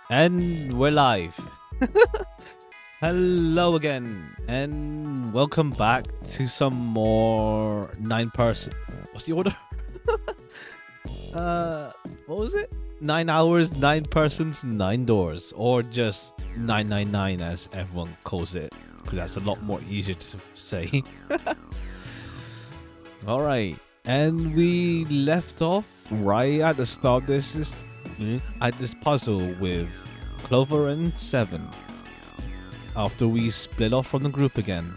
And we're live. Hello again, and welcome back to some more 9-person. What's the order? What was it? 9 hours, 9 persons, 9 doors, or just 999 as everyone calls it, because that's a lot more easier to say. All right, and we left off right at the start of this puzzle with Clover and Seven. After we split off from the group again.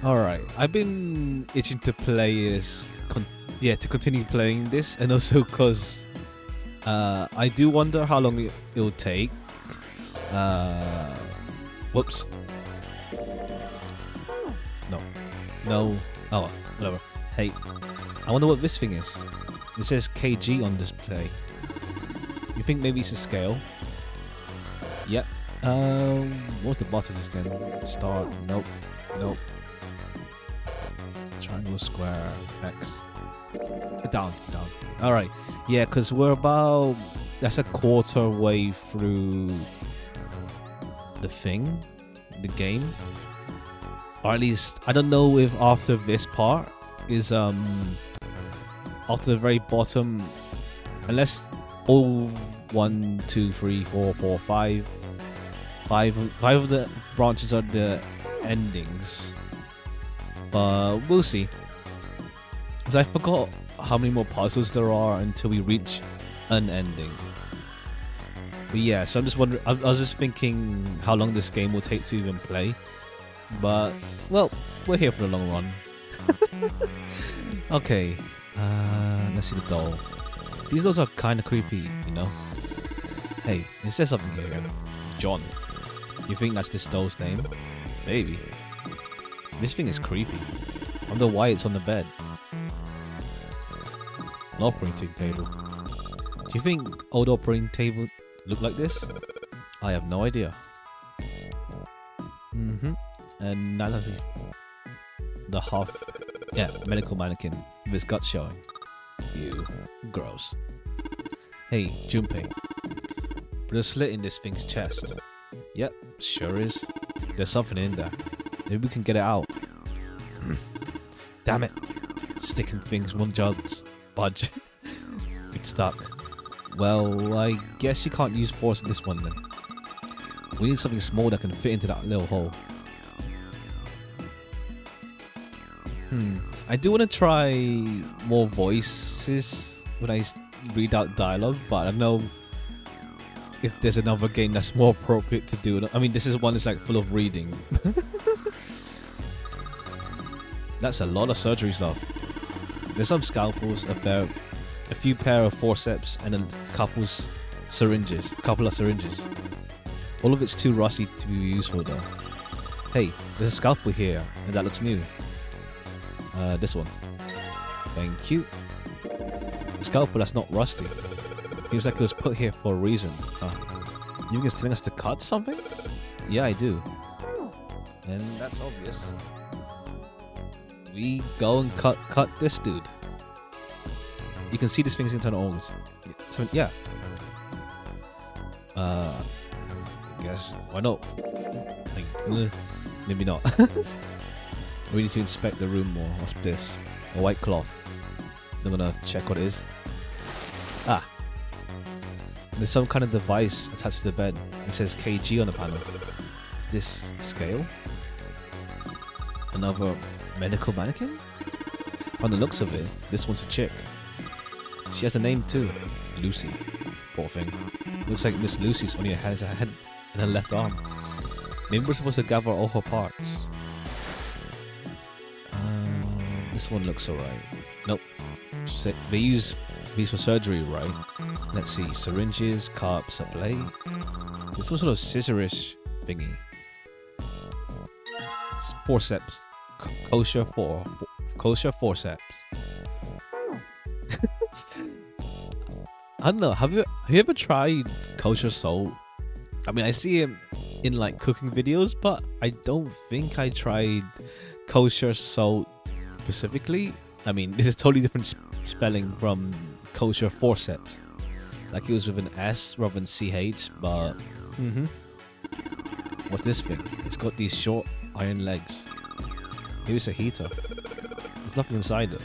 Alright, I've been itching to play this, to continue playing this, and also because I do wonder how long it'll take. Whoops. No. Oh, whatever. Hey, I wonder what this thing is. It says KG on display. You think maybe it's a scale? Yep. What's the buttons again? Start. Nope. Triangle, square, X. Down. Alright. Yeah, because we're about... That's a quarter way through the thing. The game. Or at least, I don't know if after this part is, after the very bottom, unless all 1, 2, 3, 4, 5 of the branches are the endings, but we'll see. Because I forgot how many more puzzles there are until we reach an ending. But yeah, so I'm just wondering. I was just thinking how long this game will take to even play. But well, we're here for the long run. Okay. Let's see the doll. These dolls are kind of creepy, you know. Hey, it says something here. John. You think that's this doll's name? Maybe. This thing is creepy. I wonder why it's on the bed. An operating table. Do you think old operating tables look like this? I have no idea. And now that's the medical mannequin with his guts showing. Ew, gross. Hey, Junpei. Put a slit in this thing's chest. Yep, sure is. There's something in there. Maybe we can get it out. Damn it. Sticking things won't budge. It's stuck. Well, I guess you can't use force in this one then. We need something small that can fit into that little hole. I do want to try more voices when I read out dialogue, but I don't know if there's another game that's more appropriate to do it. I mean, this is one that's like full of reading. That's a lot of surgery stuff. There's some scalpels, a few pair of forceps, and a couple of syringes. All of it's too rusty to be useful though. Hey, there's a scalpel here, and that looks new. This one. Thank you. A scalpel that's not rusty. Seems like it was put here for a reason. You guys telling us to cut something? Yeah, I do. And that's obvious. We go and cut this dude. You can see this thing's internal organs. So yeah. I guess why not? Like, maybe not. We need to inspect the room more. What's this? A white cloth. I'm gonna check what it is. There's some kind of device attached to the bed. It says KG on the panel. Is this scale? Another medical mannequin? From the looks of it, this one's a chick. She has a name too. Lucy. Poor thing. Looks like Miss Lucy's only has a head and her left arm. Maybe we're supposed to gather all her parts. This one looks alright. Nope. They use these for surgery, right? Let's see. Syringes, cups, a blade. It's some sort of scissorish thingy. It's forceps. Kosher forceps. I don't know. Have you ever tried kosher salt? I mean, I see him in like cooking videos, but I don't think I tried kosher salt specifically, I mean, this is totally different spelling from kosher forceps. Like it was with an S rather than CH, but what's this thing? It's got these short iron legs. Maybe it's a heater. There's nothing inside it.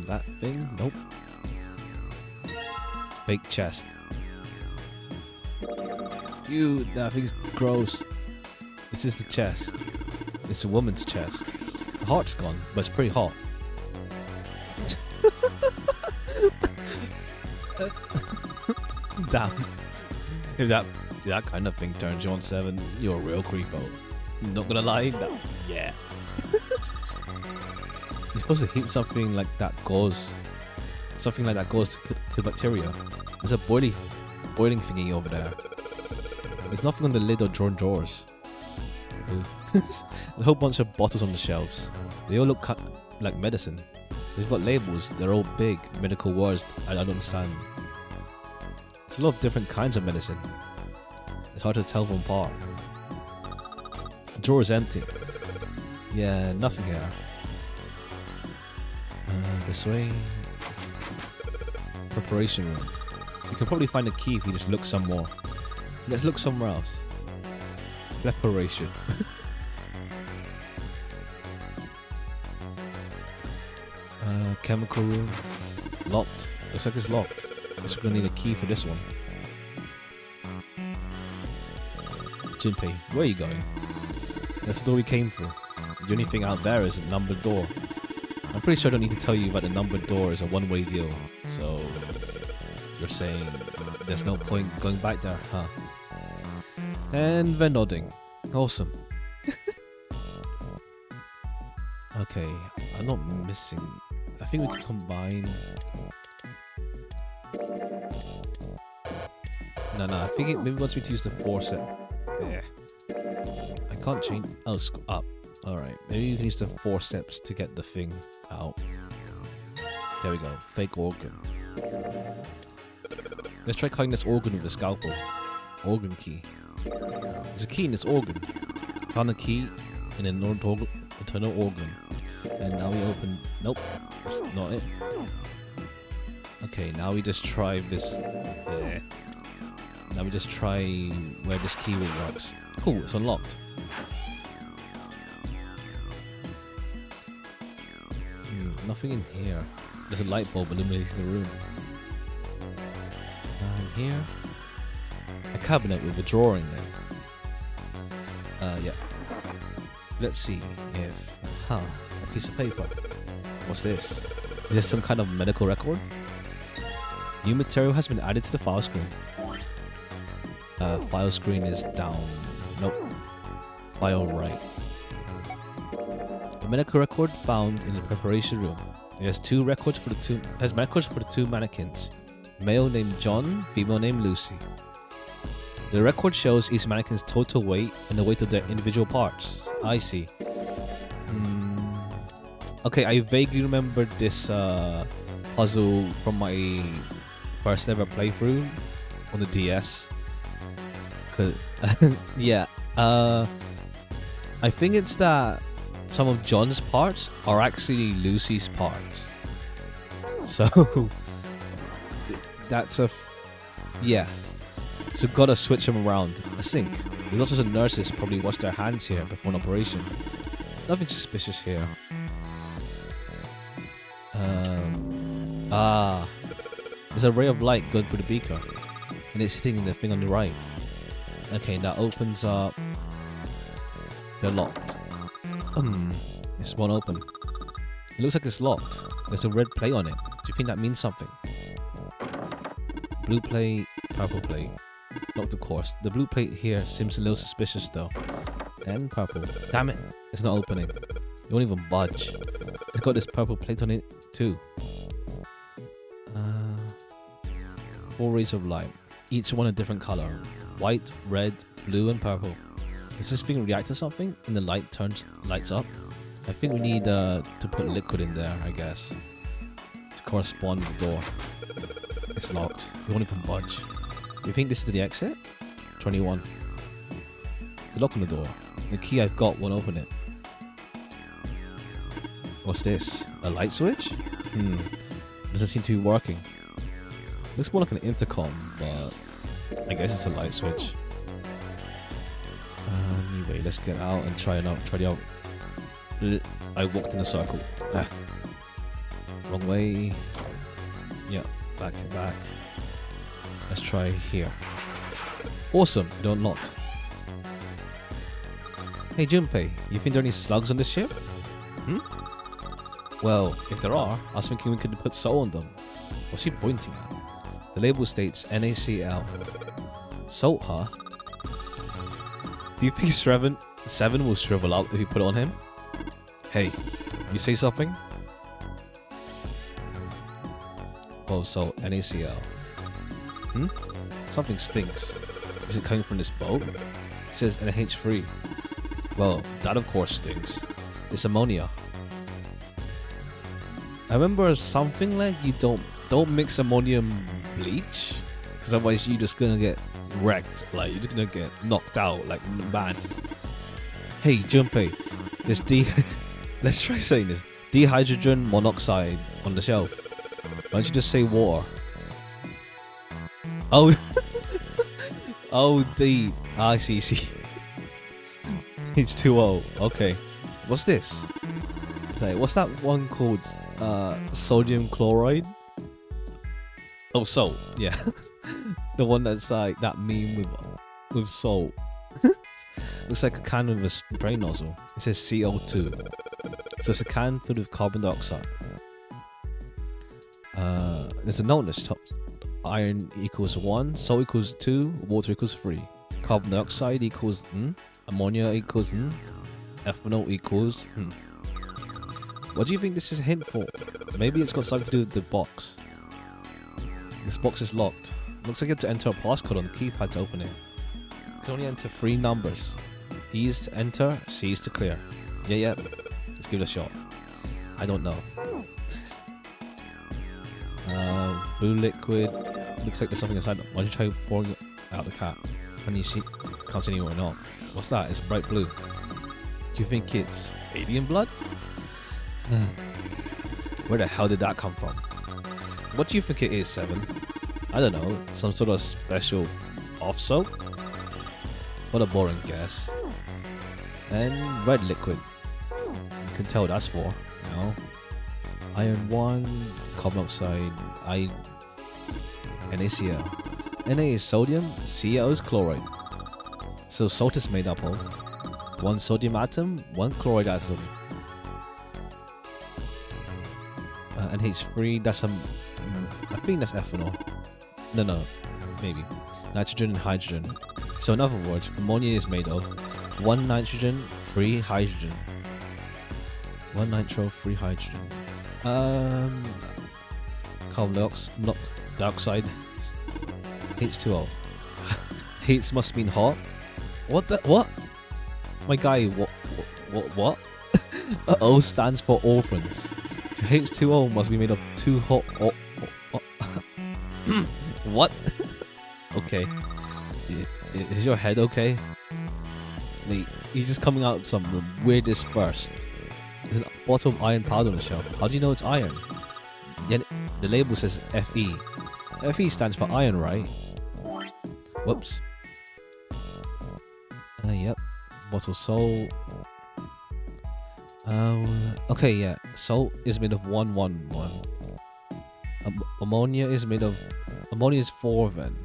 That thing? Nope. Fake chest. Ew, that thing's gross. This is the chest. It's a woman's chest. The heart's gone, but it's pretty hot. Damn. If that kind of thing turns you on 7, you're a real creepo. Not gonna lie, no. Yeah. You're supposed to heat something like that gauze. Something like that gauze to kill bacteria. There's a boiling thingy over there. There's nothing on the lid or drawers. There's a whole bunch of bottles on the shelves. They all look like medicine. They've got labels. They're all big medical words I don't understand. It's a lot of different kinds of medicine. It's hard to tell them apart. The drawer is empty. Yeah, nothing here. This way. Preparation room. You can probably find a key if you just look some more. Let's look somewhere else. Preparation. Chemical room. Locked. Looks like it's locked. Guess we're gonna need a key for this one. Junpei, where are you going? That's the door we came through. The only thing out there is a numbered door. I'm pretty sure I don't need to tell you that the numbered door is a one-way deal. So you're saying there's no point going back there, huh? And they're nodding. Awesome. Okay, I'm not missing. I think we can combine. No, I think it maybe wants me to use the forceps. Yeah. I can't change. Oh, up. Alright, maybe you can use the forceps to get the thing out. There we go. Fake organ. Let's try cutting this organ with a scalpel. Organ key. There's a key in this organ. Found a key in an internal organ. And now we open. Nope, that's not it. Okay, now we just try this. Yeah. Now we just try where this key works. Cool, it's unlocked. Nothing in here. There's a light bulb illuminating the room. In here, a cabinet with a drawer in there. Yeah. Let's see if... a piece of paper. What's this? Is this some kind of medical record? New material has been added to the file screen. File screen is down. Nope. File right. A medical record found in the preparation room. It has records for the two mannequins. Male named John, female named Lucy. The record shows each mannequin's total weight and the weight of their individual parts. I see. Okay, I vaguely remember this puzzle from my first ever playthrough on the DS. Yeah, I think it's that some of John's parts are actually Lucy's parts. So that's yeah. So gotta switch them around. A sink. The doctors and nurses probably wash their hands here before an operation. Nothing suspicious here. There's a ray of light going through the beaker, and it's hitting the thing on the right. Okay, that opens up. They're locked. This won't open. It looks like it's locked. There's a red plate on it. Do you think that means something? Blue plate, purple plate. Locked, of course. The blue plate here seems a little suspicious though. And purple. Damn it! It's not opening. It won't even budge. It's got this purple plate on it too. 4 rays of light. Each one a different color. White, red, blue, and purple. Does this thing react to something and the lights up? I think we need to put liquid in there, I guess, to correspond with the door. It's locked. It won't even budge. Do you think this is the exit? 21. The lock on the door. The key I've got won't open it. What's this? A light switch? Doesn't seem to be working. Looks more like an intercom, but I guess it's a light switch. Anyway, let's get out and try it out. Try it out. I walked in a circle. Wrong way. Yeah, back. Let's try here. Awesome, they're unlocked. Hey Junpei, you think there are any slugs on this ship? Well, if there are, I was thinking we could put Soul on them. What's he pointing at? The label states NaCl. Salt, huh? Do you think Seven will shrivel up if you put it on him? Hey, you say something? Oh, so NaCl. Something stinks. Is it coming from this boat? It says NH3. Well, that of course stinks. It's ammonia. I remember something like you don't mix ammonium bleach, because otherwise you're just gonna get wrecked. Like you're just gonna get knocked out. Like man. Hey Junpei, there's let's try saying this. Dihydrogen monoxide on the shelf. Why don't you just say water? Oh, oh I see. It's 2O. Okay, what's this? Say, what's that one called? Sodium chloride. Oh, salt. Yeah, the one that's like that meme with salt. Looks like a can with a spray nozzle. It says CO2, so it's a can filled with carbon dioxide. There's a note on the top. Iron equals 1, salt equals 2, water equals 3. Carbon dioxide equals ammonia equals ethanol equals What do you think this is a hint for? Maybe it's got something to do with the box. This box is locked. Looks like you have to enter a passcode on the keypad to open it. You can only enter 3 numbers. E is to enter, C is to clear. Yeah. Let's give it a shot. I don't know. Blue liquid. Looks like there's something inside. Why don't you try pouring it out the cap? Can you see? Can't see anymore or not. What's that? It's bright blue. Do you think it's alien blood? Where the hell did that come from? What do you think it is, Seven? I don't know. Some sort of special off soap? What a boring guess. And red liquid. You can tell that's for. No. Iron 1, carbon oxide, NaCl. Na is sodium, Cl is chloride. So salt is made up of 1 sodium atom, 1 chloride atom. NH3, that's I think that's ethanol. No, maybe. Nitrogen and hydrogen. So in other words, ammonia is made of 1 nitrogen, 3 hydrogen. 1 nitro, 3 hydrogen. Carbon dioxide. H2O. Heat must have been hot. What? My guy, what? O stands for orphans. So H2O must be made of 2 hot. What? Okay. Is your head okay? He's just coming out with some of the weirdest first. There's a bottle of iron powder on the shelf. How do you know it's iron? Yeah, the label says Fe. Fe stands for iron, right? Whoops. Yep. Bottle salt. Okay, yeah. Salt is made of 111. Ammonia is made of. Ammonia is 4 then.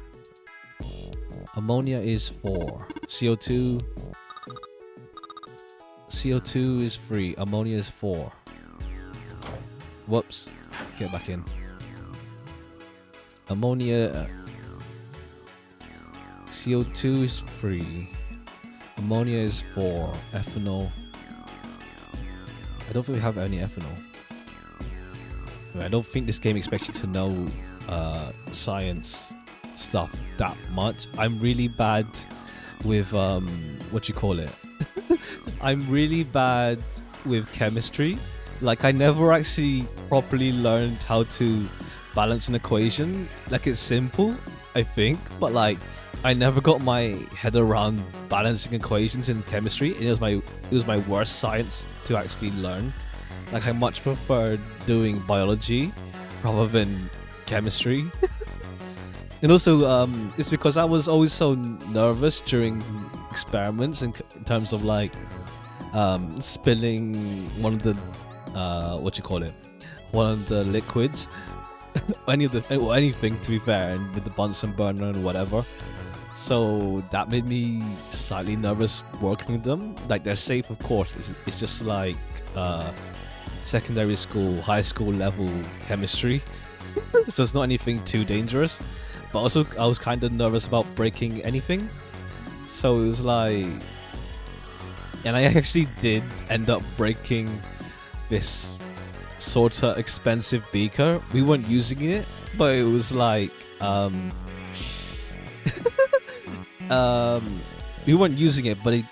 Ammonia is 4. CO2. CO2 is 3. Ammonia is 4. Whoops. Get back in. Ammonia. CO2 is 3. Ammonia is 4. Ethanol. I don't think we have any ethanol. I don't think this game expects you to know science stuff that much. I'm really bad with what you call it. I'm really bad with chemistry. Like I never actually properly learned how to balance an equation. Like it's simple, I think, but like I never got my head around balancing equations in chemistry. It was my worst science to actually learn. Like I much prefer doing biology rather than chemistry. And also, it's because I was always so nervous during experiments in terms of like spilling one of the one of the liquids, or anything to be fair, and with the Bunsen burner and whatever. So that made me slightly nervous working with them. Like they're safe, of course. It's just like secondary school, high school level chemistry. So it's not anything too dangerous. But also, I was kind of nervous about breaking anything. So it was like, and I actually did end up breaking this sort of expensive beaker. We weren't using it, but it was like, we weren't using it, but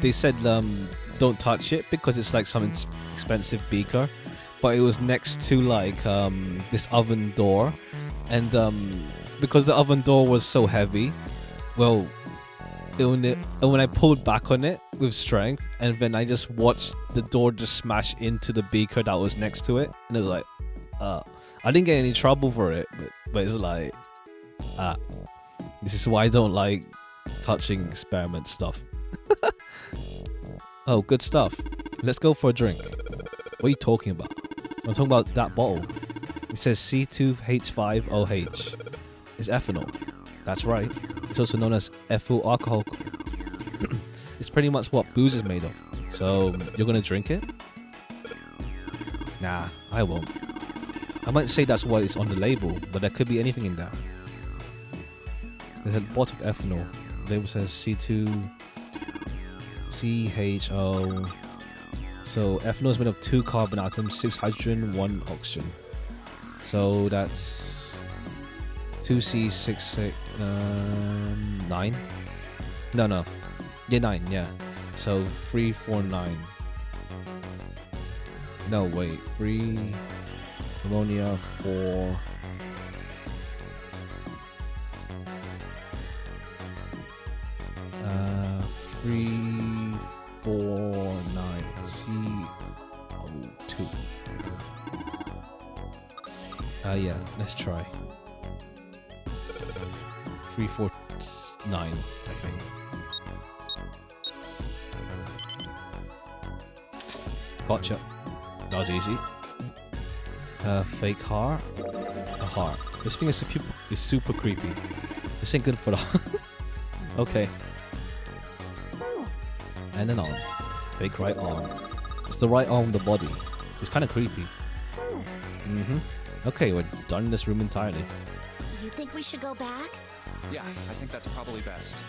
they said don't touch it because it's like some expensive beaker. But it was next to like this oven door, and because the oven door was so heavy, well, when I pulled back on it with strength, and then I just watched the door just smash into the beaker that was next to it, and it was like, I didn't get any trouble for it, but it's like, this is why I don't like touching experiment stuff. Oh, good stuff. Let's go for a drink. What are you talking about? I'm talking about that bottle. It says C2H5OH. It's ethanol. That's right. It's also known as ethyl alcohol. It's pretty much what booze is made of. So, you're gonna drink it? Nah, I won't. I might say that's what is on the label, but there could be anything in there. There's a bottle of ethanol. The label says C2CHO. So ethanol is made of 2 carbon atoms, 6 hydrogen, 1 oxygen. So that's 2C6 9. No. Yeah, 9. Yeah. So 349. No, wait. 3 ammonia 4. Uh, 349 CO2. Yeah, let's try. 349, I think. Gotcha. That was easy. Fake heart. A heart. This thing is super creepy. This ain't good for the. Okay. And an arm. Fake right arm. It's the right arm of the body. It's kind of creepy. Okay, we're done in this room entirely. You think we should go back? Yeah, I think that's probably best.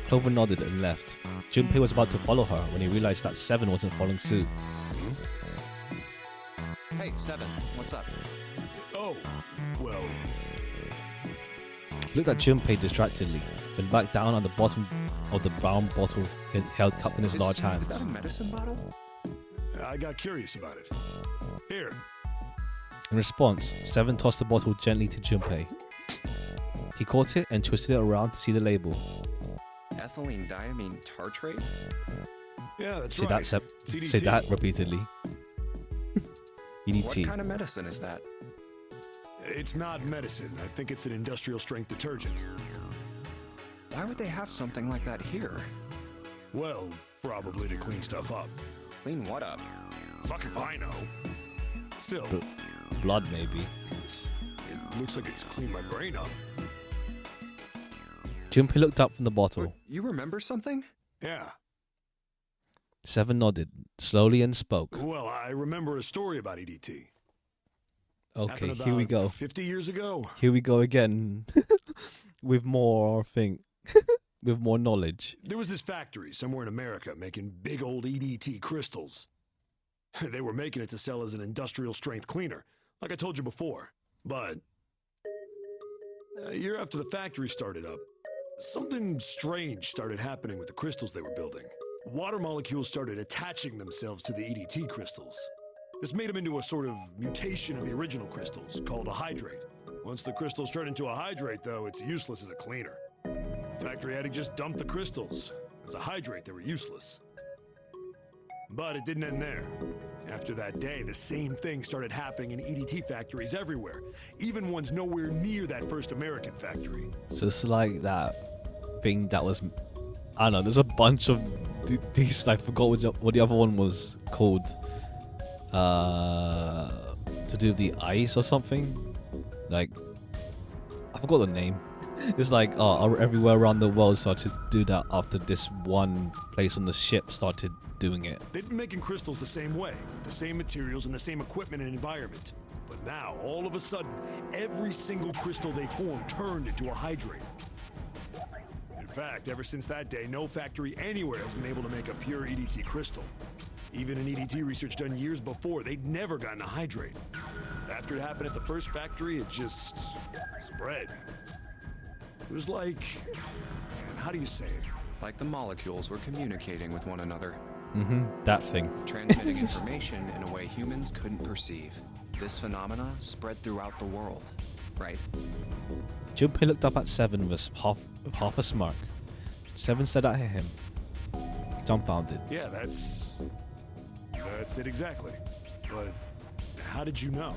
Clover nodded and left. Junpei was about to follow her when he realized that Seven wasn't following suit. Hey, Seven, what's up? Oh, well... He looked at Junpei distractedly, then back down on the bottom of the brown bottle he held cupped in his large hands. Is that a medicine bottle? I got curious about it. Here. In response, Seven tossed the bottle gently to Junpei. He caught it and twisted it around to see the label. Ethylene diamine tartrate? Yeah, that's Say right. Say that repeatedly. EDT. What kind of medicine is that? It's not medicine. I think it's an industrial strength detergent. Why would they have something like that here? Well, probably to clean stuff up. Clean what up? Fuck if I know. Still, Blood, maybe. it looks like it's cleaned my brain up. Junpei looked up from the bottle. You remember something? Yeah. Seven nodded, slowly, and spoke. Well, I remember a story about EDT. Okay, Happened here we about go. 50 years ago. Here we go again. With more with more knowledge. There was this factory somewhere in America making big old EDT crystals. They were making it to sell as an industrial strength cleaner, like I told you before. But a year after the factory started up, something strange started happening with the crystals they were building. Water molecules started attaching themselves to the EDT crystals. This made them into a sort of mutation of the original crystals, called a hydrate. Once the crystals turn into a hydrate, though, it's useless as a cleaner. The factory had to just dump the crystals. As a hydrate, they were useless. But it didn't end there. After that day, the same thing started happening in EDT factories everywhere, even ones nowhere near that first American factory. So it's like that thing that was, I don't know, there's a bunch of these, I forgot what the other one was called. To do the ice or something. Like, I forgot the name. It's like, everywhere around the world started to do that after this one place on the ship started doing it. They'd been making crystals the same way, the same materials and the same equipment and environment. But now, all of a sudden, every single crystal they formed turned into a hydrate. In fact, ever since that day, no factory anywhere has been able to make a pure EDT crystal. Even in EDT research done years before, they'd never gotten a hydrate. After it happened at the first factory, it just spread. It was like, how do you say it? Like the molecules were communicating with one another. That thing. Transmitting information in a way humans couldn't perceive. This phenomena spread throughout the world, right? Junpei looked up at Seven with half a smirk. Seven stared at him, dumbfounded. Yeah, that's it exactly. But how did you know?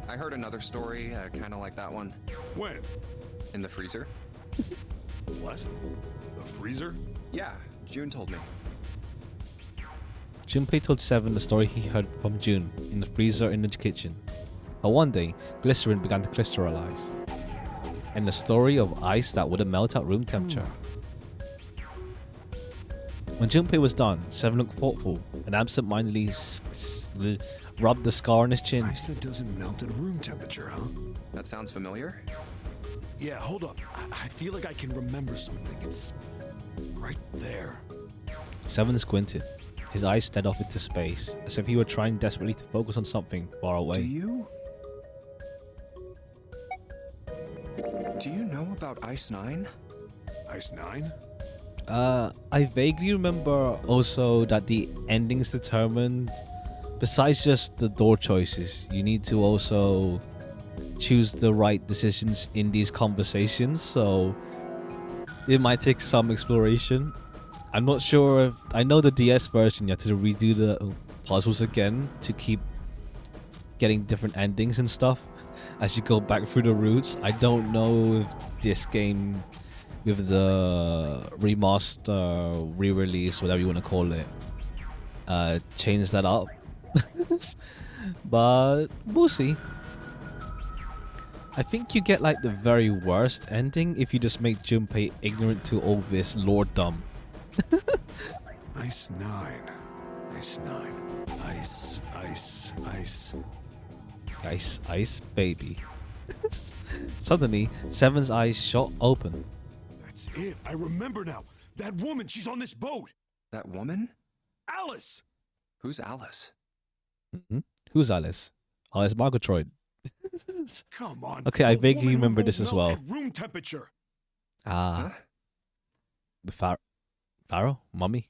I heard another story, kind of like that one. When? In the freezer? What? The freezer? Yeah, June told me. Junpei told Seven the story he heard from June in the freezer in the kitchen. But one day, glycerin began to crystallize, and the story of ice that wouldn't melt at room temperature. When Junpei was done, Seven looked thoughtful and absent-mindedly rubbed the scar on his chin. Ice that doesn't melt at room temperature, huh? That sounds familiar? Yeah, hold up. I feel like I can remember something. It's right there. Seven squinted. His eyes stared off into space, as if he were trying desperately to focus on something far away. Do you know about Ice 9? Ice 9? I vaguely remember also that the endings determined, besides just the door choices, you need to also choose the right decisions in these conversations, so it might take some exploration. I'm not sure if... I know the DS version, you have to redo the puzzles again to keep getting different endings and stuff as you go back through the routes. I don't know if this game, with the remaster, re-release, whatever you want to call it, change that up. But we'll see. I think you get like the very worst ending if you just make Junpei ignorant to all this lore-dumb. Ice 9. Ice 9. Ice, ice, ice. Ice, ice, baby. Suddenly, Seven's eyes shot open. That's it. I remember now. That woman, she's on this boat. That woman? Alice! Who's Alice? Who's Alice? Alice Margotroid. Come on. Okay, I the vaguely woman who remember won't this as melt well. at room temperature. Ah. Huh? The Pharaoh? Mummy?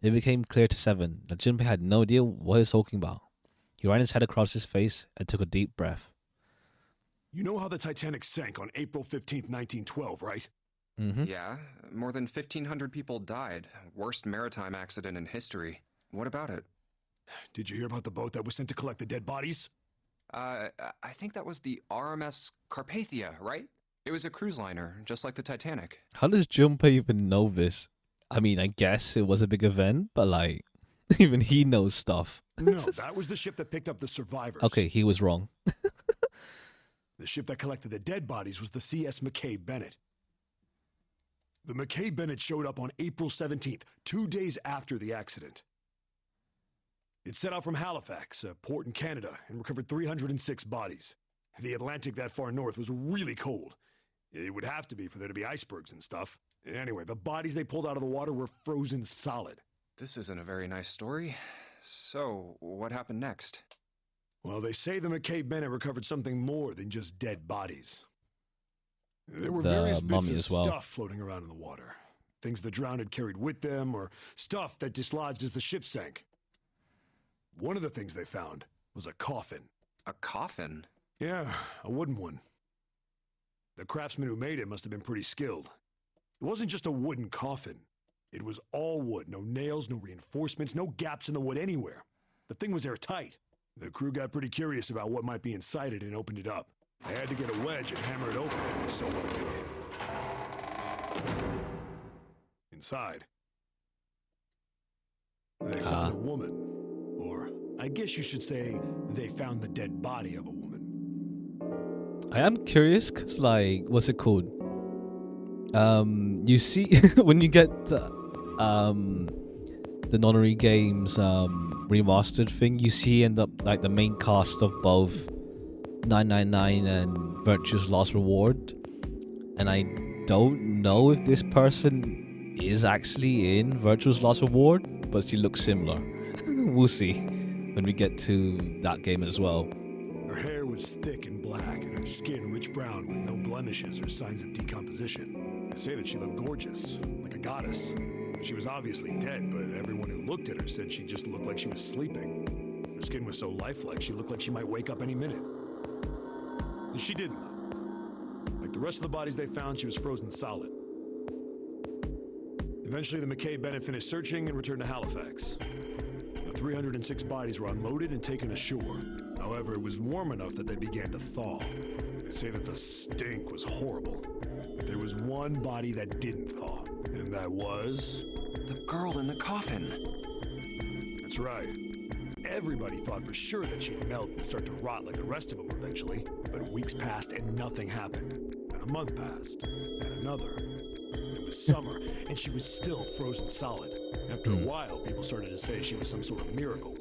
It became clear to Seven that Junpei had no idea what he was talking about. He ran his head across his face and took a deep breath. You know how the Titanic sank on April 15th, 1912, right? Yeah, more than 1,500 people died. Worst maritime accident in history. What about it? Did you hear about the boat that was sent to collect the dead bodies? I think that was the RMS Carpathia, right? It was a cruise liner, just like the Titanic. How does Junpei even know this? I mean, I guess it was a big event, but like, even he knows stuff. No, that was the ship that picked up the survivors. Okay, he was wrong. The ship that collected the dead bodies was the CS McKay Bennett. The McKay Bennett showed up on April 17th, 2 days after the accident. It set out from Halifax, a port in Canada, and recovered 306 bodies. The Atlantic that far north was really cold. It would have to be for there to be icebergs and stuff. Anyway, the bodies they pulled out of the water were frozen solid. This isn't a very nice story. So, what happened next? Well, they say the McKay Bennett recovered something more than just dead bodies. There were The various bits mummy of as well. stuff floating around in the water. Things the drowned had carried with them, or stuff that dislodged as the ship sank. One of the things they found was a coffin. A coffin? Yeah, a wooden one. The craftsman who made it must have been pretty skilled. It wasn't just a wooden coffin. It was all wood, no nails, no reinforcements, no gaps in the wood anywhere. The thing was airtight. The crew got pretty curious about what might be inside it and opened it up. They had to get a wedge and hammer it open. It was so well built. Inside, they found a woman. Or, I guess you should say, they found the dead body of a woman. I am curious because, like, what's it called? You see, when you get the Nonary Games remastered thing, you see end up like the main cast of both 999 and Virtue's Last Reward, and I don't know if this person is actually in Virtue's Last Reward, but she looks similar. We'll see when we get to that game as well. Her hair was thick and black, and her skin rich brown with no blemishes or signs of decomposition. They say that she looked gorgeous, like a goddess. She was obviously dead, but everyone who looked at her said she just looked like she was sleeping. Her skin was so lifelike, she looked like she might wake up any minute. And she didn't, though. Like the rest of the bodies they found, she was frozen solid. Eventually, the McKay-Bennett finished searching and returned to Halifax. The 306 bodies were unloaded and taken ashore. However, it was warm enough that they began to thaw. They say that the stink was horrible. But there was one body that didn't thaw, and that was... The girl in the coffin. That's right. Everybody thought for sure that she'd melt and start to rot like the rest of them eventually. But weeks passed and nothing happened. And a month passed, and another. It was summer, and she was still frozen solid. After a while, people started to say she was some sort of miracle.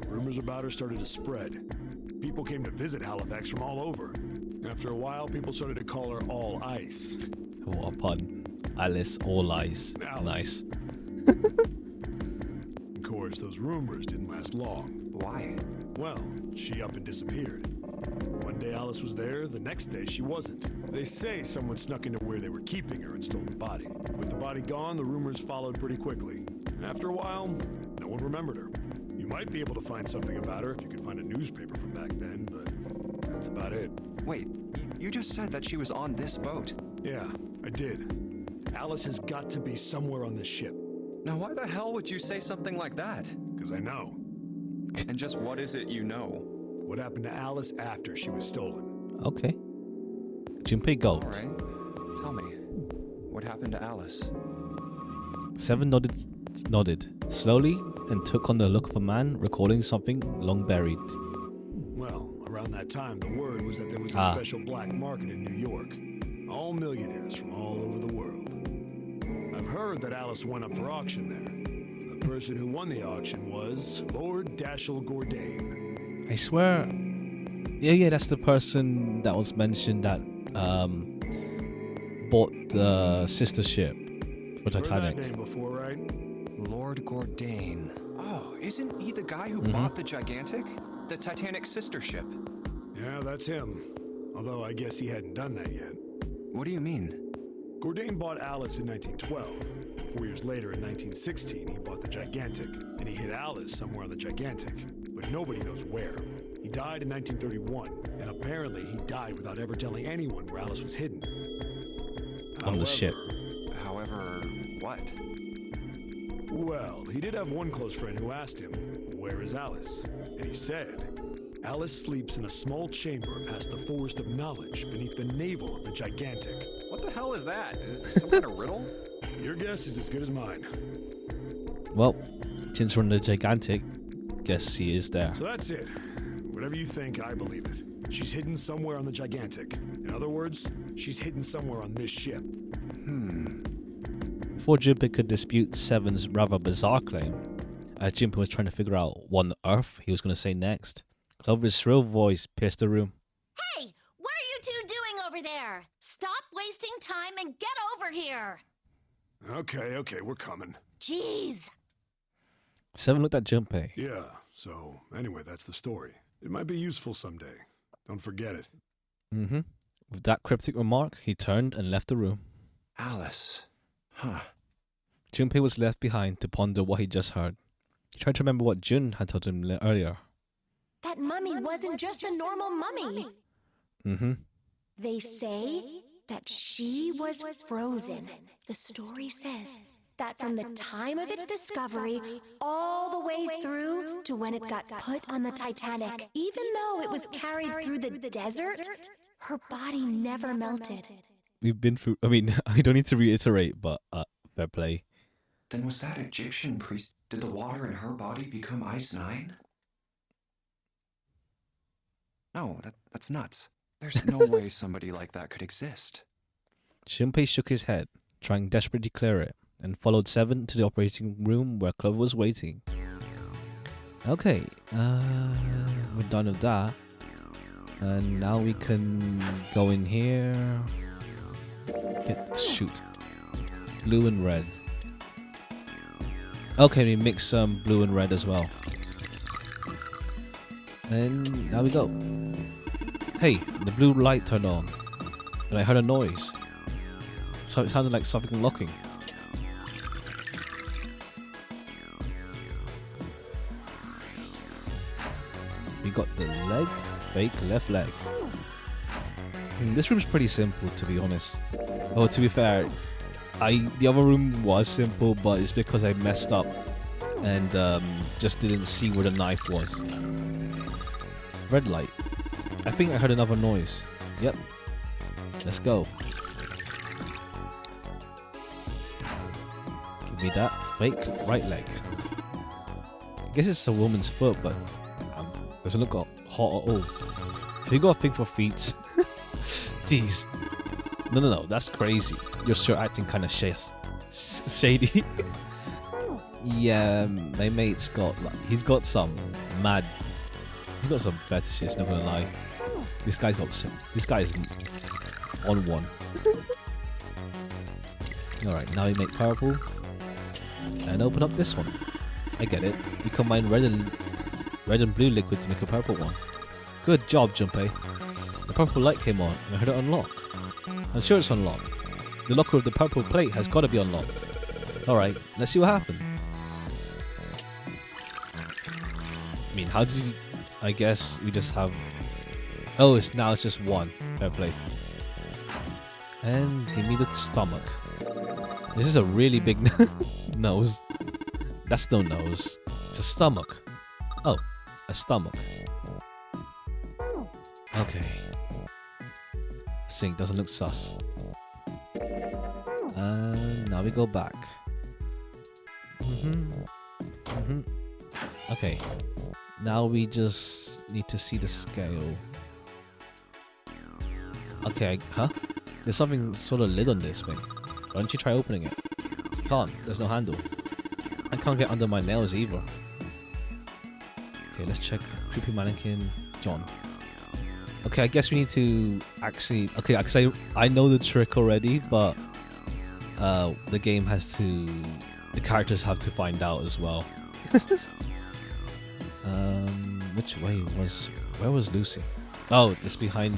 Rumors about her started to spread. People came to visit Halifax from all over. After a while, people started to call her All Ice. What a pun. Alice, All Ice. Alice. Nice. Of course, those rumors didn't last long. Why? Well, she up and disappeared. One day Alice was there, the next day she wasn't. They say someone snuck into where they were keeping her and stole the body. With the body gone, the rumors followed pretty quickly. After a while, no one remembered her. You might be able to find something about her if you could find a newspaper from back then, but that's about it. Wait, you just said that she was on this boat. Yeah, I did. Alice has got to be somewhere on this ship. Now why the hell would you say something like that? Because I know. And just what is it you know? What happened to Alice after she was stolen. Okay. Junpei Goat. Alright, tell me. What happened to Alice? Seven nodded slowly and took on the look of a man recalling something long buried. Well, around that time, the word was that there was a special black market in New York. All millionaires from all over the world. I've heard that Alice went up for auction there. The person who won the auction was Lord Dashiell Gordain. I swear. Yeah, that's the person that was mentioned that bought the sister ship for Titanic. Heard that name before, right? Lord Gordain. Oh, isn't he the guy who bought the Gigantic? The Titanic's sister ship? Yeah, that's him. Although I guess he hadn't done that yet. What do you mean? Gordain bought Alice in 1912. 4 years later, in 1916, he bought the Gigantic, and he hid Alice somewhere on the Gigantic, but nobody knows where. He died in 1931, and apparently he died without ever telling anyone where Alice was hidden. On the ship. However, what? Well, he did have one close friend who asked him, "Where is Alice?" And he said, "Alice sleeps in a small chamber past the Forest of Knowledge beneath the navel of the Gigantic." What the hell is that? Is it some kind of riddle? Your guess is as good as mine. Well, since we're in the Gigantic, guess she is there. So that's it. Whatever you think, I believe it. She's hidden somewhere on the Gigantic. In other words, she's hidden somewhere on this ship. Before Junpei could dispute Seven's rather bizarre claim, as Junpei was trying to figure out what on earth he was going to say next, Clover's shrill voice pierced the room. Hey, what are you two doing over there? Stop wasting time and get over here. Okay, we're coming. Jeez. Seven looked at Junpei. Yeah, so anyway, that's the story. It might be useful someday. Don't forget it. With that cryptic remark, he turned and left the room. Alice. Huh. Junpei was left behind to ponder what he just heard. He tried to remember what Jun had told him earlier. That mummy wasn't just a normal mummy. Mm-hmm. They say that she was frozen. The story says that from the time of its discovery all the way through to when it got put on the Titanic, even though it was carried through the desert, her body never melted. We've been through. I mean, I don't need to reiterate, but fair play. Then was that Egyptian priest? Did the water in her body become Ice 9? No, that's nuts. There's no way somebody like that could exist. Shinpei shook his head, trying desperately to clear it, and followed Seven to the operating room where Clover was waiting. Okay, we're done with that. And now we can go in here. Shoot. Blue and red. Okay, we mix some blue and red as well. And now we go. Hey, the blue light turned on. And I heard a noise. So it sounded like something locking. We got the leg, fake left leg. This room's pretty simple, to be honest. Oh, to be fair, the other room was simple, but it's because I messed up and just didn't see where the knife was. Red light. I think I heard another noise. Yep. Let's go. Give me that fake right leg. I guess it's a woman's foot, but doesn't look hot at all. Have you got a thing for feet? Jeez. No, that's crazy. You're sure acting kind of shady. Yeah, my mate's got he's got some fetishes, not gonna lie. This guy's on one. Alright, now we make purple and open up this one. I get it. You combine red and blue liquid to make a purple one. Good job, Junpei. The purple light came on and I heard it unlock. I'm sure it's unlocked. The locker of the purple plate has got to be unlocked. Alright, let's see what happens. I mean, how did you... I guess we just have... Oh, now it's just one. Fair play. And give me the stomach. This is a really big nose. That's no nose. It's a stomach. Oh, a stomach. Okay. Sink doesn't look sus. Now we go back. Okay. Now we just need to see the scale. Okay, huh? There's something sort of lid on this thing. Why don't you try opening it? Can't. There's no handle. I can't get under my nails either. Okay, let's check. Creepy mannequin, John. Okay, I guess we need to actually... Okay, because I know the trick already, but the game has to... The characters have to find out as well. Which way was... Where was Lucy? Oh, it's behind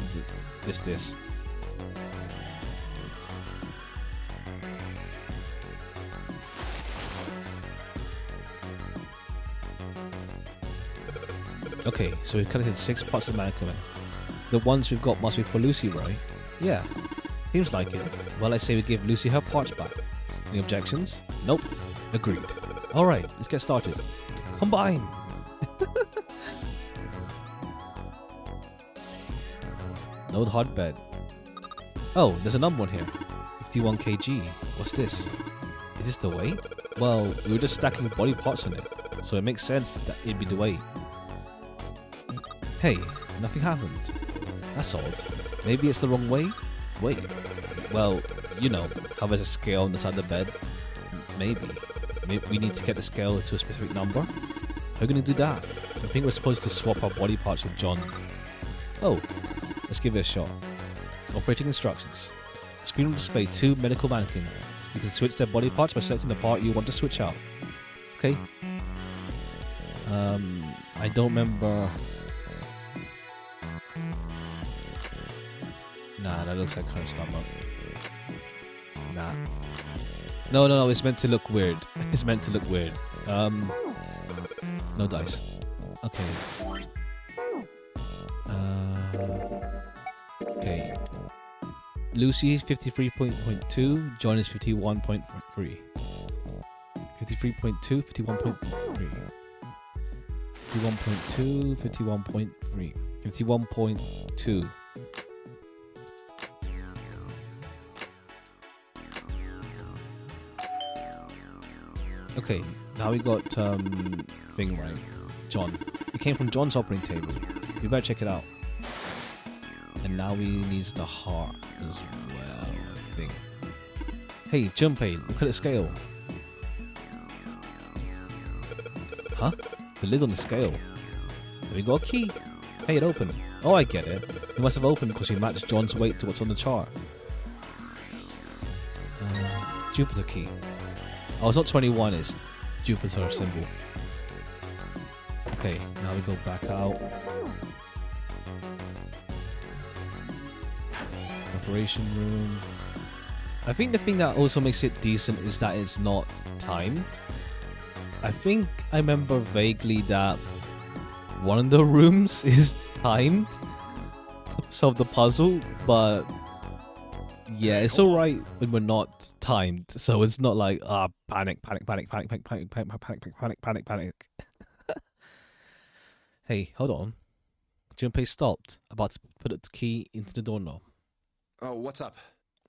this. Okay, so we've collected 6 parts of the mannequin. The ones we've got must be for Lucy, right? Yeah, seems like it. Well, I say we give Lucy her parts back. Any objections? Nope. Agreed. Alright, let's get started. Combine! Load hard bed. Oh, there's a number on here. 51 kg. What's this? Is this the weight? Well, we were just stacking body parts on it, so it makes sense that it'd be the weight. Hey, nothing happened. That's odd. Maybe it's the wrong way? Wait. Well, you know, how there's a scale on the side of the bed. Maybe we need to get the scale to a specific number. How are we going to do that? I think we're supposed to swap our body parts with John. Oh, let's give it a shot. Operating instructions. The screen will display 2 medical mannequins. You can switch their body parts by selecting the part you want to switch out. Okay. I don't remember... Nah, that looks like her stomach. Nah. No, it's meant to look weird. It's meant to look weird. No dice. Okay. Okay. Lucy 53.2. John is 51.3. 53.2, 51.3. 51.2, 51.3. 51.2. Okay, now we got thing right. John. It came from John's operating table. We better check it out. And now we need the heart as well, I think. Hey, Junpei, look at the scale. Huh? The lid on the scale. Have we got a key? Hey, it opened. Oh, I get it. It must have opened because we matched John's weight to what's on the chart. Jupiter key. Oh, it's not 21, it's Jupiter symbol. Okay, now we go back out. Operation room. I think the thing that also makes it decent is that it's not timed. I think I remember vaguely that one of the rooms is timed to solve the puzzle, but yeah, it's alright when we're not timed, so it's not like panic. Hey, hold on. Junpei stopped, about to put the key into the doorknob. Oh, what's up?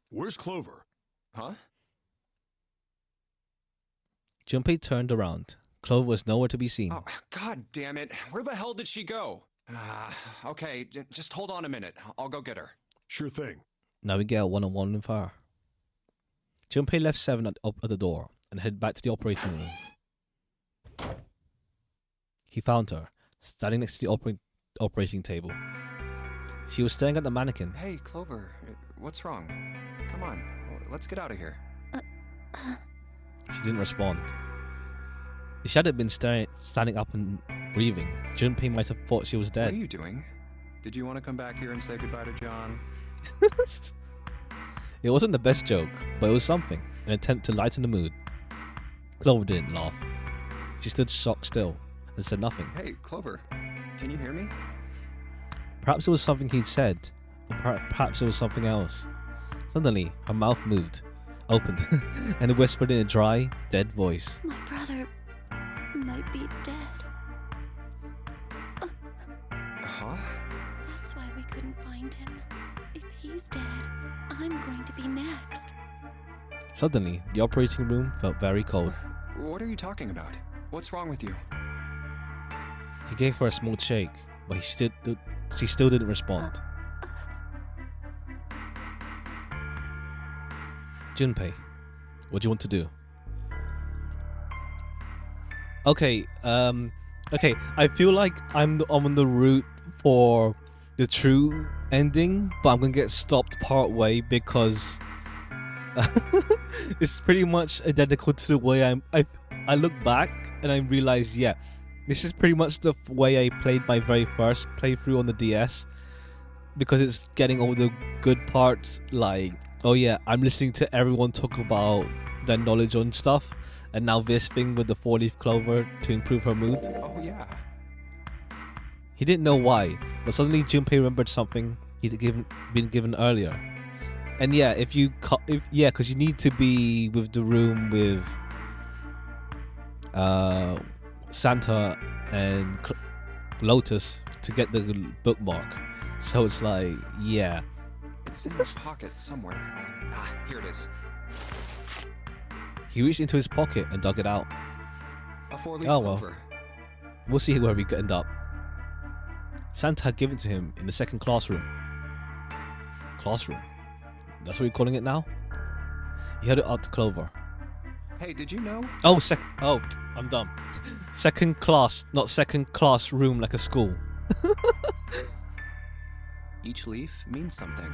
Where's Clover? Huh? Junpei turned around. Clover was nowhere to be seen. Oh, god damn it. Where the hell did she go? Okay, just hold on a minute. I'll go get her. Sure thing. Now we get a one-on-one with her. Junpei left Seven at the door and headed back to the operating room. He found her, standing next to the operating table. She was staring at the mannequin. Hey, Clover, what's wrong? Come on, let's get out of here. She didn't respond. If she hadn't been standing up and breathing, Junpei might have thought she was dead. What are you doing? Did you want to come back here and say goodbye to John? It wasn't the best joke, but it was something, an attempt to lighten the mood. Clover didn't laugh. She stood shocked still and said nothing. Hey, Clover, can you hear me? Perhaps it was something he'd said, or perhaps it was something else. Suddenly, her mouth moved, opened, and whispered in a dry, dead voice. My brother might be dead. Huh? That's why we couldn't find him. If he's dead, I'm going to be next. Suddenly, the operating room felt very cold. What are you talking about? What's wrong with you? He gave her a small shake, but she still didn't respond. Junpei, what do you want to do? Okay, I feel like I'm on the route for the true ending, but I'm gonna get stopped part way because it's pretty much identical to the way I look back and I realize, yeah, this is pretty much the way I played my very first playthrough on the DS, because it's getting all the good parts, like, oh yeah, I'm listening to everyone talk about their knowledge on stuff, and now this thing with the 4-leaf clover to improve her mood. Oh yeah. He didn't know why, but suddenly Junpei remembered something he'd been given earlier. And yeah, because you need to be with the room with Santa and Lotus to get the bookmark. So it's like, yeah. It's in his pocket somewhere. Here it is. He reached into his pocket and dug it out. A 4-leaf Oh well. clover. We'll see where we end up. Santa had given it to him in the second classroom. Classroom? That's what you're calling it now? He held it out to Clover. Hey, did you know? Oh, I'm dumb. Second class, not second class room like a school. Each leaf means something.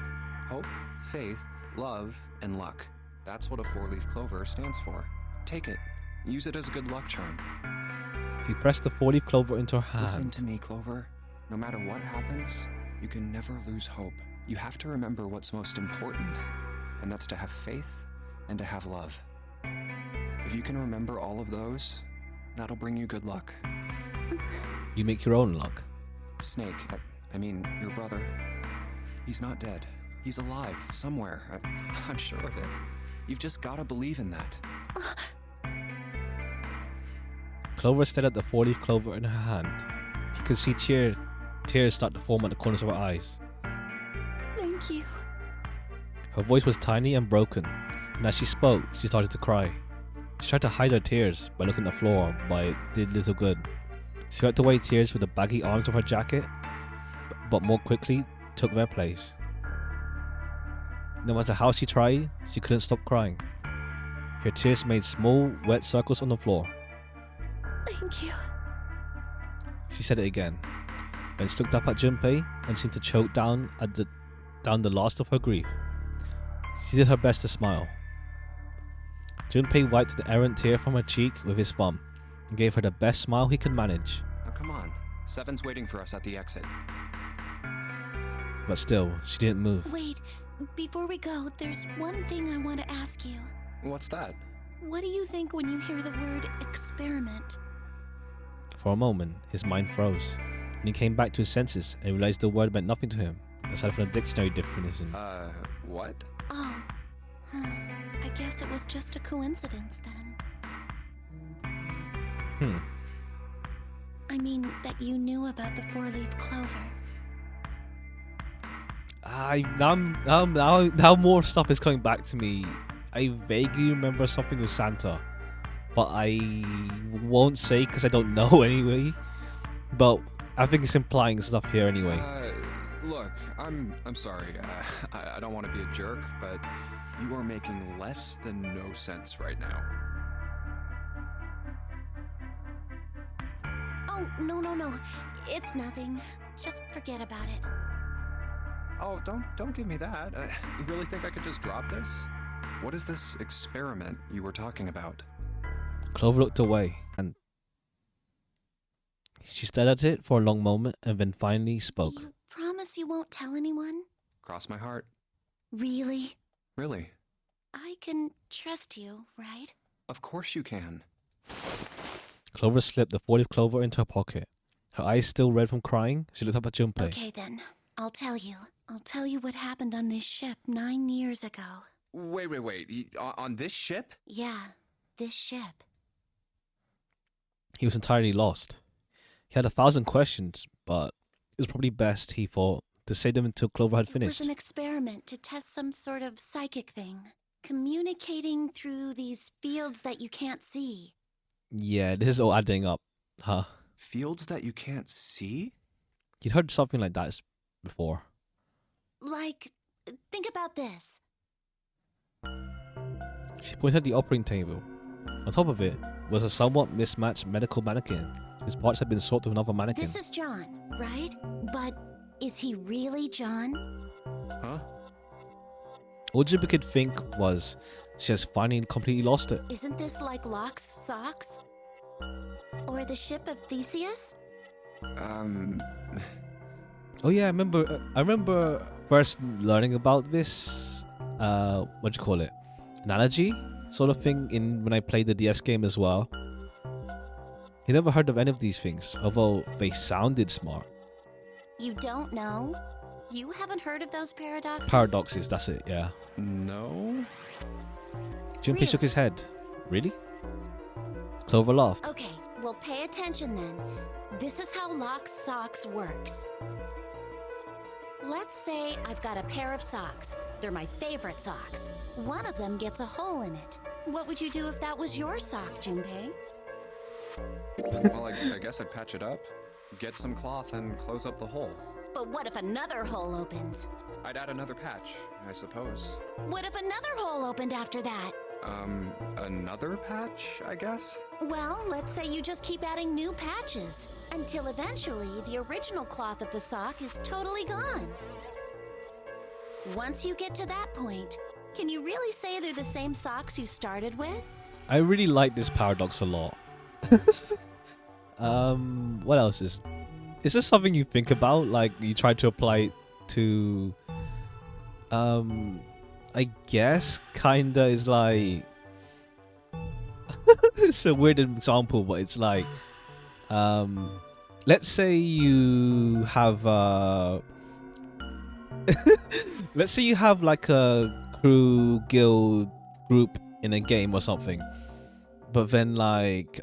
Hope, faith, love, and luck. That's what a 4-leaf clover stands for. Take it. Use it as a good luck charm. He pressed the 4-leaf clover into her hand. Listen to me, Clover. No matter what happens, you can never lose hope. You have to remember what's most important, and that's to have faith and to have love. If you can remember all of those, that'll bring you good luck. You make your own luck. Snake, I mean, your brother, he's not dead. He's alive, somewhere. I'm sure of it. You've just gotta believe in that. Clover stared at the four-leaf clover in her hand. He could see tears start to form at the corners of her eyes. Thank you. Her voice was tiny and broken, and as she spoke, she started to cry. She tried to hide her tears by looking at the floor, but it did little good. She wiped away tears with the baggy arms of her jacket, but more quickly took their place. No matter how she tried, she couldn't stop crying. Her tears made small, wet circles on the floor. Thank you. She said it again. Then she looked up at Junpei and seemed to choke down the last of her grief. She did her best to smile. Junpei wiped the errant tear from her cheek with his thumb and gave her the best smile he could manage. Now come on. Seven's waiting for us at the exit. But still, she didn't move. Wait, before we go, there's one thing I want to ask you. What's that? What do you think when you hear the word experiment? For a moment, his mind froze, and he came back to his senses and realized the word meant nothing to him, aside from the dictionary definition. What? Oh, I guess it was just a coincidence then. I mean, that you knew about the four-leaf clover. Now more stuff is coming back to me. I vaguely remember something with Santa, but I won't say because I don't know anyway. But I think it's implying stuff here anyway. Look, I'm sorry. I don't want to be a jerk, but you are making less than no sense right now. Oh, no. It's nothing. Just forget about it. Oh, don't give me that. You really think I could just drop this? What is this experiment you were talking about? Clover looked away and she stared at it for a long moment and then finally spoke. You promise you won't tell anyone? Cross my heart. Really? Really? I can trust you, right? Of course you can. Clover slipped the four-leaf clover into her pocket. Her eyes still red from crying, she looked up at Junpei. Okay then, I'll tell you. I'll tell you what happened on this ship 9 years ago. Wait. On this ship? Yeah, this ship. He was entirely lost. He had 1,000 questions, but it was probably best, he thought, to save them until Clover had finished. It was an experiment to test some sort of psychic thing. Communicating through these fields that you can't see. Yeah, this is all adding up, huh? Fields that you can't see? You'd heard something like that before. Like, think about this. She pointed at the operating table. On top of it was a somewhat mismatched medical mannequin, whose parts had been swapped with another mannequin. This is John, right? But is he really John? Huh? All Jibba could think was she has finally completely lost it. Isn't this like Locke's socks? Or the ship of Theseus? Oh yeah, I remember first learning about this, analogy sort of thing when I played the DS game as well. He never heard of any of these things, although they sounded smart. You don't know? You haven't heard of those paradoxes? Paradoxes, that's it, yeah. No? Junpei Really? shook his head. Really? Clover laughed. Okay, well pay attention then. This is how Locke's socks works. Let's say I've got a pair of socks. They're my favorite socks. One of them gets a hole in it. What would you do if that was your sock, Junpei? Well, I guess I'd patch it up, get some cloth, and close up the hole. But what if another hole opens? I'd add another patch, I suppose. What if another hole opened after that? Another patch, I guess? Well, let's say you just keep adding new patches until eventually the original cloth of the sock is totally gone. Once you get to that point, can you really say they're the same socks you started with? I really like this paradox a lot. What else is this something you think about? Like you try to apply it to I guess kinda is like it's a weird example, but it's like let's say you have let's say you have like a crew guild group in a game or something, but then like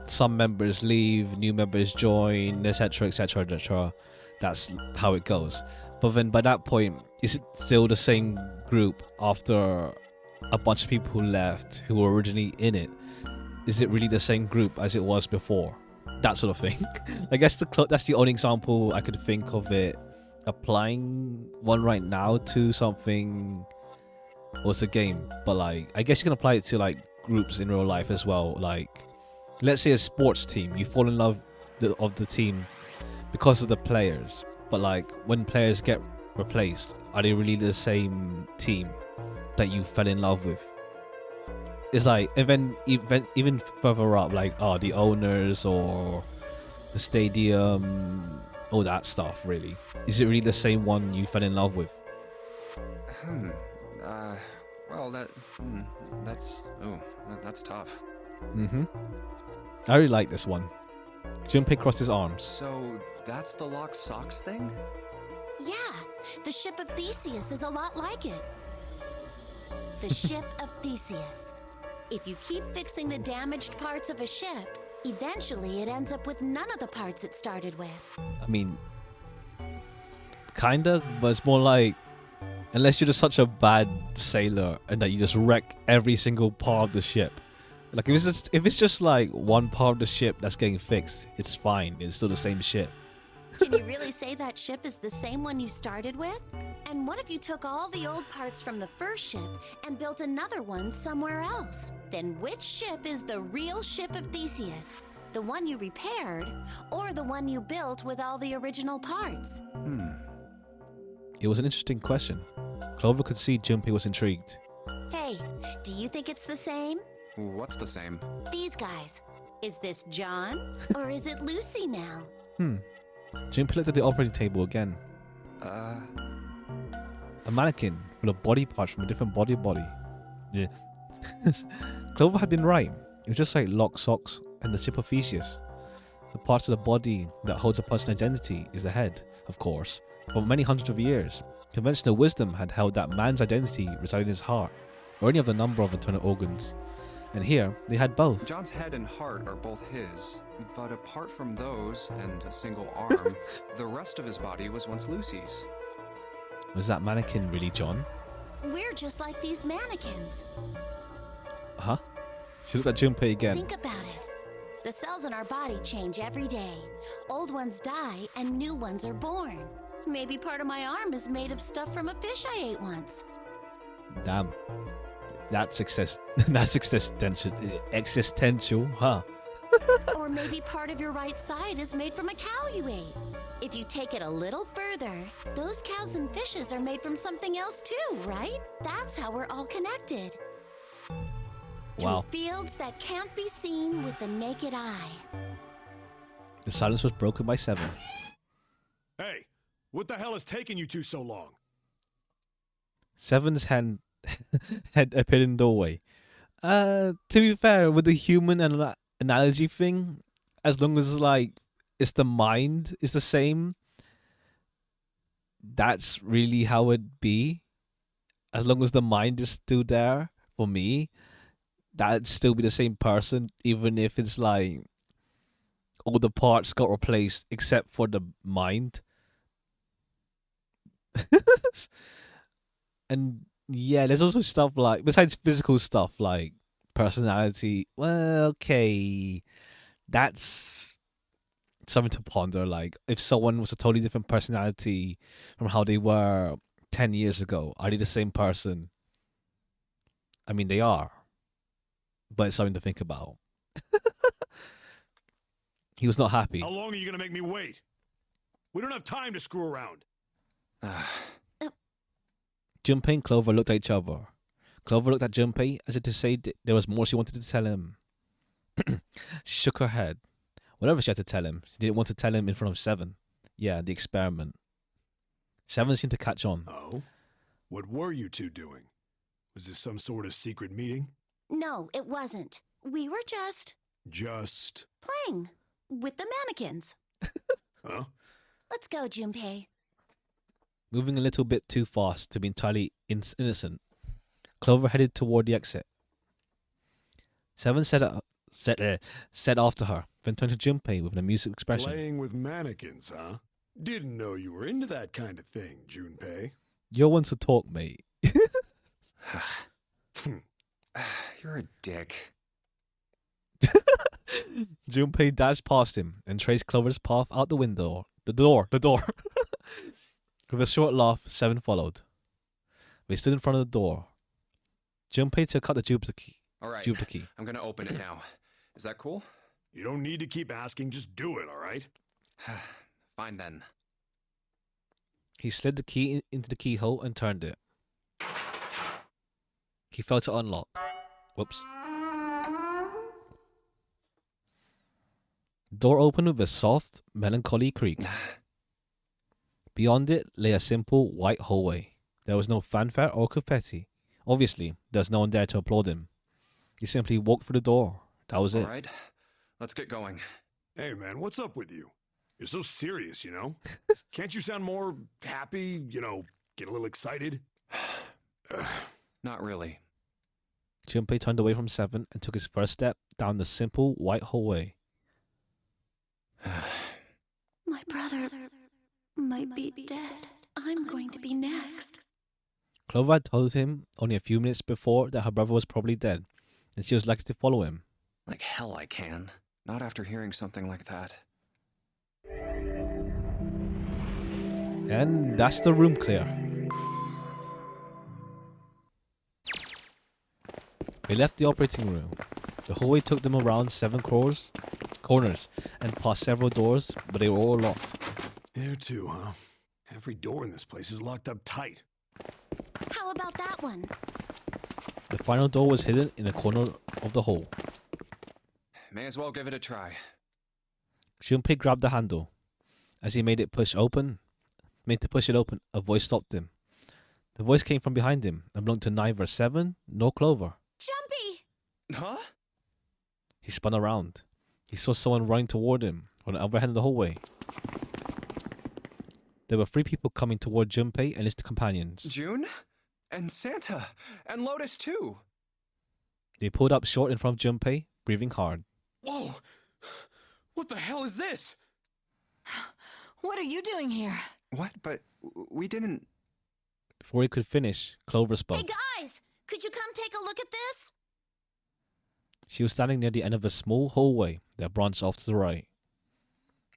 some members leave, new members join, etc, etc, etc. That's how it goes. But then by that point, is it still the same group after a bunch of people who left who were originally in it? Is it really the same group as it was before? That sort of thing. I guess that's the only example I could think of it applying one right now to something. What's the game? But like, I guess you can apply it to like groups in real life as well. Like, let's say a sports team, you fall in love of the team because of the players. But like, when players get replaced, are they really the same team that you fell in love with? It's like even further up, like the owners or the stadium, all that stuff. Really, is it really the same one you fell in love with? Well, that's tough. I really like this one. Junpei crossed his arms. So that's the locked socks thing? Yeah, the ship of Theseus is a lot like it. The ship of Theseus. If you keep fixing the damaged parts of a ship, eventually it ends up with none of the parts it started with. I mean, kinda, but it's more like, unless you're just such a bad sailor and that you just wreck every single part of the ship. Like if it's just like one part of the ship that's getting fixed, it's fine. It's still the same ship. Can you really say that ship is the same one you started with? And what if you took all the old parts from the first ship and built another one somewhere else? Then which ship is the real ship of Theseus? The one you repaired, or the one you built with all the original parts? It was an interesting question. Clover could see Junpei was intrigued. Hey, do you think it's the same? What's the same? These guys. Is this John, or is it Lucy now? Junpei looked at the operating table again. A mannequin with a body part from a different body. Yeah. Clover had been right. It was just like lock socks and the ship of Theseus. The parts of the body that holds a person's identity is the head, of course. For many hundreds of years, conventional wisdom had held that man's identity resided in his heart, or any of the number of internal organs. And here, they had both. John's head and heart are both his, but apart from those and a single arm, the rest of his body was once Lucy's. Was that mannequin really John? We're just like these mannequins. Huh? She looked at Junpei again. Think about it. The cells in our body change every day. Old ones die and new ones are born. Maybe part of my arm is made of stuff from a fish I ate once. Damn. That's existential, huh? Or maybe part of your right side is made from a cow you ate. If you take it a little further, those cows and fishes are made from something else too, right? That's how we're all connected. Wow. Through fields that can't be seen with the naked eye. The silence was broken by Seven. Hey, what the hell is taking you two so long? Seven's hand had appeared in the doorway. To be fair, with the human analogy thing, as long as like it's the mind is the same, that's really how it'd be. As long as the mind is still there, for me, that'd still be the same person, even if it's like all the parts got replaced except for the mind. And yeah, there's also stuff like, besides physical stuff like personality, well, okay, that's something to ponder. Like, if someone was a totally different personality from how they were 10 years ago, are they the same person? I mean, they are, but it's something to think about. He was not happy. How long are you gonna make me wait? We don't have time to screw around. Junpei and Clover looked at each other. Clover looked at Junpei as if to say there was more she wanted to tell him. She shook her head. Whatever she had to tell him, she didn't want to tell him in front of Seven. Yeah, the experiment. Seven seemed to catch on. Oh? What were you two doing? Was this some sort of secret meeting? No, it wasn't. We were just Just... playing with the mannequins. Huh? Let's go, Junpei. Moving a little bit too fast to be entirely innocent, Clover headed toward the exit. 7 said after her, then turned to Junpei with an amused expression. Playing with mannequins, huh? Didn't know you were into that kind of thing, Junpei. You're one to talk, mate. You're a dick. Junpei dashed past him and traced Clover's path out the window. The door. With a short laugh, 7 followed. They stood in front of the door. Junpei took out the Jupiter key. All right, Jupiter key. I'm gonna open it now. Is that cool? You don't need to keep asking, just do it, all right? Fine then. He slid the key into the keyhole and turned it. He felt it unlock. Whoops. The door opened with a soft, melancholy creak. Beyond it lay a simple white hallway. There was no fanfare or confetti. Obviously, there was no one there to applaud him. He simply walked through the door. That was it. All right, let's get going. Hey, man, what's up with you? You're so serious, you know? Can't you sound more happy, get a little excited? Not really. Junpei turned away from 7 and took his first step down the simple white hallway. My brother might be dead. I'm going to be next. Clover had told him only a few minutes before that her brother was probably dead, and she was likely to follow him. Like hell I can. Not after hearing something like that. And that's the room clear. They left the operating room. The hallway took them around 7 corners and past several doors, but they were all locked. There too, huh? Every door in this place is locked up tight. How about that one? The final door was hidden in a corner of the hall. May as well give it a try. Junpei grabbed the handle. As he made to push it open, a voice stopped him. The voice came from behind him and belonged to neither 7 nor Clover. Jumpy! Huh? He spun around. He saw someone running toward him on the other end of the hallway. There were 3 people coming toward Junpei and his companions. June? And Santa? And Lotus too? They pulled up short in front of Junpei, breathing hard. Whoa! What the hell is this? What are you doing here? What? But we didn't... Before he could finish, Clover spoke. Hey guys, could you come take a look at this? She was standing near the end of a small hallway that branched off to the right.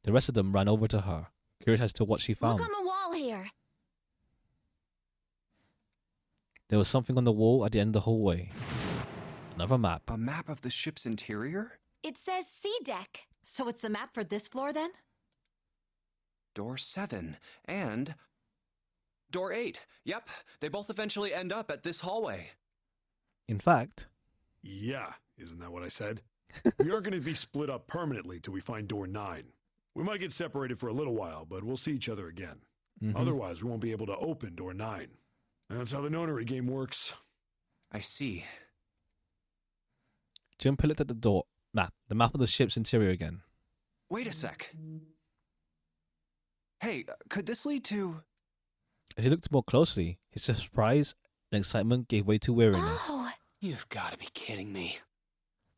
The rest of them ran over to her, curious as to what she found. Look on the wall here. There was something on the wall at the end of the hallway. Another map. A map of the ship's interior? It says C deck. So it's the map for this floor then? Door 7. And... Door 8. Yep, they both eventually end up at this hallway. In fact, Yeah, isn't that what I said? We aren't going to be split up permanently till we find door 9. We might get separated for a little while, but we'll see each other again. Otherwise, we won't be able to open door 9. That's how the nonary game works. I see. Junpei looked at the map of the ship's interior again. Wait a sec. Hey, could this lead to... As he looked more closely, his surprise and excitement gave way to weariness. Oh, You've got to be kidding me.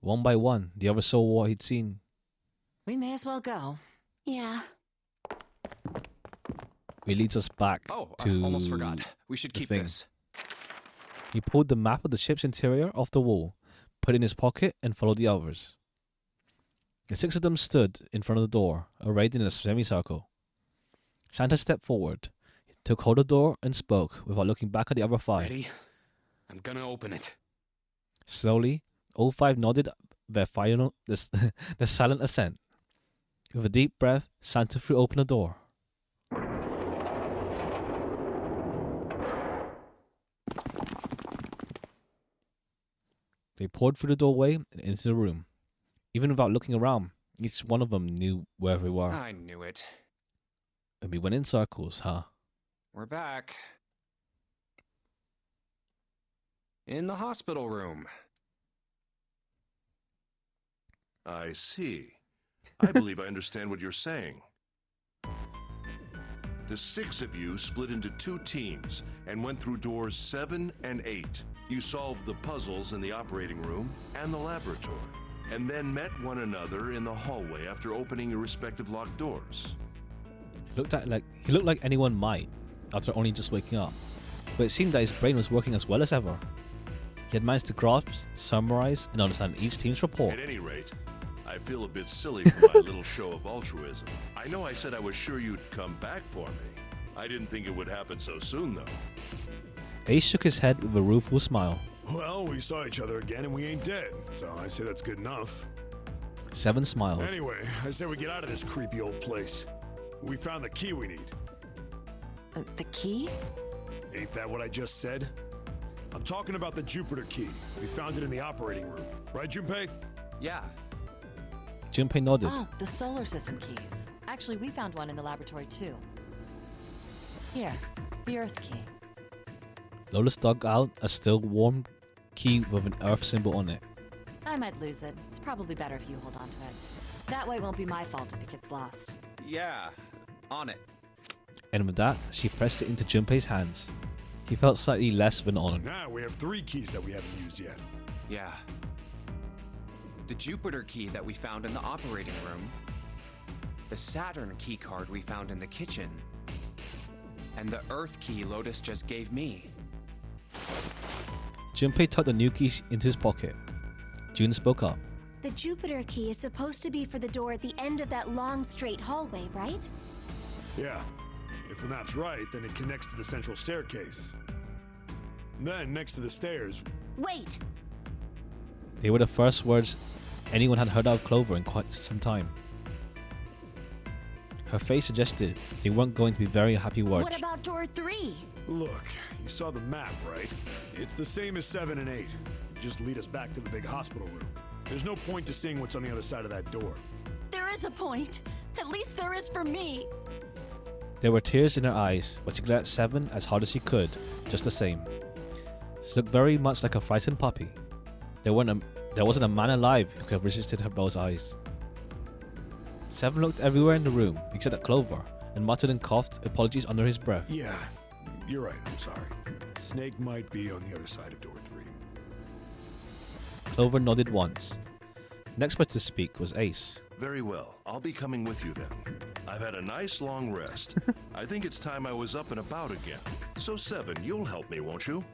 One by one, the others saw what he'd seen. We may as well go. yeah. It leads us back Oh, to I almost forgot. We should the keep thing. this. He pulled the map of the ship's interior off the wall, put it in his pocket, and followed the others. The 6 of them stood in front of the door, arrayed in a semicircle. Santa stepped forward, took hold of the door, and spoke without looking back at the other 5. Ready? I'm gonna open it. Slowly, all 5 nodded their silent assent. With a deep breath, Santa threw open the door. They poured through the doorway and into the room. Even without looking around, each one of them knew where they were. I knew it. And we went in circles, huh? We're back. In the hospital room. I see. I believe I understand what you're saying. The 6 of you split into 2 teams and went through doors 7 and 8. You solved the puzzles in the operating room and the laboratory, and then met one another in the hallway after opening your respective locked doors. He looked like anyone might, after only just waking up. But it seemed that his brain was working as well as ever. He had managed to grasp, summarize, and understand each team's report. At any rate, I feel a bit silly for my little show of altruism. I know I said I was sure you'd come back for me. I didn't think it would happen so soon, though. Ace shook his head with a rueful smile. Well, we saw each other again and we ain't dead, so I say that's good enough. 7 smiled. Anyway, I say we get out of this creepy old place. We found the key we need. The key? Ain't that what I just said? I'm talking about the Jupiter key. We found it in the operating room. Right, Junpei? Yeah. Junpei nodded. Oh, the solar system keys. Actually, we found one in the laboratory too. Here, the Earth key. Lotus dug out a still warm key with an Earth symbol on it. I might lose it. It's probably better if you hold on to it. That way it won't be my fault if it gets lost. Yeah. On it. And with that, she pressed it into Junpei's hands. He felt slightly less than honored. Now we have 3 keys that we haven't used yet. Yeah. The Jupiter key that we found in the operating room. The Saturn key card we found in the kitchen. And the Earth key Lotus just gave me. Junpei tucked the new keys into his pocket. June spoke up. The Jupiter key is supposed to be for the door at the end of that long straight hallway, right? Yeah. If the map's right, then it connects to the central staircase. Then, next to the stairs... Wait! They were the first words anyone had heard of Clover in quite some time. Her face suggested they weren't going to be very happy words. What about door 3? Look, you saw the map, right? It's the same as 7 and 8. Just lead us back to the big hospital room. There's no point to seeing what's on the other side of that door. There is a point. At least there is for me. There were tears in her eyes, but she glared at 7 as hard as she could, just the same. She looked very much like a frightened puppy. There wasn't a man alive who could have resisted those eyes. 7 looked everywhere in the room, except at Clover, and muttered and coughed apologies under his breath. Yeah, you're right, I'm sorry. Snake might be on the other side of door 3. Clover nodded once. Next person to speak was Ace. Very well. I'll be coming with you then. I've had a nice long rest. I think it's time I was up and about again. So 7, you'll help me, won't you?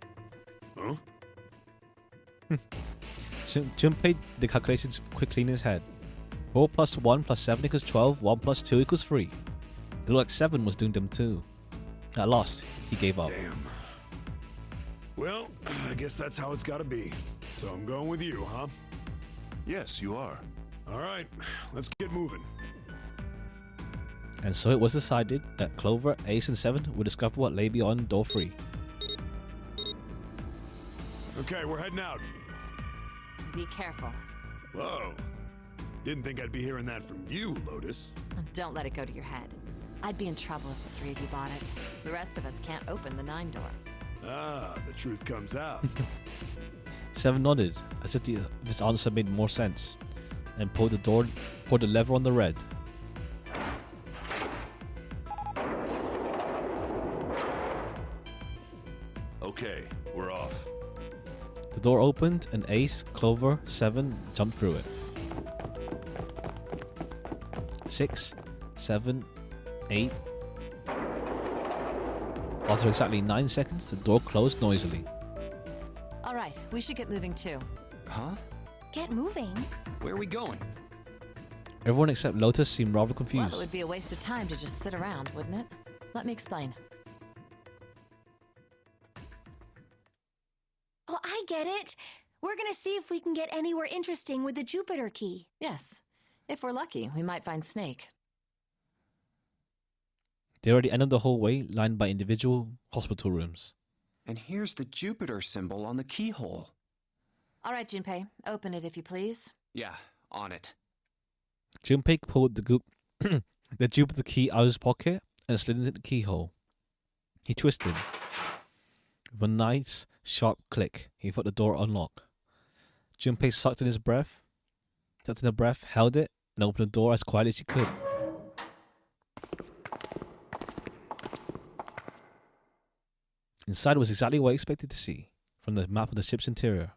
Huh? Junpei did the calculations quickly in his head. 4 plus 1 plus 7 equals 12, 1 plus 2 equals 3. It looked like 7 was doing them too. At last, he gave up. Damn. Well, I guess that's how it's gotta be. So I'm going with you, huh? Yes, you are. Alright, let's get moving. And so it was decided that Clover, Ace, and 7 would discover what lay beyond door 3. Okay, we're heading out. Be careful. Whoa. Didn't think I'd be hearing that from you, Lotus. Don't let it go to your head. I'd be in trouble if the 3 of you bought it. The rest of us can't open the 9 door. Ah, the truth comes out. 7 nodded, as if this answer made more sense, and pulled the lever on the red. Okay, we're off. The door opened, and Ace, Clover, 7 jumped through it. 6, 7, 8. After exactly 9 seconds, the door closed noisily. All right, we should get moving too. Huh? Get moving. Where are we going? Everyone except Lotus seemed rather Well, confused. it would be a waste of time to just sit around, wouldn't it? Let me explain. Oh, I get it. We're gonna see if we can get anywhere interesting with the Jupiter key. Yes. If we're lucky, we might find Snake. They were at the end of the hallway, lined by individual hospital rooms. And here's the Jupiter symbol on the keyhole. All right, Junpei, open it if you please. Yeah, on it. Junpei pulled the Jupiter key out of his pocket and slid into the keyhole. He twisted. With a nice, sharp click, he felt the door unlock. Junpei sucked in the breath, held it, and opened the door as quietly as he could. Inside was exactly what I expected to see from the map of the ship's interior.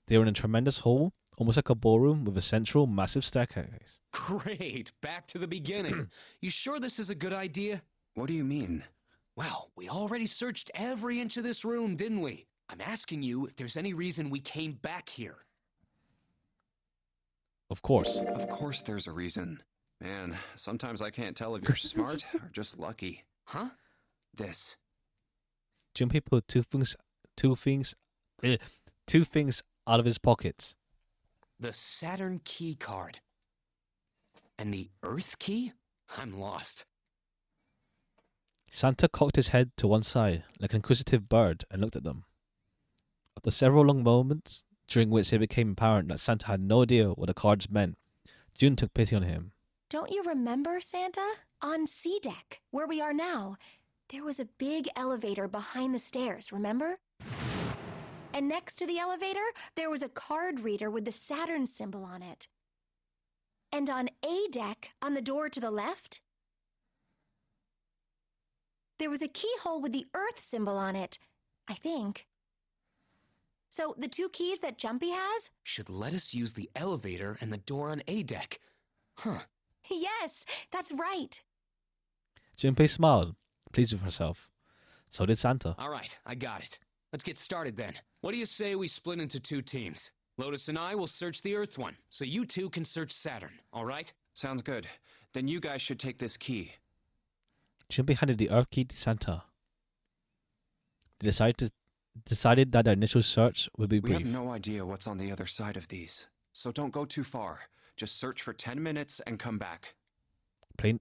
They were in a tremendous hall, almost like a ballroom with a central, massive staircase. Great, back to the beginning. You sure this is a good idea? What do you mean? Well, we already searched every inch of this room, didn't we? I'm asking you if there's any reason we came back here. Of course. Of course there's a reason. Man, sometimes I can't tell if you're smart or just lucky. Huh? This. Junpei pulled two things out of his pockets. The Saturn key card. And the Earth key? I'm lost. Santa cocked his head to one side, like an inquisitive bird, and looked at them. After several long moments, during which it became apparent that Santa had no idea what the cards meant, June took pity on him. Don't you remember, Santa? On C deck, where we are now, there was a big elevator behind the stairs, remember? And next to the elevator, there was a card reader with the Saturn symbol on it. And on A deck, on the door to the left, there was a keyhole with the Earth symbol on it, I think. So the two keys that Jumpy has? Should let us use the elevator and the door on A deck. Huh. Yes, that's right. Junpei smiled, pleased with herself. So did Santa. All right, I got it. Let's get started then. What do you say we split into two teams? Lotus and I will search the Earth one, so you two can search Saturn, all right? Sounds good. Then you guys should take this key. Junpei handed the Earth key to Santa. They decided that their initial search would be We brief. have no idea what's on the other side of these, so don't go too far. Just search for 10 minutes and come back. Plan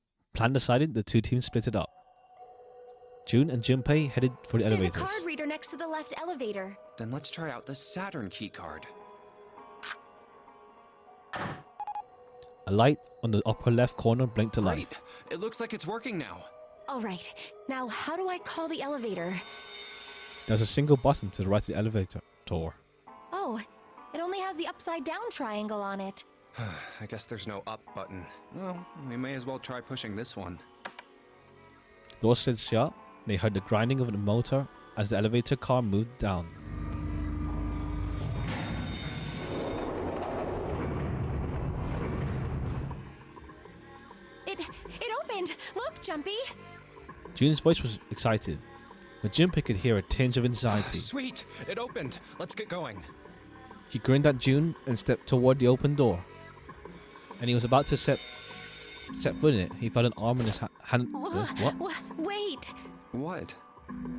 decided, the two teams split it up. June and Junpei headed for the There's elevators. a card reader next to the left elevator. Then let's try out the Saturn key card. A light on the upper left corner blinked to life. Great! It looks like it's working now. All right, now how do I call the elevator? There's a single button to the right of the elevator door. Oh, it only has the upside down triangle on it. I guess there's no up button. Well, we may as well try pushing this one. The door slid shut, and they heard the grinding of the motor as the elevator car moved down. It opened! Look, Jumpy! June's voice was excited, but Junpei could hear a tinge of anxiety. Sweet! It opened! Let's get going. He grinned at June and stepped toward the open door. And he was about to set foot in it. He felt an arm in his hand. What? Wait! What?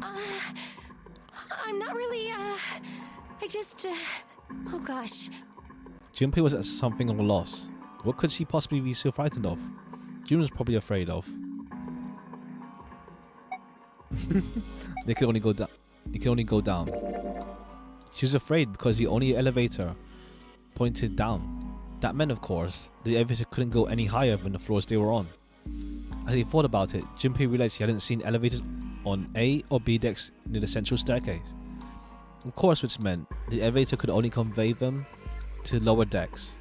I'm not really, I just, oh gosh. Junpei was at something of a loss. What could she possibly be so frightened of? June was probably afraid of. They could only go down. It could only go down. She was afraid because the only elevator pointed down. That meant, of course, the elevator couldn't go any higher than the floors they were on. As he thought about it, Junpei realized he hadn't seen elevators on A or B decks near the central staircase. Of course, which meant the elevator could only convey them to lower decks.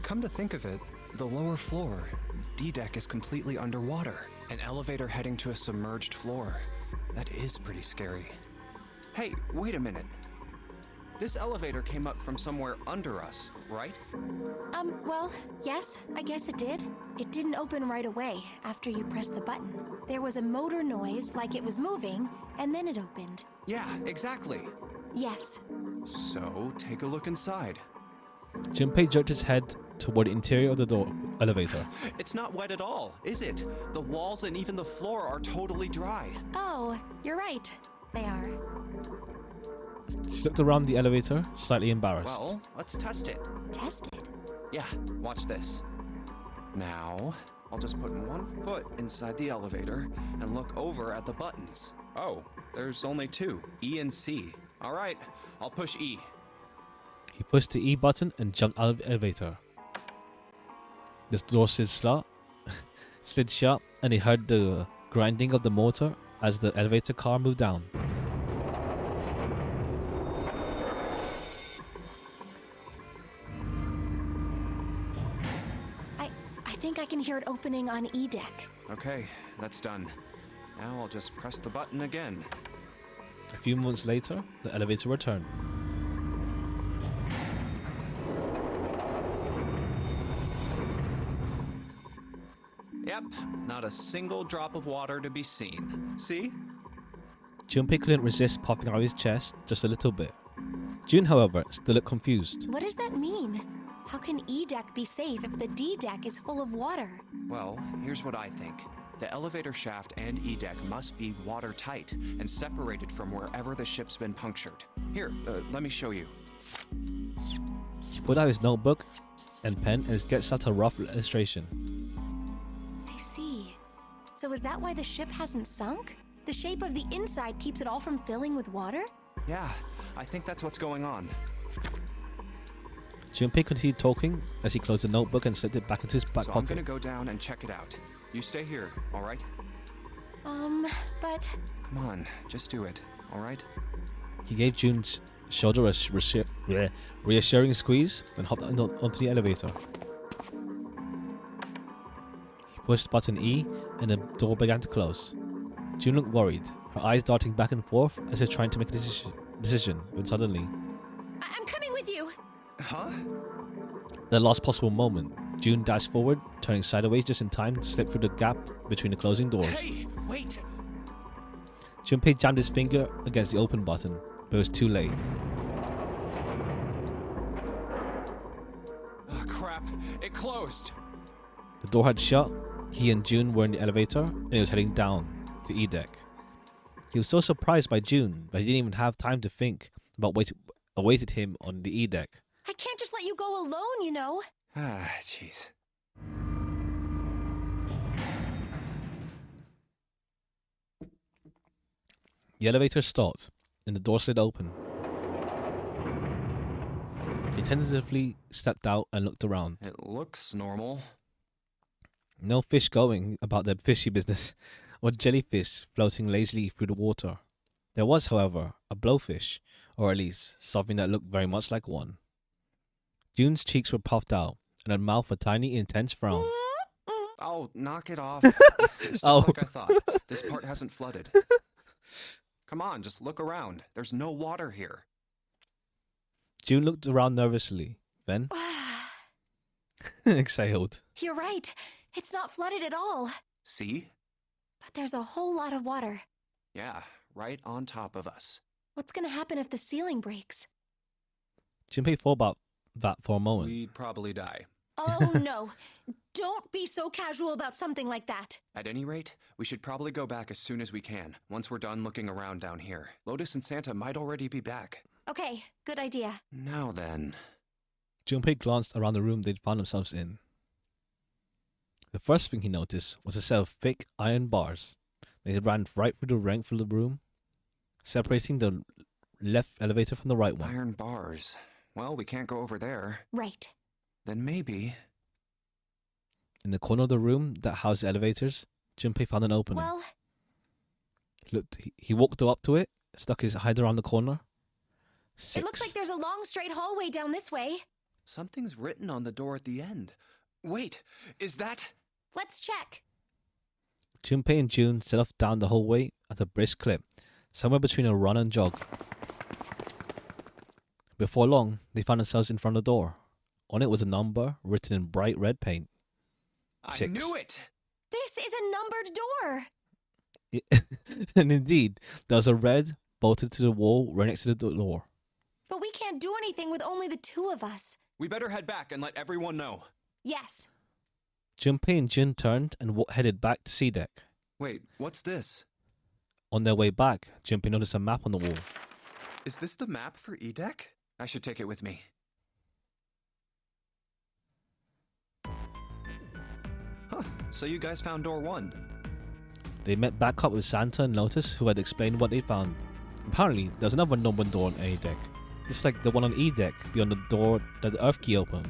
Come to think of it, the lower floor, D deck, is completely underwater. An elevator heading to a submerged floor. That is pretty scary. Hey, wait a minute. This elevator came up from somewhere under us, right? Well, yes, I guess it did. It didn't open right away after you pressed the button. There was a motor noise like it was moving, and then it opened. Yeah, exactly. Yes. So, take a look inside. Junpei jerked his head toward the interior of the elevator. It's not wet at all, is it? The walls and even the floor are totally dry. Oh, you're right. They are. She looked around the elevator, slightly embarrassed. Well, let's test it. Test it. Yeah, watch this. Now, I'll just put one foot inside the elevator and look over at the buttons. Oh, there's only two, E and C. All right, I'll push E. He pushed the E button and jumped out of the elevator. The door slid shut, and he heard the grinding of the motor as the elevator car moved down. I think I can hear it opening on E deck. Okay, that's done. Now I'll just press the button again. A few moments later, the elevator returned. Yep, not a single drop of water to be seen. See? Junpei couldn't resist popping out his chest just a little bit. June, however, still looked confused. What does that mean? How can E deck be safe if the D deck is full of water? Well, here's what I think. The elevator shaft and E deck must be watertight and separated from wherever the ship's been punctured. Here, let me show you. He pulled out his notebook and pen and gets out a rough illustration. I see. So is that why the ship hasn't sunk? The shape of the inside keeps it all from filling with water? Yeah, I think that's what's going on. Junpei continued talking as he closed the notebook and slipped it back into his back So pocket. I'm gonna go down and check it out. You stay here, all right? But... Come on, just do it, all right? He gave June's shoulder a reassuring squeeze and hopped onto the elevator. He pushed button E and the door began to close. June looked worried, her eyes darting back and forth as if trying to make a decision when suddenly... I'm coming with you! Huh? The last possible moment, June dashed forward, turning sideways just in time to slip through the gap between the closing doors. Hey, wait! Junpei jammed his finger against the open button, but it was too late. Oh, crap, it closed! The door had shut, he and June were in the elevator, and he was heading down to E deck. He was so surprised by June that he didn't even have time to think about what awaited him on the E deck. I can't just let you go alone, you know. Ah, jeez. The elevator stopped, and the door slid open. He tentatively stepped out and looked around. It looks normal. No fish going about their fishy business, or jellyfish floating lazily through the water. There was, however, a blowfish, or at least something that looked very much like one. June's cheeks were puffed out, and her mouth a tiny, intense frown. Oh, knock it off. It's just Oh. like I thought. This part hasn't flooded. Come on, just look around. There's no water here. June looked around nervously, then exhaled. You're right. It's not flooded at all. See? But there's a whole lot of water. Yeah, right on top of us. What's gonna happen if the ceiling breaks? Junpei thought about that for a moment. We'd probably die. Oh no. Don't be so casual about something like that. At any rate, we should probably go back as soon as we can, once we're done looking around down here. Lotus and Santa might already be back. Okay, good idea. Now then. Junpei glanced around the room they'd found themselves in. The first thing he noticed was a set of thick iron bars. They ran right through the length of the room, separating the left elevator from the right one. Iron bars. Well, we can't go over there. Right. Then maybe. In the corner of the room that housed the elevators, Junpei found an opening. Well, He walked up to it, stuck his head around the corner. it looks like there's a long straight hallway down this way. Something's written on the door at the end. Wait, is that... Let's check. Junpei and June set off down the hallway at a brisk clip, somewhere between a run and jog. Before long, they found themselves in front of the door. On it was a number written in bright red paint. I 6. knew it! This is a numbered door. And indeed, there was a red bolted to the wall right next to the door. But we can't do anything with only the two of us. We better head back and let everyone know. Yes. Junpei and Jun turned and headed back to C deck. Wait, what's this? On their way back, Junpei noticed a map on the wall. Is this the map for E-Deck? I should take it with me. Huh, so you guys found door 1. They met back up with Santa and Lotus, who had explained what they found. Apparently, there's another number door on A deck, just like the one on E deck, beyond the door that the Earth Key opened.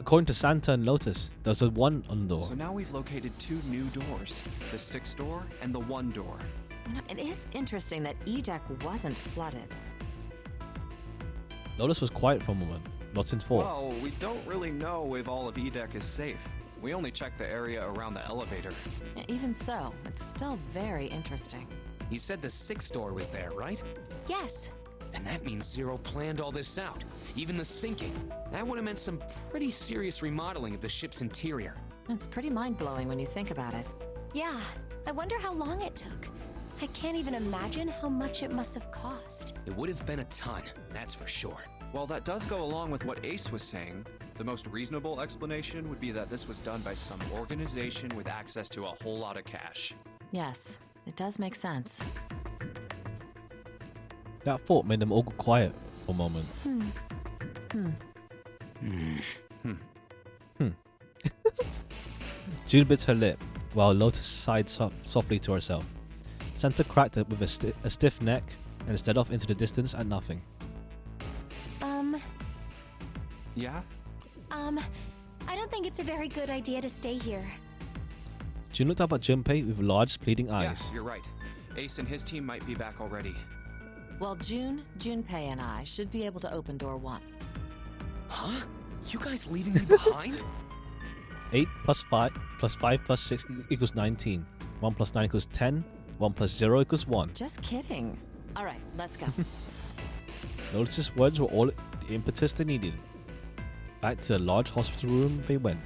According to Santa and Lotus, there's a 1 on the door. So now we've located 2 new doors, the 6 door and the 1 door. You know, it is interesting that E-Deck wasn't flooded. Lotus was quiet for a moment, lost in thought. Well, we don't really know if all of E-Deck is safe. We only checked the area around the elevator. Even so, it's still very interesting. He said the 6th door was there, right? Yes. Then that means Zero planned all this out, even the sinking. That would have meant some pretty serious remodeling of the ship's interior. It's pretty mind-blowing when you think about it. Yeah, I wonder how long it took. I can't even imagine how much it must have cost. It would have been a ton, that's for sure. While that does go along with what Ace was saying, the most reasonable explanation would be that this was done by some organization with access to a whole lot of cash. Yes, it does make sense. That thought made them all go quiet for a moment. June bit her lip, while Lotus sighed softly to herself. Santa cracked it with a stiff neck and stared off into the distance at nothing. Yeah? I don't think it's a very good idea to stay here. June looked up at Junpei with large, pleading eyes. Yeah, you're right. Ace and his team might be back already. Well, Junpei and I should be able to open door 1. Huh? You guys leaving me behind? 8 plus 5 plus 5 plus 6 equals 19. 1 plus 9 equals 10. 1 plus 0 equals 1. Just kidding. All right, let's go. Lotus's words were all the impetus they needed. Back to the large hospital room they went.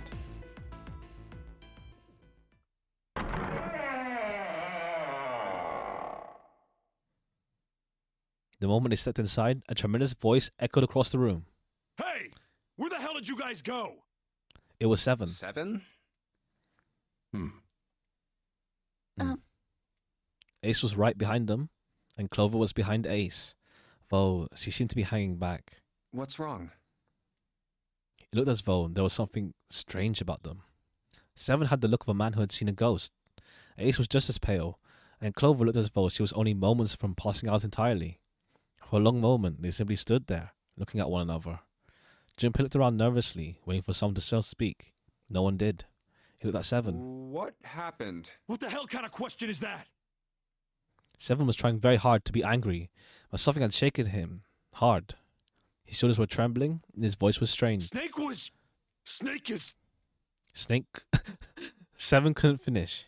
The moment they stepped inside, a tremendous voice echoed across the room. Hey! Where the hell did you guys go? It was 7. 7? Ace was right behind them, and Clover was behind Ace, though she seemed to be hanging back. What's wrong? It looked as though there was something strange about them. 7 had the look of a man who had seen a ghost. Ace was just as pale, and Clover looked as though she was only moments from passing out entirely. For a long moment, they simply stood there, looking at one another. Junpei looked around nervously, waiting for someone to speak. No one did. He looked at 7. What happened? What the hell kind of question is that? 7 was trying very hard to be angry, but something had shaken him hard. His shoulders were trembling, and his voice was strained. Snake is... Snake? 7 couldn't finish.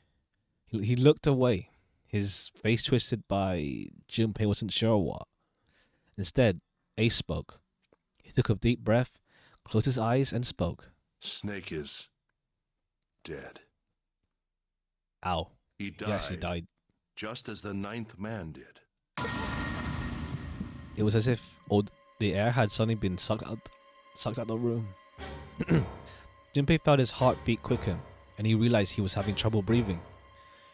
He looked away, his face twisted by Junpei wasn't sure what. Instead, Ace spoke. He took a deep breath, closed his eyes, and spoke. Snake is dead. Ow. He died. Yes, he died. Just as the 9th man did. It was as if the air had suddenly been sucked out the room. Junpei felt his heart beat quicken, and he realized he was having trouble breathing.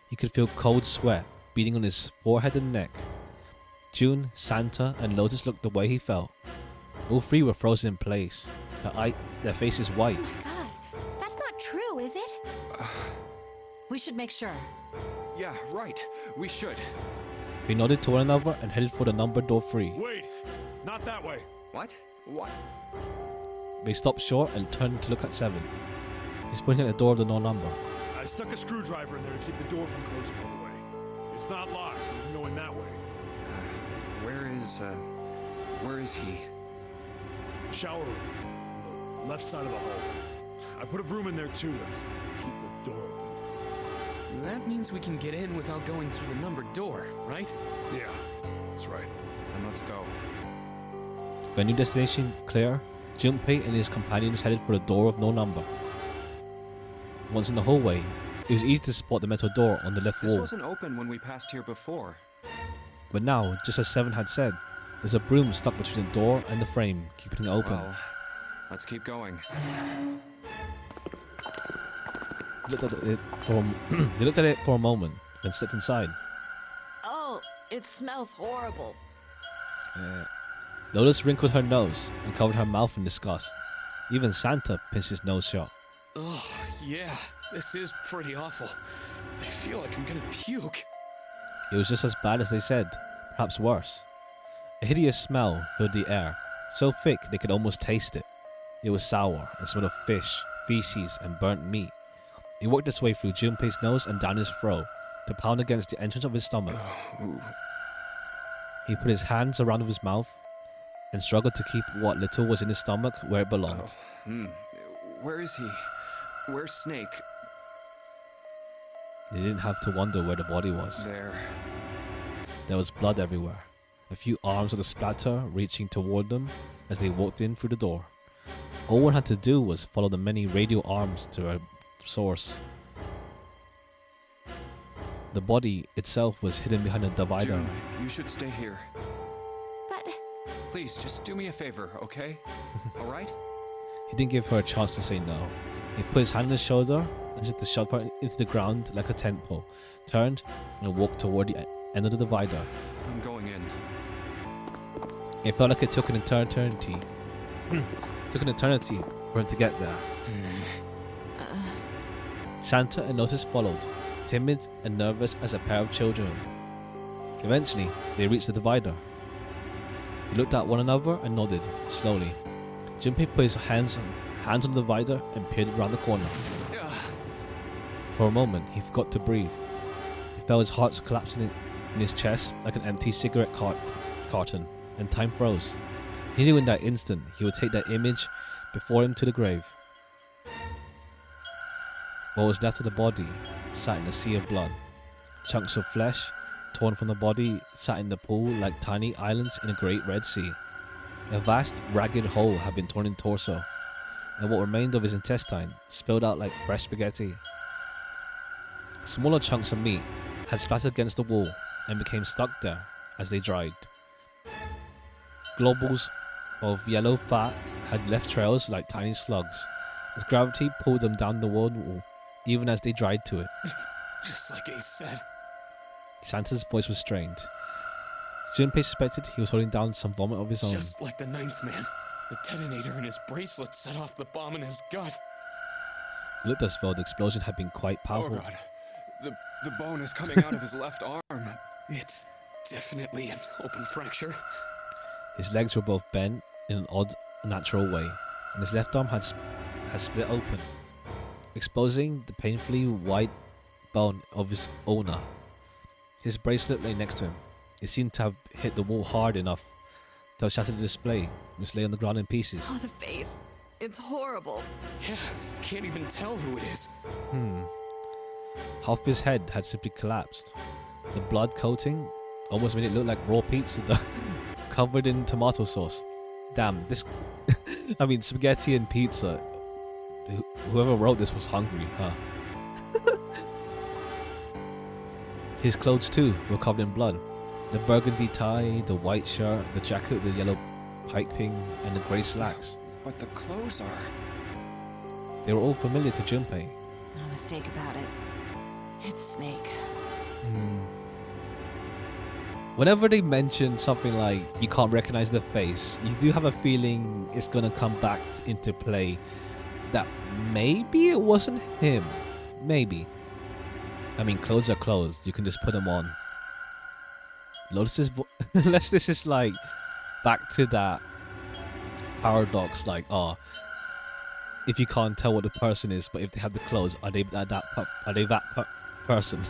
He could feel cold sweat beating on his forehead and neck. June, Santa, and Lotus looked the way he felt. All 3 were frozen in place, their faces white. Oh my god, that's not true, is it? We should make sure. Yeah, right. We should. They nodded to one another and headed for the numbered door 3. Wait, not that way. What? What? They stopped short and turned to look at 7. He's pointing at the door of the no number. I stuck a screwdriver in there to keep the door from closing all the way. It's not locked, so I'm going that way. Where is he? Shower room. The left side of the hall. I put a broom in there too to keep the door open. That means we can get in without going through the numbered door, right? Yeah, that's right. Then let's go. Their new destination clear, Junpei and his companions headed for the door of no number. Once in the hallway, it was easy to spot the metal door on the left This wall. wasn't open when we passed here before. But now, just as 7 had said, there's a broom stuck between the door and the frame, keeping it open. Well, let's keep going. They looked at it for a moment, then stepped inside. Oh, it smells horrible. Lotus wrinkled her nose and covered her mouth in disgust. Even Santa pinched his nose shut. Ugh, yeah, this is pretty awful. I feel like I'm gonna puke. It was just as bad as they said, perhaps worse. A hideous smell filled the air, so thick they could almost taste it. It was sour and smelled of fish, feces, and burnt meat. He worked his way through Junpei's nose and down his throat to pound against the entrance of his stomach. He put his hands around his mouth and struggled to keep what little was in his stomach where it belonged. Where is he? Where's Snake? They didn't have to wonder where the body was. There. There was blood everywhere. A few arms of the splatter reaching toward them as they walked in through the door. All one had to do was follow the many radial arms to a source. The body itself was hidden behind a divider. June, you should stay here. But Please, just do me a favor, okay? All right? He didn't give her a chance to say no. He put his hand on his shoulder as if to shove her into the ground like a tent pole, turned and walked toward the end of the divider. I'm going in. It felt like it took an eternity. Took an eternity for him to get there. Santa and Lotus followed, timid and nervous as a pair of children. Eventually, they reached the divider. They looked at one another and nodded, slowly. Junpei put his hands on the divider and peered around the corner. For a moment, he forgot to breathe. He felt his heart collapsing in his chest like an empty cigarette carton, and time froze. He knew in that instant he would take that image before him to the grave. What was left of the body sat in a sea of blood. Chunks of flesh, torn from the body, sat in the pool like tiny islands in a great Red Sea. A vast, ragged hole had been torn in torso, and what remained of his intestine spilled out like fresh spaghetti. Smaller chunks of meat had splattered against the wall and became stuck there as they dried. Globules of yellow fat had left trails like tiny slugs, as gravity pulled them down the wall, even as they dried to it. Just like Ace said. Santa's voice was strained. Junpei suspected he was holding down some vomit of his own. Just like the ninth man. The detonator in his bracelet set off the bomb in his gut. It looked as though the explosion had been quite Oh powerful. god. The bone is coming out of his left arm. It's definitely an open fracture. His legs were both bent in an odd, unnatural way, and his left arm had split open, exposing the painfully white bone of his ulna. His bracelet lay next to him. It seemed to have hit the wall hard enough to have shattered the display, which lay on the ground in pieces. Oh, the face. It's horrible. Yeah, can't even tell who it is. Half his head had simply collapsed. The blood coating almost made it look like raw pizza covered in tomato sauce. Damn, this... I mean, spaghetti and pizza. Whoever wrote this was hungry, huh? His clothes too were covered in blood. The burgundy tie, the white shirt, the jacket with the yellow piping, and the grey slacks. But the clothes are... They were all familiar to Junpei. No mistake about it. It's Snake. Whenever they mention something like you can't recognize the face, you do have a feeling it's gonna come back into play that maybe it wasn't him. Maybe. I mean, clothes are clothes. You can just put them on. Lotus's unless this is like back to that paradox, like, oh, if you can't tell what the person is, but if they have the clothes, are they that person?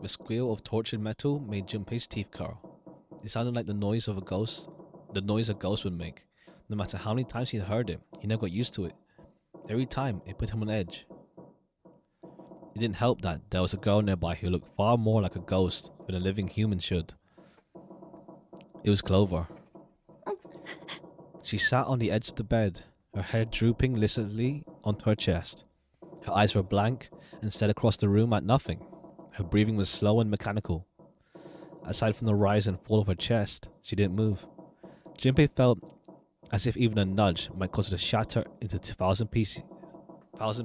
The squeal of tortured metal made Junpei's teeth curl. It sounded like the noise of a ghost, the noise a ghost would make. No matter how many times he'd heard it, he never got used to it. Every time, it put him on edge. It didn't help that there was a girl nearby who looked far more like a ghost than a living human should. It was Clover. She sat on the edge of the bed, her head drooping listlessly onto her chest. Her eyes were blank and stared across the room at nothing. Her breathing was slow and mechanical. Aside from the rise and fall of her chest, she didn't move. Junpei felt as if even a nudge might cause her to shatter into 1,000 pieces.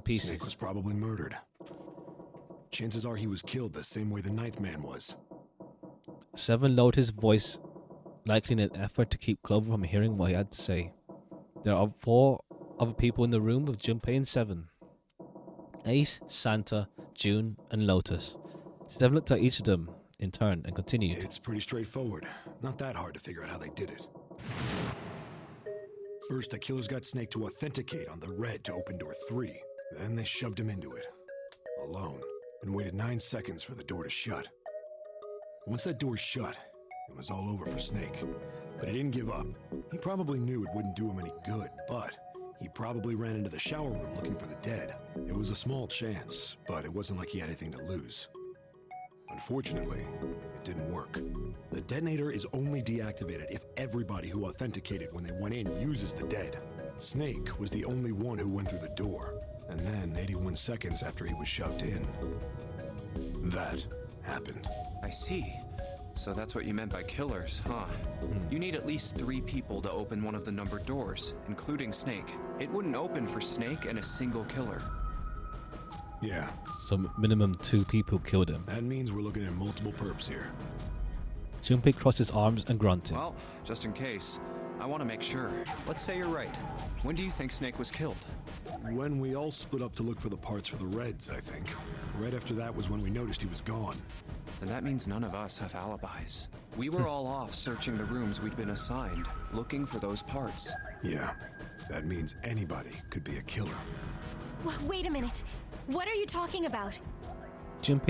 Snake was probably murdered. Chances are he was killed the same way the ninth man was. Seven lowered his voice, likely in an effort to keep Clover from hearing what he had to say. There are 4 other people in the room with Junpei and Seven. Ace, Santa, June, and Lotus. Seven looked at each of them in turn and continued. It's pretty straightforward. Not that hard to figure out how they did it. First, the killers got Snake to authenticate on the red to open door 3. Then they shoved him into it. Alone. And waited 9 seconds for the door to shut. Once that door shut, it was all over for Snake. But he didn't give up. He probably knew it wouldn't do him any good, but he probably ran into the shower room looking for the dead. It was a small chance, but it wasn't like he had anything to lose. Unfortunately, it didn't work. The detonator is only deactivated if everybody who authenticated when they went in uses the dead. Snake was the only one who went through the door, and then 81 seconds after he was shoved in, that happened. I see. So that's what you meant by killers, huh? You need at least 3 people to open one of the numbered doors, including Snake. It wouldn't open for Snake and a single killer. Yeah, So minimum 2 people killed him. that means we're looking at multiple perps here. Junpei crossed his arms and grunted. Well, just in case, I want to make sure. Let's say you're right. When do you think Snake was killed? When we all split up to look for the parts for the Reds, I think. Right after that was when we noticed he was gone. Then that means none of us have alibis. We were all off searching the rooms we'd been assigned, looking for those parts. Yeah, that means anybody could be a killer. Wait a minute. What are you talking about? June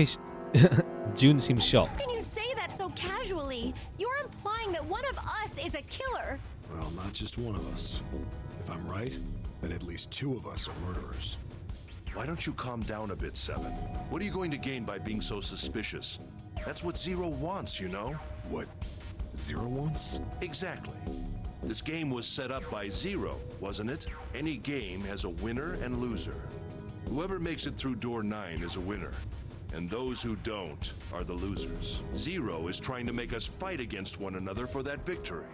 seems shocked. How can you say that so casually? You're implying that one of us is a killer. Well, not just one of us. If I'm right, then at least 2 of us are murderers. Why don't you calm down a bit, Seven? What are you going to gain by being so suspicious? That's what Zero wants, you know? What Zero wants? Exactly. This game was set up by Zero, wasn't it? Any game has a winner and loser. Whoever makes it through door 9 is a winner, and those who don't are the losers. Zero is trying to make us fight against one another for that victory.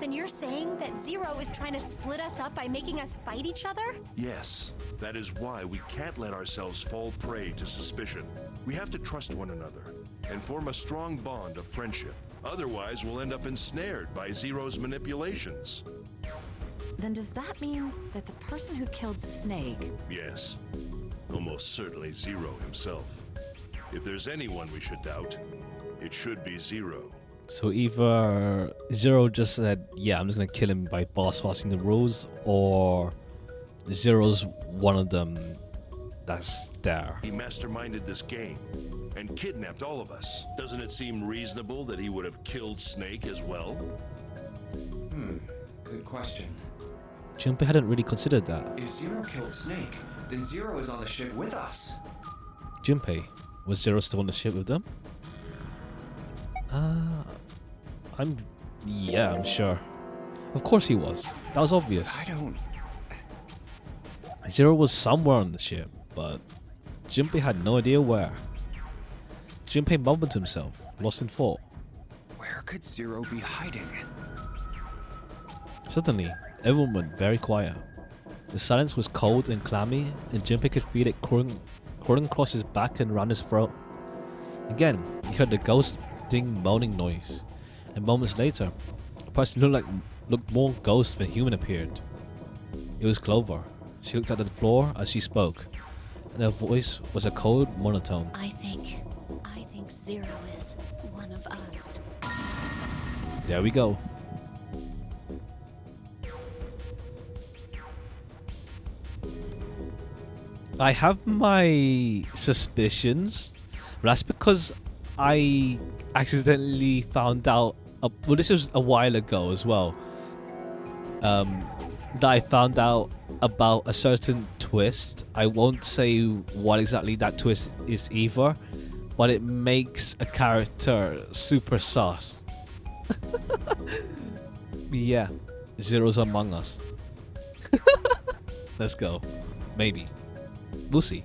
Then you're saying that Zero is trying to split us up by making us fight each other? Yes, that is why we can't let ourselves fall prey to suspicion. We have to trust one another and form a strong bond of friendship. Otherwise, we'll end up ensnared by Zero's manipulations. Then does that mean that the person who killed Snake... Yes, almost certainly Zero himself. If there's anyone we should doubt, it should be Zero. So either Zero just said, yeah, I'm just going to kill him by boss-bossing the rules, or Zero's one of them that's there. He masterminded this game and kidnapped all of us. Doesn't it seem reasonable that he would have killed Snake as well? Good question. Junpei hadn't really considered that. If Zero killed Snake, then Zero is on the ship with us. Junpei, was Zero still on the ship with them? I'm sure. Of course he was. That was obvious. I don't... Zero was somewhere on the ship, but Junpei had no idea where. Junpei mumbled to himself, lost in thought. Where could Zero be hiding? Suddenly, everyone went very quiet. The silence was cold and clammy, and Junpei could feel it crawling across his back and around his throat. Again, he heard the ghosting moaning noise, and moments later, a person who looked more ghost than human appeared. It was Clover. She looked at the floor as she spoke, and her voice was a cold monotone. I think Zero is one of us. There we go. I have my suspicions. That's because I accidentally found out. Well, this was a while ago as well. That I found out about a certain twist. I won't say what exactly that twist is either, but it makes a character super sus. Yeah, Zero's among us. Let's go. Maybe. We'll see.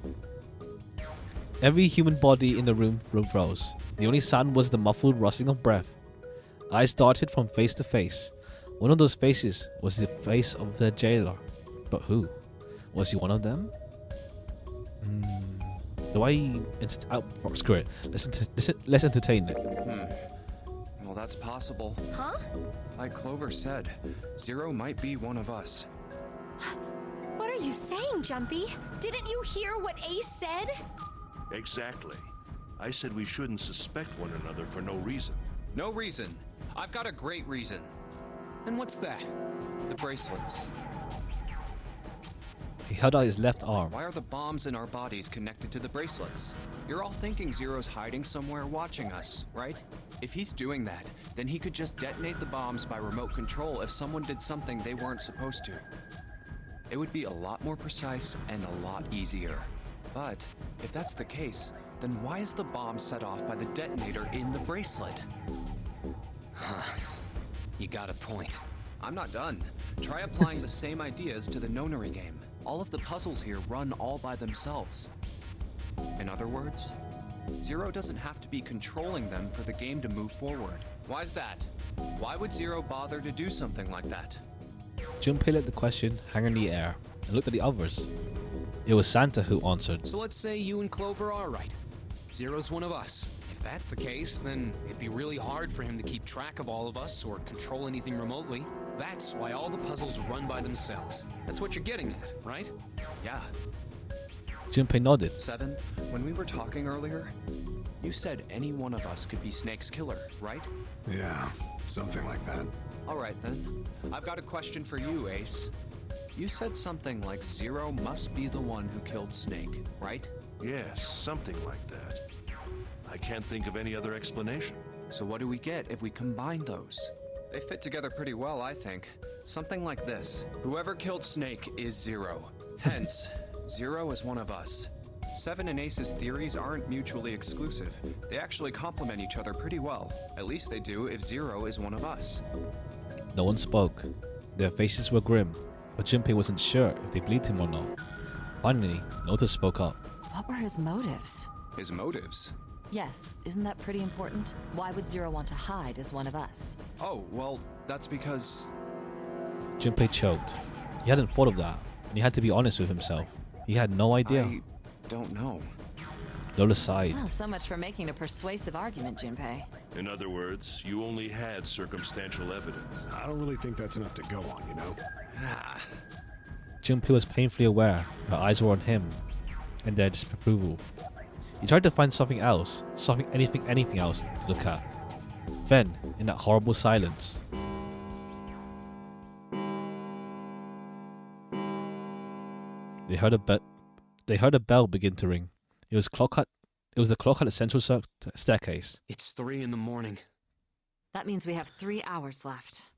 Every human body in the room froze. The only sound was the muffled rustling of breath. Eyes darted from face to face. One of those faces was the face of the jailer. But who? Was he one of them? Do I... screw it. Let's entertain it. Well, that's possible. Huh? Like Clover said, Zero might be one of us. What are you saying, Jumpy? Didn't you hear what Ace said? Exactly. I said we shouldn't suspect one another for no reason. No reason. I've got a great reason. And what's that? The bracelets. He held out his left arm. Why are the bombs in our bodies connected to the bracelets? You're all thinking Zero's hiding somewhere watching us, right? If he's doing that, then he could just detonate the bombs by remote control if someone did something they weren't supposed to. It would be a lot more precise and a lot easier. But if that's the case, then why is the bomb set off by the detonator in the bracelet? You got a point. I'm not done. Try applying the same ideas to the nonary game. All of the puzzles here run all by themselves. In other words, Zero doesn't have to be controlling them for the game to move forward. Why's that? Why would Zero bother to do something like that? Junpei let the question hang in the air and looked at the others. It was Santa who answered. So let's say you and Clover are right. Zero's one of us. If that's the case, then it'd be really hard for him to keep track of all of us or control anything remotely. That's why all the puzzles run by themselves. That's what you're getting at, right? Yeah. Junpei nodded. Seven, when we were talking earlier, you said any one of us could be Snake's killer, right? Yeah, something like that. All right then. I've got a question for you, Ace. You said something like Zero must be the one who killed Snake, right? Yes, something like that. I can't think of any other explanation. So what do we get if we combine those? They fit together pretty well, I think. Something like this. Whoever killed Snake is Zero. Hence, Zero is one of us. Seven and Ace's theories aren't mutually exclusive. They actually complement each other pretty well. At least they do if Zero is one of us. No one spoke. Their faces were grim, but Junpei wasn't sure if they believed him or not. Finally, Nota spoke up. What were his motives? His motives? Yes, isn't that pretty important? Why would Zero want to hide as one of us? Oh, well, that's because... Junpei choked. He hadn't thought of that, and he had to be honest with himself. He had no idea. I don't know. Lola sighed. Well, so much for making a persuasive argument, Junpei. In other words, you only had circumstantial evidence. I don't really think that's enough to go on, you know? Junpei was painfully aware her eyes were on him, and their disapproval. He tried to find something else, anything else to look at. Then, in that horrible silence, they heard a bell begin to ring. It was the clock at the central staircase. It's 3 in the morning. That means we have 3 hours left.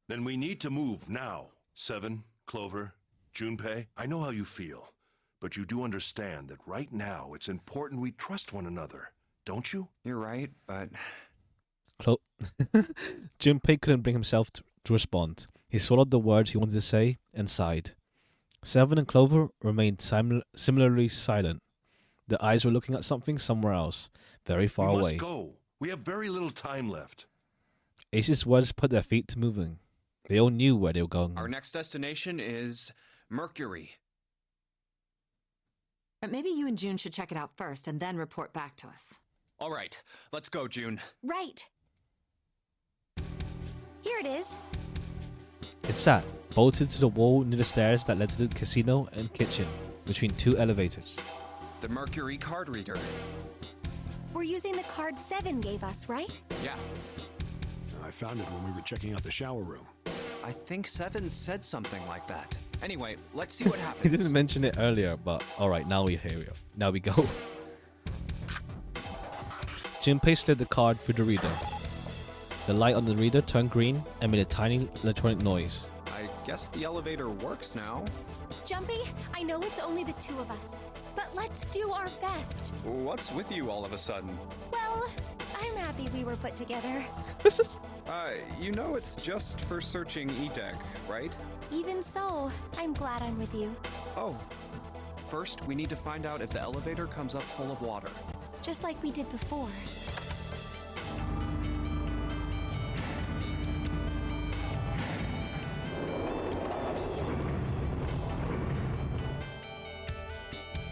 Then we need to move now. Seven, Clover, Junpei, I know how you feel, but you do understand that right now it's important we trust one another, don't you? You're right, but... Junpei couldn't bring himself to respond. He swallowed the words he wanted to say and sighed. Seven and Clover remained similarly silent. Their eyes were looking at something somewhere else, very far we away. must go. We have very little time left. Ace's words put their feet to moving. They all knew where they were going. Our next destination is Mercury. But maybe you and June should check it out first and then report back to us. All right, let's go, June. Right. Here it is. It sat, bolted to the wall near the stairs that led to the casino and kitchen, between 2 elevators. The Mercury card reader. We're using the card 7 gave us, right? Yeah, I found it when we were checking out the shower room. I think Seven said something like that. Anyway, let's see what He happens. didn't mention it earlier, but alright, now we go. Junpei slid the card through the reader. The light on the reader turned green and made a tiny electronic noise. I guess the elevator works now. Jumpy, I know it's only the 2 of us, but let's do our best. What's with you all of a sudden? Well, I'm happy we were put together. You know it's just for searching E-Deck, right? Even so, I'm glad I'm with you. Oh. First, we need to find out if the elevator comes up full of water. Just like we did before.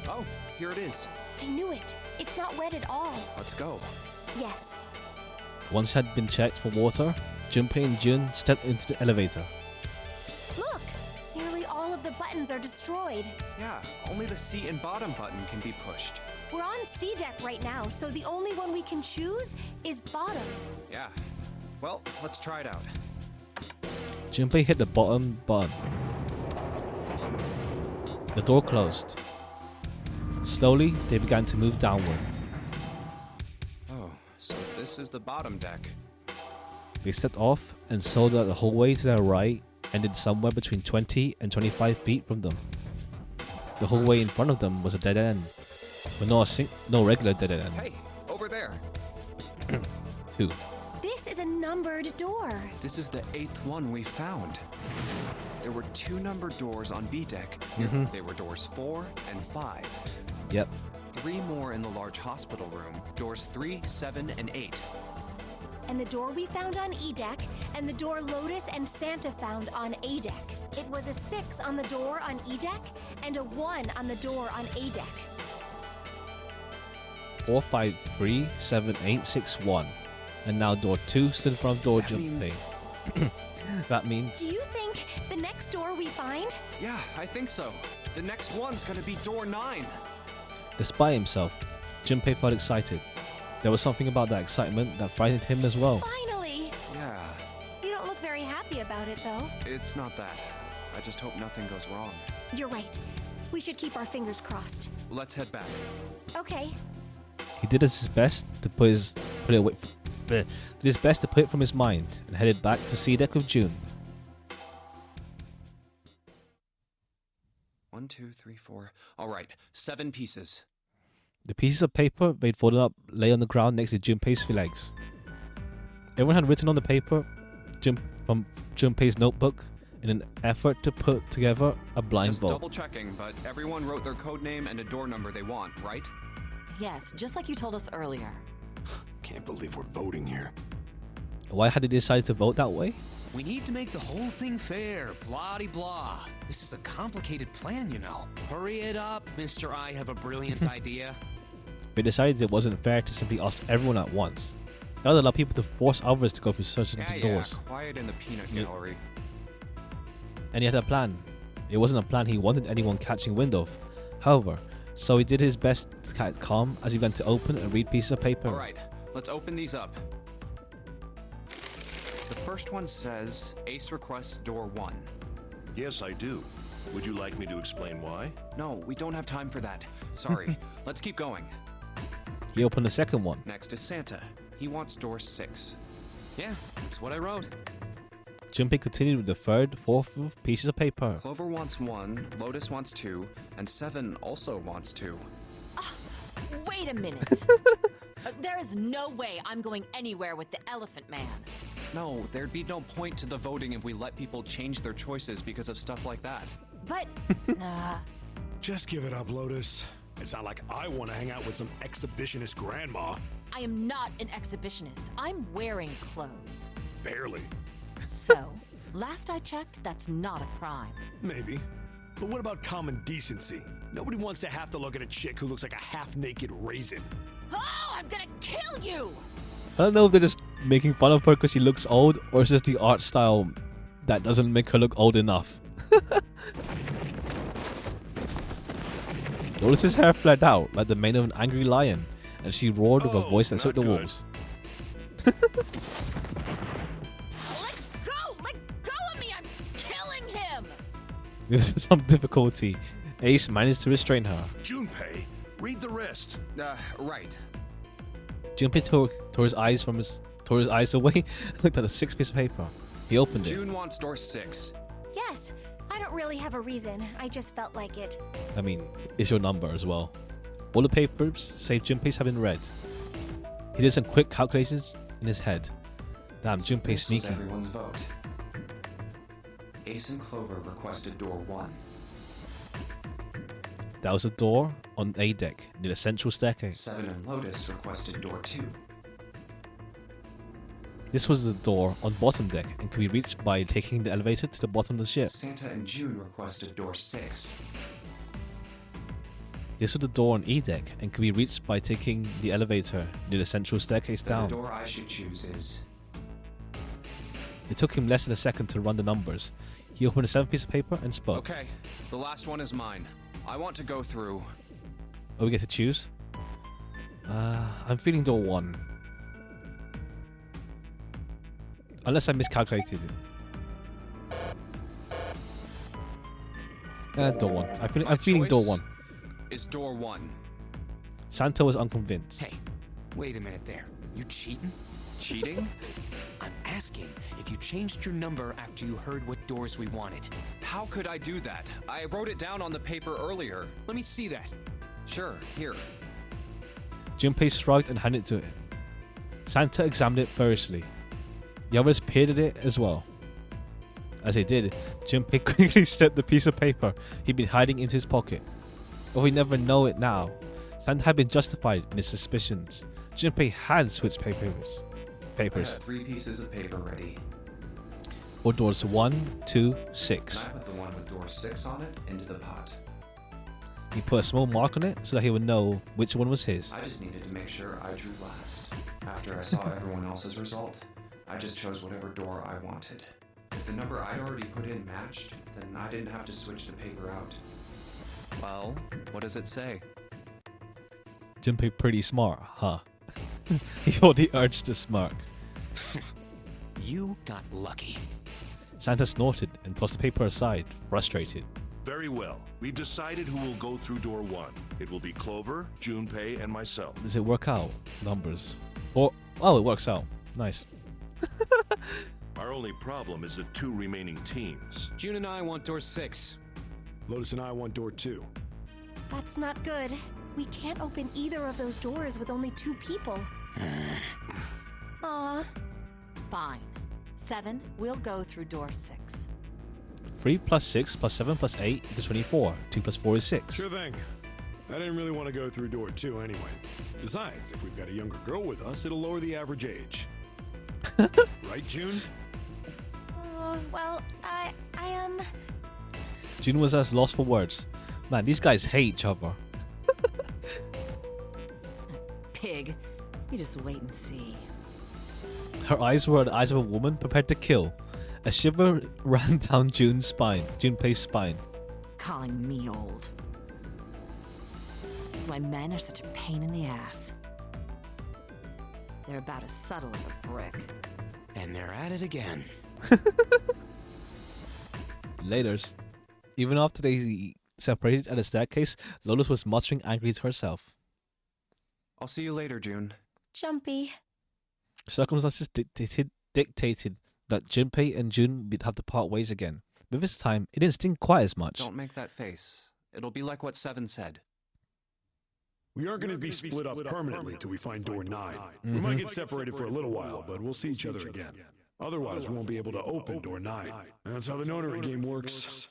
Oh, here it is. I knew it. It's not wet at all. Let's go. Yes. Once had been checked for water, Junpei and Jun stepped into the elevator. Look! Nearly all of the buttons are destroyed. Yeah, only the seat and bottom button can be pushed. We're on C deck right now, so the only one we can choose is bottom. Yeah. Well, let's try it out. Junpei hit the bottom button. The door closed. Slowly, they began to move downward. Oh, so this is the bottom deck. They stepped off and saw that the hallway to their right ended somewhere between 20 and 25 feet from them. The hallway in front of them was a dead end, but no regular dead end. Hey, over there. 2. This is a numbered door. This is the 8th one we found. There were 2 numbered doors on B deck. They were doors 4 and 5. Yep. 3 more in the large hospital room. Doors 3, 7, and 8. And the door we found on E deck, and the door Lotus and Santa found on A deck. It was a 6 on the door on E deck, and a 1 on the door on A deck. 4, 5, 3, 7, 8, 6, 1. And now door 2 stood in front of door Junpei. That means... Do you think the next door we find? Yeah, I think so. The next one's gonna be door 9. Despite himself, Junpei felt excited. There was something about that excitement that frightened him as well. Finally! Yeah, You don't look very happy about it, though. it's not that. I just hope nothing goes wrong. You're right. We should keep our fingers crossed. Let's head back. Okay. He did his best to put it from his mind and headed back to C deck with June. 1, 2, 3, 4. All right, 7 pieces. The pieces of paper they'd folded up lay on the ground next to Junpei's legs. Everyone had written on the paper from Junpei's notebook in an effort to put together a blind Just vote. double checking, but everyone wrote their code name and a door number they want, right? Yes, just like you told us earlier. Can't believe we're voting here. Why had they decided to vote that way? We need to make the whole thing fair, blah-de-blah. This is a complicated plan, you know. Hurry it up, Mr. I have a brilliant idea. They decided it wasn't fair to simply ask everyone at once. That would allow people to force others to go through certain doors. Quiet in the peanut gallery. And he had a plan. It wasn't a plan he wanted anyone catching wind of. However, so he did his best to keep calm as he began to open and read pieces of paper. All right, let's open these up. The first one says, Ace requests door 1. Yes, I do. Would you like me to explain why? No, we don't have time for that. Sorry. Let's keep going. He opened the second one. Next is Santa. He wants door 6. Yeah, that's what I wrote. Junpei continued with the third, fourth pieces of paper. Clover wants 1, Lotus wants 2, and 7 also wants 2. Wait a minute. There is no way I'm going anywhere with the Elephant Man. No, there'd be no point to the voting if we let people change their choices because of stuff like that. But, Just give it up, Lotus. It's not like I want to hang out with some exhibitionist grandma. I am not an exhibitionist. I'm wearing clothes. Barely. So, last I checked, that's not a crime. Maybe. But what about common decency? Nobody wants to have to look at a chick who looks like a half-naked raisin. Oh, I'm gonna kill you! I don't know if they're just making fun of her because she looks old, or it's just the art style that doesn't make her look old enough. Lotus's hair flared out like the mane of an angry lion, and she roared with a voice that shook the walls. Let go! Let go of me! I'm killing him! With some difficulty, Ace managed to restrain her. Junpei, read the rest. Right. Junpei tore his eyes away and looked at a 6 piece of paper. He opened it. June wants door 6. Yes. I don't really have a reason. I just felt like it. I mean, it's your number as well. All the papers, save Junpei's, have been read. He did some quick calculations in his head. Damn, Junpei's This was sneaky. everyone's vote. Ace and Clover requested door 1. That was a door on A deck near the central staircase. 7 and Lotus requested door 2. This was the door on bottom deck and could be reached by taking the elevator to the bottom of the ship. Santa and June requested door 6. This was the door on E deck and could be reached by taking the elevator near the central staircase Then down. the door I should choose is... It took him less than a second to run the numbers. He opened a 7th piece of paper and spoke. Okay, the last one is mine. I want to go through... Oh, we get to choose? I'm feeling door 1. Unless I miscalculated it. Door 1. I'm My feeling door choice 1. Is door 1. Santa was unconvinced. Hey, wait a minute there. You cheating? Cheating? I'm asking if you changed your number after you heard what doors we wanted. How could I do that? I wrote it down on the paper earlier. Let me see that. Sure, here. Junpei shrugged and handed it to him. Santa examined it furiously. The others peered at it as well. As they did, Junpei quickly slipped the piece of paper he'd been hiding into his pocket. But we never know it now. Santa had been justified in his suspicions. Junpei had switched papers. I had 3 pieces of paper ready. For doors 1, 2, 6. And I put the one with door 6 on it into the pot. He put a small mark on it so that he would know which one was his. I just needed to make sure I drew last. After I saw everyone else's result, I just chose whatever door I wanted. If the number I'd already put in matched, then I didn't have to switch the paper out. Well, what does it say? Junpei pretty smart, huh? He felt the urge to smirk. You got lucky. Santa snorted and tossed the paper aside, frustrated. Very well. We've decided who will go through door 1. It will be Clover, Junpei, and myself. Does it work out? Numbers. Or, oh, it works out. Nice. Our only problem is the 2 remaining teams. June and I want door 6. Lotus and I want door 2. That's not good. We can't open either of those doors with only 2 people. Aw. Fine. 7, we'll go through door 6. 3 plus 6 plus 7 plus 8 equals 24. 2 plus 4 is 6. Sure thing. I didn't really want to go through door 2 anyway. Besides, if we've got a younger girl with us, it'll lower the average age. Right, June? Well, I June was as lost for words. Man, these guys hate each other. Pig. You just wait and see. Her eyes were the eyes of a woman prepared to kill. A shiver ran down Junpei's spine. Calling me old. This is why men are such a pain in the ass. They're about as subtle as a brick. And they're at it again. Laters. Even after they separated at the staircase, Lotus was muttering angrily to herself. I'll see you later, June. Jumpy. Circumstances dictated that Junpei and June would have to part ways again. But this time, it didn't sting quite as much. Don't make that face. It'll be like what 7 said. We aren't going to be split up permanently till we find door 9. We might get separated for a little while, but we'll see each other again. Otherwise, we won't be able to open door 9. That's how the nonary game works.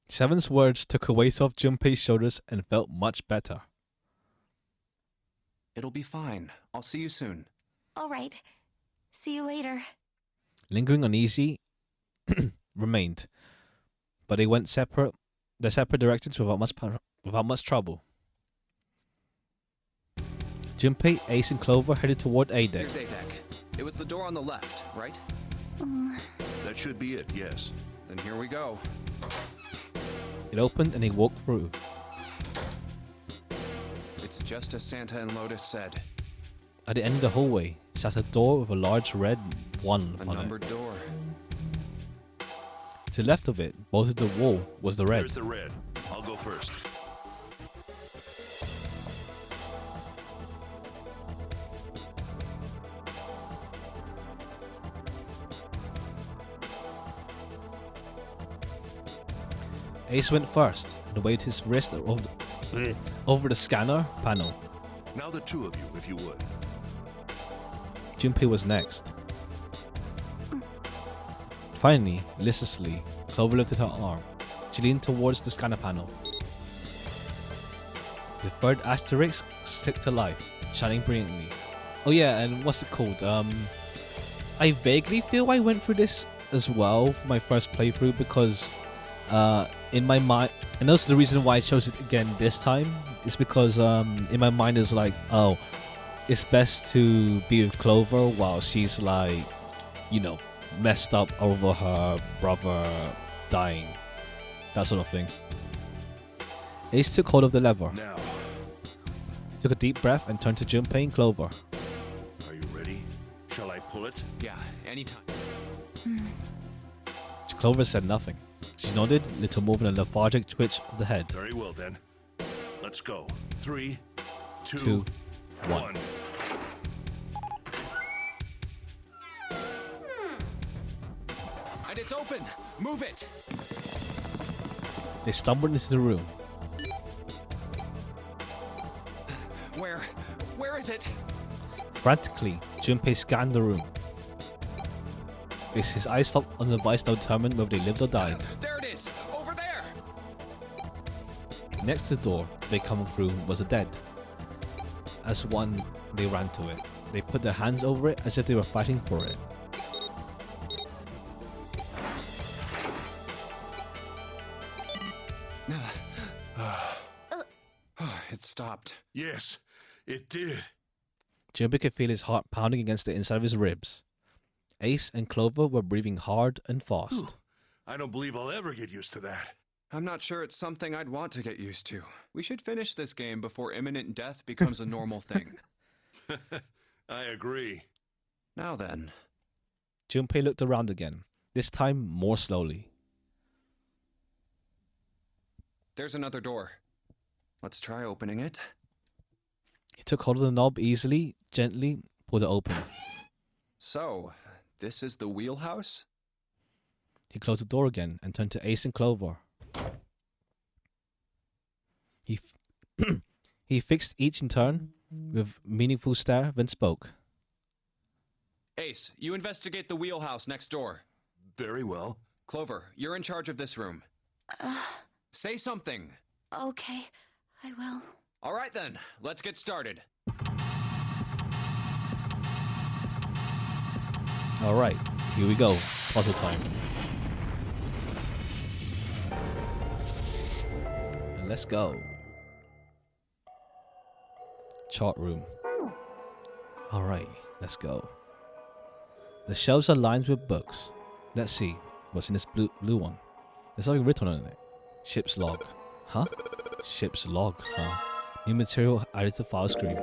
7's words took a weight off Junpei's shoulders and felt much better. It'll be fine. I'll see you soon. All right. See you later. Lingering uneasy remained, but they went their separate directions without much trouble. Junpei, Ace, and Clover headed toward A deck. Here's A deck. It was the door on the left, right? That should be it, yes. Then here we go. It opened and they walked through. It's just as Santa and Lotus said. At the end of the hallway sat a door with a large red 1 A on numbered it. door. To the left of it, bolted to the wall, was the red. There's the red. I'll go first. Ace went first and waved his wrist over the scanner panel. Now the 2 of you, if you would. Junpei was next. Finally, listlessly, Clover lifted her arm. She leaned towards the scanner panel. The third asterisk clicked to life, shining brilliantly. Oh yeah, and what's it called? I vaguely feel I went through this as well for my first playthrough because in my mind, and that's the reason why I chose it again this time, is because in my mind is like, oh, it's best to be with Clover while she's like, you know, messed up over her brother dying, that sort of thing. Ace took hold of the lever. Now, Took a deep breath and turned to Junpei and Clover. are you ready? Shall I pull it? Yeah, anytime. Clover said nothing. She nodded, little more than a lethargic twitch of the head. Very well then. Let's go. 3, 2, 2, 1. 1. And it's open! Move it! They stumbled into the room. Where is it? Frantically, Junpei scanned the room. His eyes stopped on the device now determined whether they lived or died. There it is! Over there! Next to the door they come through was a dead. As one, they ran to it. They put their hands over it as if they were fighting for it. It stopped. Yes, it did. Junpei could feel his heart pounding against the inside of his ribs. Ace and Clover were breathing hard and fast. I don't believe I'll ever get used to that. I'm not sure it's something I'd want to get used to. We should finish this game before imminent death becomes a normal thing. I agree. Now then. Junpei looked around again, this time more slowly. There's another door. Let's try opening it. He took hold of the knob easily, gently, pulled it open. So, this is the wheelhouse? He closed the door again and turned to Ace and Clover. He fixed each in turn with meaningful stare, then spoke. Ace, you investigate the wheelhouse next door. Very well. Clover, you're in charge of this room. Say something. Okay, I will. All right then, let's get started. All right, here we go. Puzzle time. And let's go. Chart room. All right, let's go. The shelves are lined with books. Let's see what's in this blue one. There's something written on it. Ship's log. Huh? Ship's log, huh? New material added to file screen.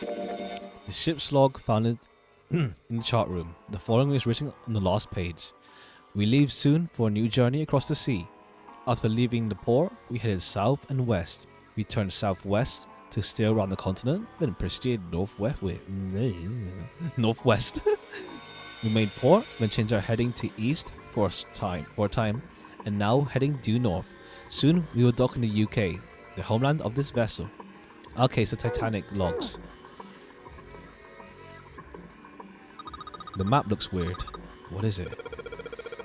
The ship's log found in the chart room. The following is written on the last page. We leave soon for a new journey across the sea. After leaving the port, we headed south and west. We turned southwest to steer around the continent, then proceeded northwest. We made port, then changed our heading to east for a time, and now heading due north. Soon we will dock in the UK, the homeland of this vessel. Okay, so Titanic logs. The map looks weird. What is it?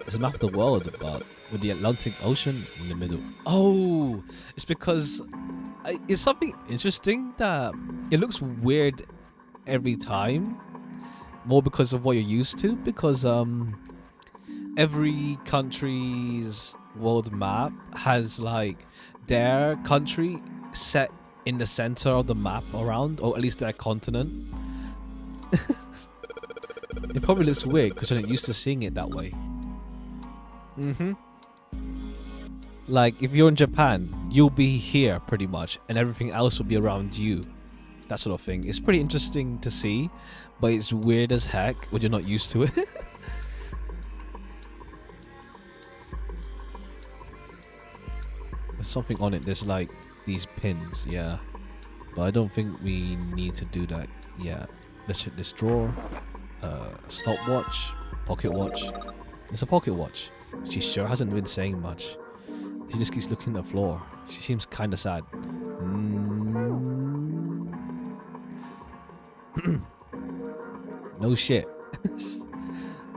It's a map of the world, but with the Atlantic Ocean in the middle. Oh, it's because it's something interesting that it looks weird every time. More because of what you're used to, because every country's world map has like their country set in the center of the map around, or at least their continent. It probably looks weird because you're not used to seeing it that way. Like if you're in Japan, you'll be here pretty much, and everything else will be around you. That sort of thing. It's pretty interesting to see, but it's weird as heck when you're not used to it. There's something on it. There's like these pins, yeah. But I don't think we need to do that yet. Let's check this drawer. Stopwatch, pocket watch. It's a pocket watch. She sure hasn't been saying much. She just keeps looking at the floor. She seems kind of sad. No shit.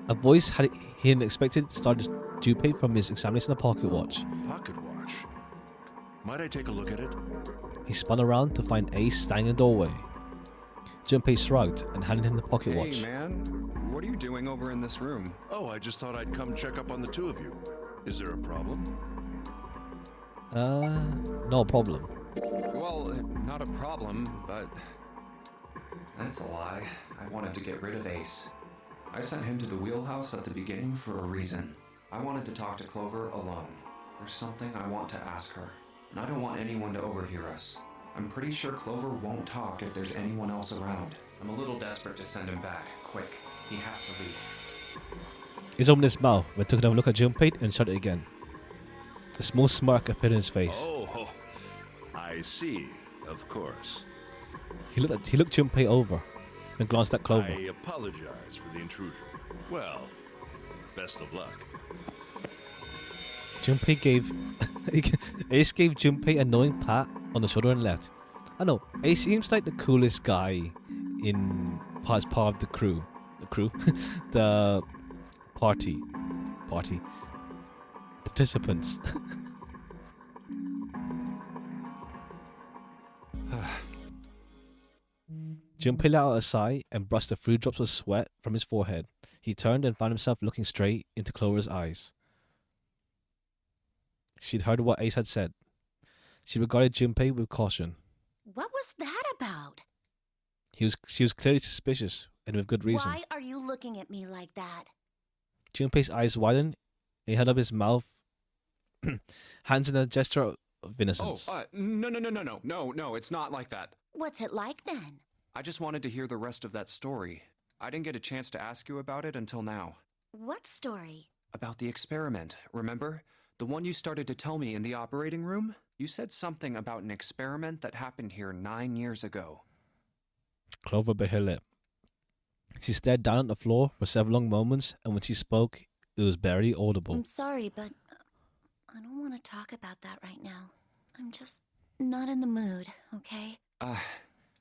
A voice he hadn't expected started Junpei from his examination of the pocket watch. Pocket watch. Might I take a look at it? He spun around to find Ace standing in the doorway. Junpei shrugged and handed him the pocket watch. Hey man, what are you doing over in this room? Oh, I just thought I'd come check up on the two of you. Is there a problem? No problem. Well, not a problem, but... That's a lie. I wanted to get rid of Ace. I sent him to the wheelhouse at the beginning for a reason. I wanted to talk to Clover alone. There's something I want to ask her, and I don't want anyone to overhear us. I'm pretty sure Clover won't talk if there's anyone else around. I'm a little desperate to send him back. Quick. He has to leave. He's opened his mouth, but took another look at Junpei and shut it again. A small smirk appeared in his face. Oh, I see. Of course. He looked Junpei over and glanced at Clover. I apologize for the intrusion. Well, best of luck. Ace gave Junpei a knowing pat on the shoulder and left. I know, Ace seems like the coolest guy as part of the crew. The party. Participants. Junpei let out a sigh and brushed a few drops of sweat from his forehead. He turned and found himself looking straight into Clover's eyes. She'd heard what Ace had said. She regarded Junpei with caution. What was that about? She was clearly suspicious, and with good reason. Why are you looking at me like that? Junpei's eyes widened, and he held up his mouth, hands in a gesture of innocence. No, it's not like that. What's it like then? I just wanted to hear the rest of that story. I didn't get a chance to ask you about it until now. What story? About the experiment, remember? The one you started to tell me in the operating room? You said something about an experiment that happened here 9 years ago. Clover bit her lip. She stared down at the floor for several long moments, and when she spoke, it was barely audible. I'm sorry, but I don't want to talk about that right now. I'm just not in the mood, okay?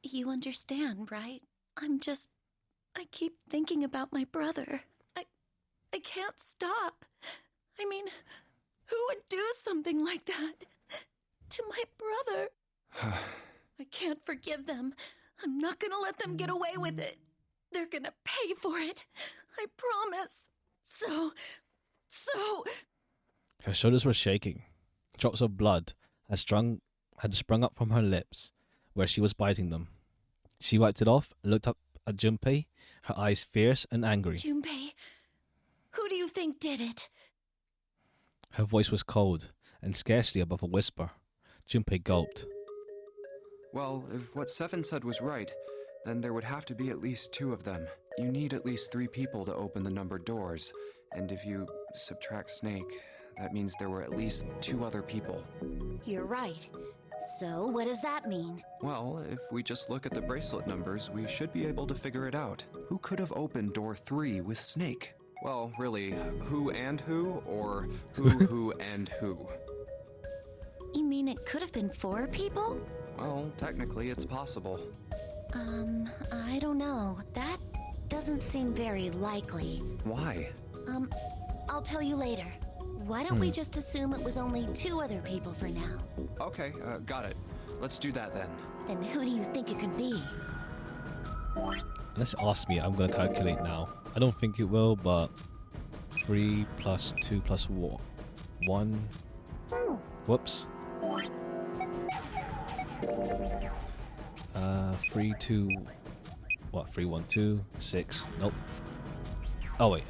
You understand, right? I keep thinking about my brother. I can't stop. I mean, who would do something like that to my brother? I can't forgive them. I'm not gonna let them get away with it. They're gonna pay for it. I promise. So... Her shoulders were shaking. Drops of blood had sprung up from her lips, where she was biting them. She wiped it off and looked up at Junpei, her eyes fierce and angry. Junpei, who do you think did it? Her voice was cold and scarcely above a whisper. Junpei gulped. Well, if what Seven said was right, then there would have to be at least 2 of them. You need at least 3 people to open the numbered doors, and if you subtract Snake, that means there were at least 2 other people. You're right. So, what does that mean? Well, if we just look at the bracelet numbers, we should be able to figure it out. Who could have opened door 3 with Snake? Well, really, who and who, or who and who? You mean it could have been 4 people? Well, technically it's possible. I don't know. That doesn't seem very likely. Why? I'll tell you later. Why don't we just assume it was only 2 other people for now? Okay, got it. Let's do that then. Then who do you think it could be? Let's ask me. I'm going to calculate now. I don't think it will, but 3 plus 2 plus 1. Whoops. 3, 2. What? 3, 1, 2, 6. Nope. Oh, wait.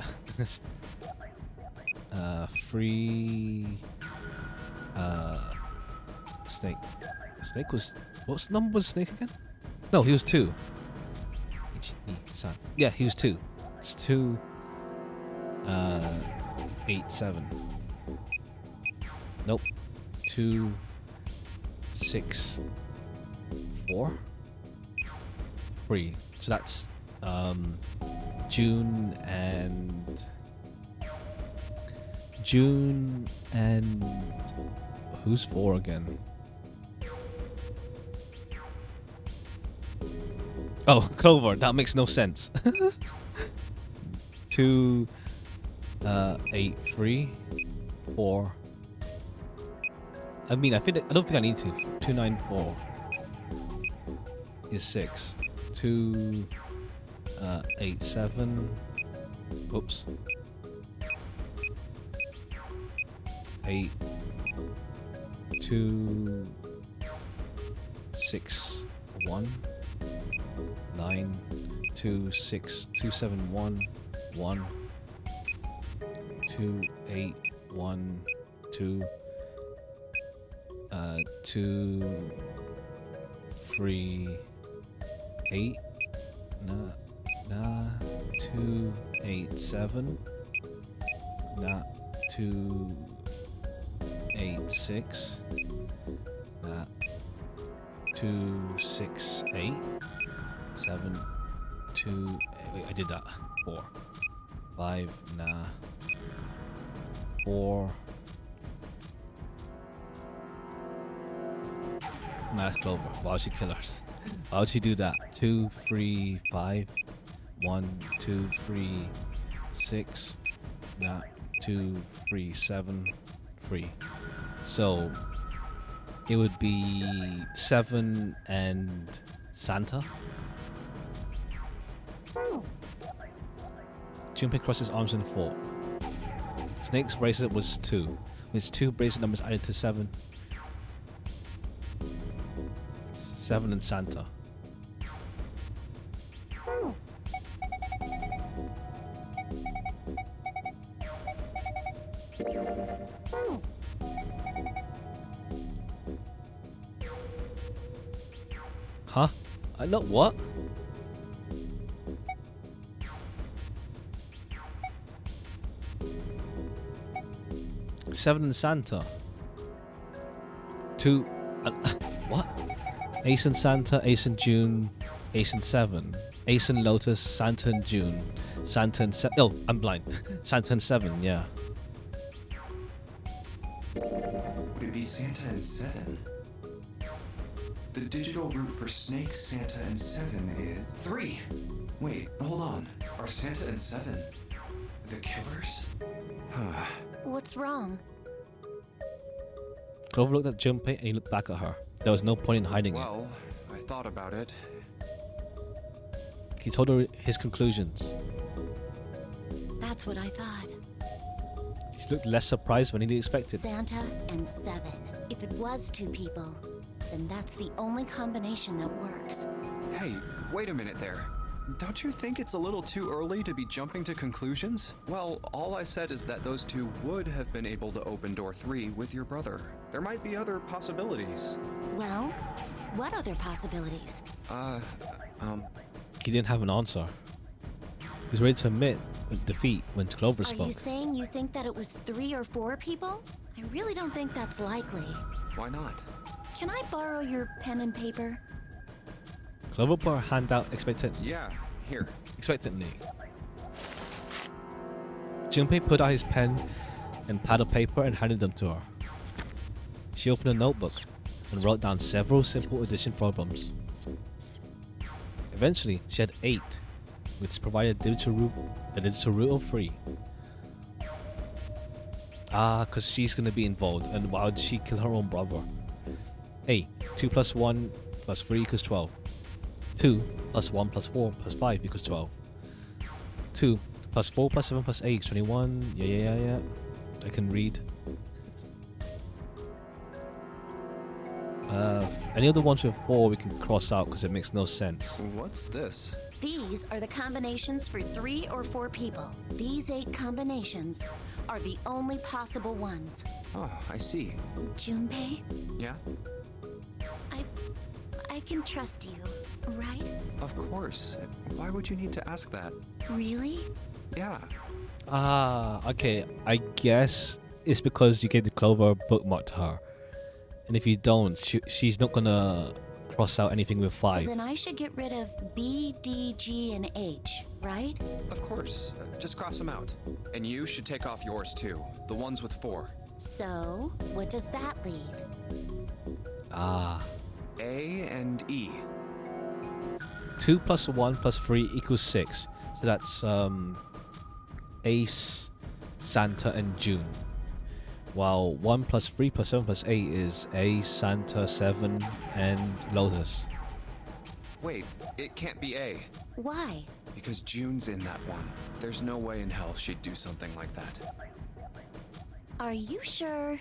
3. Snake. Snake was. What number was Snake again? No, he was 2. Yeah, he was 2. It's 2. 8, 7. Nope. 2, 6, 4, 3. So that's June and who's 4 again? Oh, Clover. That makes no sense. 2, 8, 3, 4. I mean, I don't think I need to. 2, 9, 4 is 6. 2, 8, 7. Oops. 8, 2, 6, 1. 9, 2, 6, 2, 7, 1, 1. 2, 8, 1, 2. 2, 3, 8. 2, 8, 7. Nah. 2, 8, 6. Nah. 2, 6, 8. 7, 2. Wait, I did that. 4, 5. Nah. 4. Nah, that's Clover. Why would she kill us? Why would she do that? 2, 3, 5. 1, 2, 3, 6. Nah. 2, 3, 7. 3. So it would be 7 and Santa. Junpei crosses arms and fought. Snake's bracelet was 2. With 2 bracelet numbers added to 7. 7 and Santa. Huh? No, what? Seven and Santa. 2. What? Ace and Santa, Ace and June, Ace and 7. Ace and Lotus, Santa and June. Santa and oh, I'm blind. Santa and 7, yeah. Would it be Santa and 7? The digital root for Snake, Santa, and 7 is 3. Wait, hold on. Are Santa and 7 the killers? What's wrong? Clover looked at Junpei and he looked back at her. There was no point in hiding it. Well, I thought about it. He told her his conclusions. That's what I thought. She looked less surprised than he expected. Santa and 7. If it was 2 people, then that's the only combination that works. Hey, wait a minute there. Don't you think it's a little too early to be jumping to conclusions? Well, all I said is that those 2 would have been able to open door 3 with your brother. There might be other possibilities. Well, what other possibilities? He didn't have an answer. He was ready to admit defeat when Clover spoke. Are you saying you think that it was 3 or 4 people? I really don't think that's likely. Why not? Can I borrow your pen and paper? Clover put her hand out expectantly. Yeah, here. Junpei put out his pen and pad of paper and handed them to her. She opened a notebook and wrote down several simple addition problems. Eventually, she had 8, which provided a digital root of 3. Because she's going to be involved, and why would she kill her own brother? A. 2 plus 1 plus 3 equals 12. 2 plus 1 plus 4 plus 5 equals 12. 2 plus 4 plus 7 plus 8 is 21. Yeah. I can read. Any of the ones with 4 we can cross out because it makes no sense. What's this? These are the combinations for 3 or 4 people. These 8 combinations are the only possible ones. Oh, I see. Junpei, Yeah? I can trust you, right? Of course. Why would you need to ask that? Really? Yeah. Okay. I guess it's because you gave the Clover bookmark to her. And if you don't, she's not gonna cross out anything with 5. So then I should get rid of B, D, G, and H, right? Of course. Just cross them out. And you should take off yours too. The ones with 4. So, what does that leave? A and E. 2 plus 1 plus 3 equals 6. So that's Ace, Santa, and June. While 1 plus 3 plus 7 plus 8 is Ace, Santa, 7, and Lotus. Wait, it can't be A. Why? Because June's in that one. There's no way in hell she'd do something like that. Are you sure?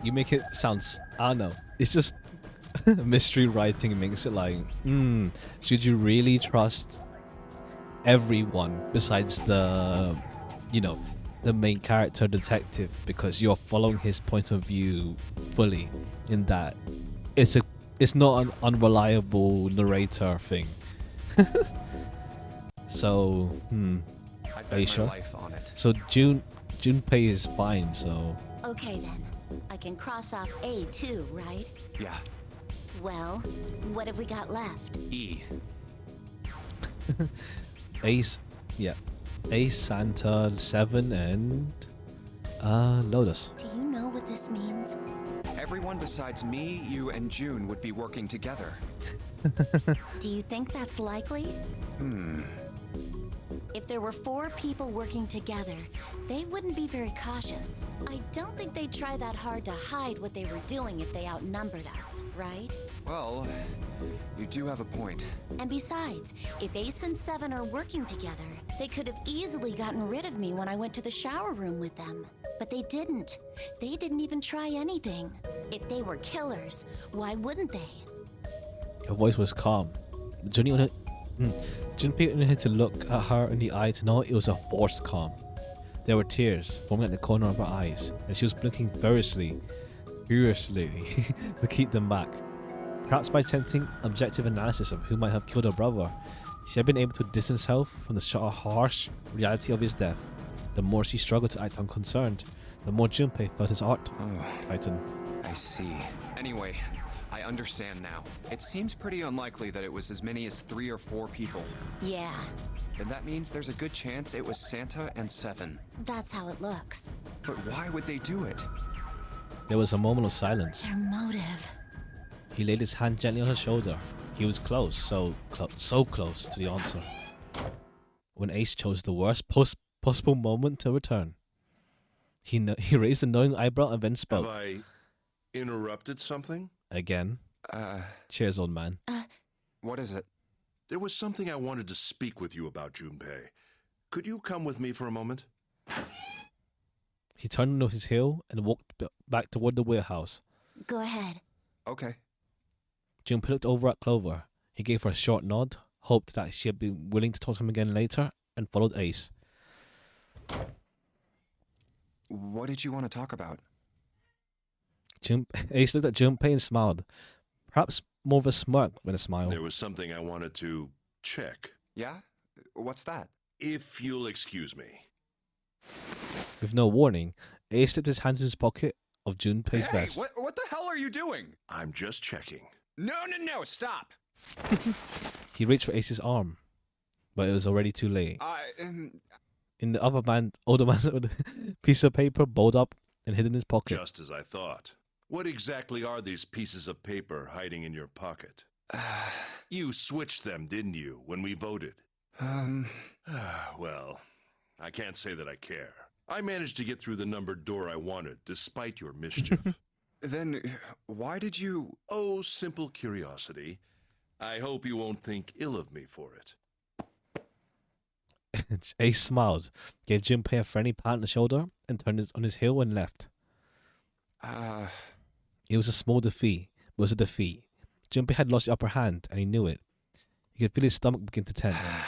You make it sounds... I don't know. It's just mystery writing makes it like, should you really trust everyone besides the, the main character detective, because you're following his point of view fully in that it's not an unreliable narrator thing. So, I'd Are you bet my sure? life on it. So Junpei is fine. So Okay then. I can cross off A too, right? Yeah, Well, what have we got left? E. Ace, yeah, Ace, Santa, Seven, and Lotus. Do you know what this means? Everyone besides me, you, and June would be working together. Do you think that's likely? If there were 4 people working together, they wouldn't be very cautious. I don't think they'd try that hard to hide what they were doing if they outnumbered us, right? Well, you do have a point. And besides, if Ace and Seven are working together, they could have easily gotten rid of me when I went to the shower room with them. But they didn't. They didn't even try anything. If they were killers, why wouldn't they? Her voice was calm. Junpei only had to look at her in the eye to know it was a forced calm. There were tears forming at the corner of her eyes, and she was blinking furiously to keep them back. Perhaps by attempting objective analysis of who might have killed her brother, she had been able to distance herself from the harsh reality of his death. The more she struggled to act unconcerned, the more Junpei felt his heart tighten. I see. Anyway, I understand now. It seems pretty unlikely that it was as many as 3 or 4 people. Yeah, Then that means there's a good chance it was Santa and Seven. that's how it looks. But why would they do it? There was a moment of silence. Their motive. He laid his hand gently on her shoulder. He was close, so close to the answer. When Ace chose the worst possible moment to return, he raised a knowing eyebrow and then Have spoke. I interrupted something? Again. Cheers, old man. What is it? There was something I wanted to speak with you about, Junpei. Could you come with me for a moment? He turned on his heel and walked back toward the warehouse. Go ahead. Okay. Junpei looked over at Clover. He gave her a short nod, hoped that she had been willing to talk to him again later, and followed Ace. What did you want to talk about? Ace looked at Junpei and smiled. Perhaps more of a smirk than a smile. There was something I wanted to check. Yeah? What's that? If you'll excuse me. With no warning, Ace slipped his hand in his pocket of Junpei's Hey, vest. what the hell are you doing? I'm just checking. No, stop! He reached for Ace's arm, but it was already too late. In the older man with a piece of paper balled up and hid in his pocket. Just as I thought. What exactly are these pieces of paper hiding in your pocket? You switched them, didn't you, when we voted? Well, I can't say that I care. I managed to get through the numbered door I wanted, despite your mischief. Then why did you... Oh, simple curiosity. I hope you won't think ill of me for it. Ace smiled, gave Junpei a friendly pat on the shoulder, and turned on his heel and left. It was a small defeat, but it was a defeat. Junpei had lost the upper hand, and he knew it. He could feel his stomach begin to tense.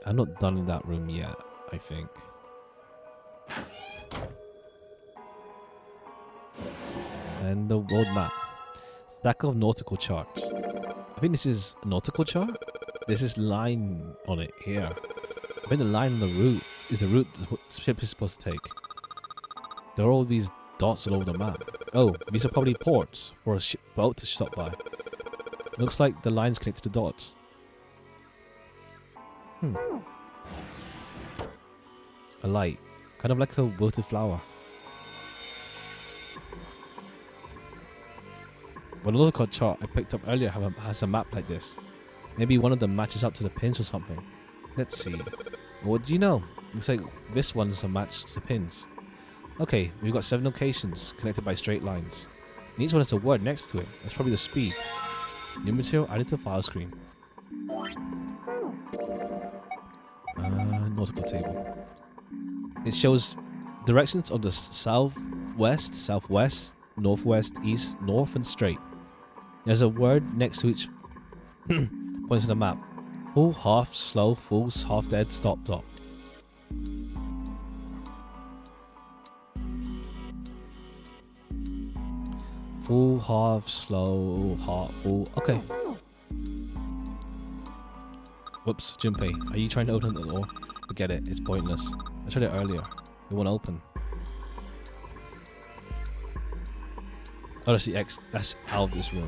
I'm not done in that room yet, I think. And the world map. Stack of nautical charts. I think this is a nautical chart. There's this line on it here. I think the line on the route is the route the ship is supposed to take. There are all these dots all over the map. Oh, these are probably ports for a boat to stop by. Looks like the lines connect to the dots. A light. Kind of like a wilted flower. Well, the nautical chart I picked up earlier has a map like this. Maybe one of them matches up to the pins or something. Let's see. What do you know? Looks like this one's a match to the pins. Okay, we've got 7 locations connected by straight lines. And each one has a word next to it. That's probably the speed. New material added to file screen. Nautical table. It shows directions of the southwest, southwest, northwest, east, north, and straight. There's a word next to each points to the map. Full, half, slow, full, half dead, stop, stop. Full, half, slow, half, full. Okay. Whoops, Junpei. Are you trying to open the door? Forget it. It's pointless. I tried it earlier. It won't open. Oh, that's the X. That's out of this room.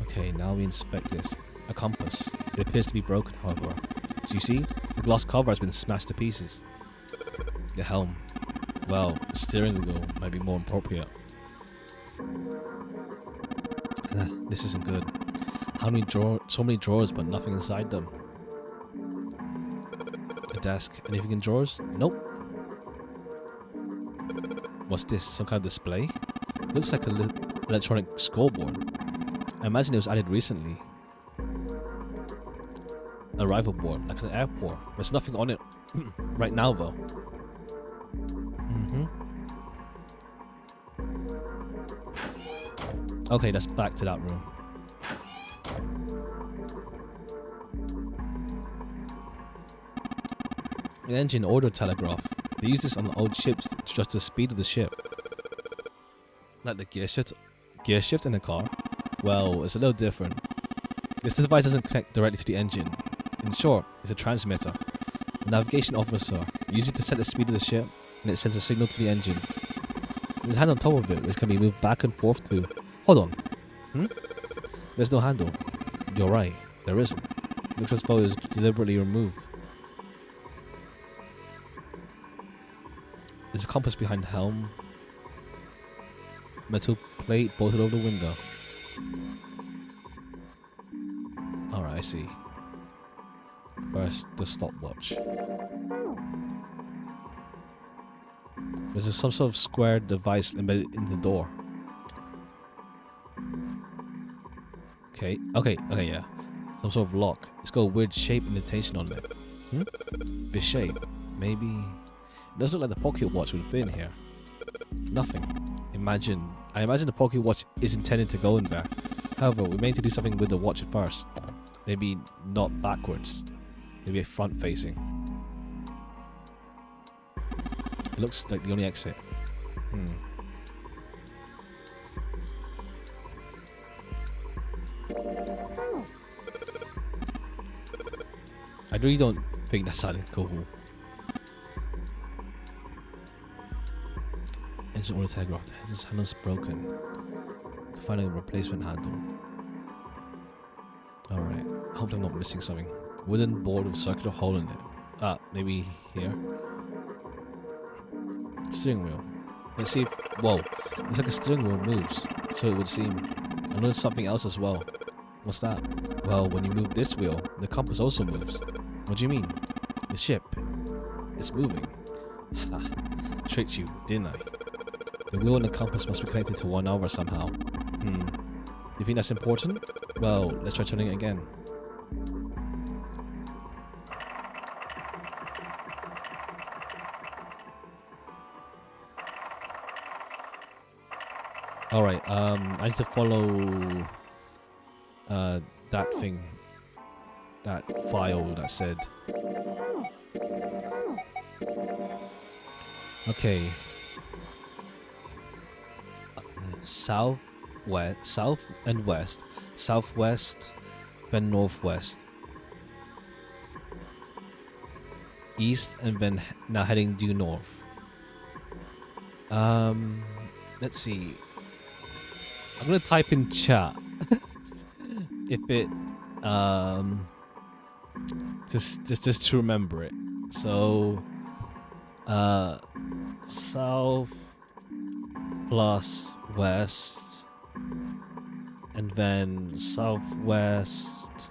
Okay, now we inspect this. A compass. It appears to be broken, however. So you see, the gloss cover has been smashed to pieces. The helm. Well, the steering wheel might be more appropriate. This isn't good. How many so many drawers, but nothing inside them. A desk. Anything in drawers? Nope. What's this? Some kind of display? Looks like a electronic scoreboard. I imagine it was added recently. Arrival board, like an airport. There's nothing on it right now, though. Okay, that's back to that room. An engine order telegraph. They use this on old ships to adjust the speed of the ship. Like the gear shift in a car? Well, it's a little different. This device doesn't connect directly to the engine. In short, it's a transmitter. The navigation officer uses it to set the speed of the ship, and it sends a signal to the engine. There's a hand on top of it, which can be moved back and forth to... Hold on. There's no handle. You're right, there isn't. Looks as though it was deliberately removed. There's a compass behind the helm. Metal plate bolted over the window. Alright, I see. First, the stopwatch. There's some sort of square device embedded in the door. Okay, yeah. Some sort of lock. It's got a weird shape indentation on it. This shape. Maybe... It doesn't look like the pocket watch would fit in here. Nothing. I imagine the pocket watch is intended to go in there. However, we may need to do something with the watch first. Maybe not backwards. Maybe front facing. It looks like the only exit. I really don't think that sounded cool. Engine order telegraph. This handle's broken. Find a replacement handle. Alright. I hope I'm not missing something. Wooden board with circular hole in it. Maybe here. Steering wheel. Let's see if... Whoa. It's like a steering wheel moves. So it would seem. I noticed something else as well. What's that? Well, when you move this wheel, the compass also moves. What do you mean? The ship. It's moving. Ha. Tricked you, didn't I? The wheel and the compass must be connected to one another somehow. You think that's important? Well, let's try turning it again. Alright, I need to follow that thing. That file that said. Okay. South and west, southwest, then northwest, east, and then now heading due north. Let's see. I'm gonna type in chat if it just to remember it. So south plus west, and then southwest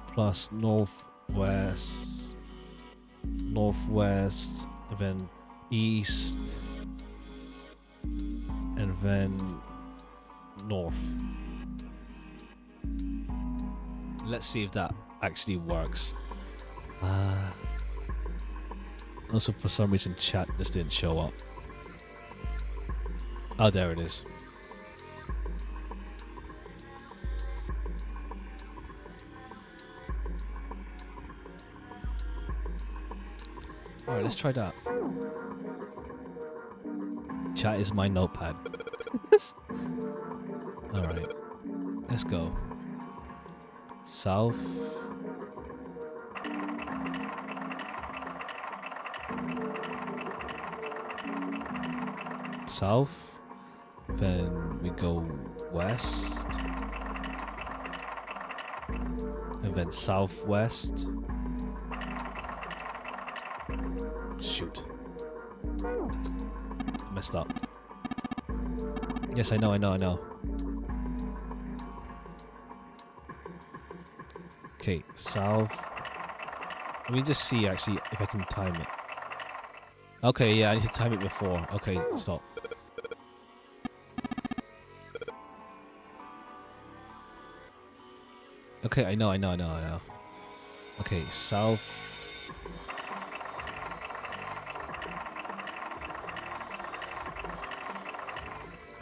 plus northwest, and then east, and then north. Let's see if that actually works. Also, for some reason, chat just didn't show up. Oh, there it is. Alright, let's try that. Chat is my notepad. Alright. Let's go. South. South. Then we go west. And then southwest. Shoot. Messed up. Yes, I know. Okay, south. Let me just see actually if I can time it. Okay, yeah, I need to time it before. Okay, stop. Okay, I know. Okay, south.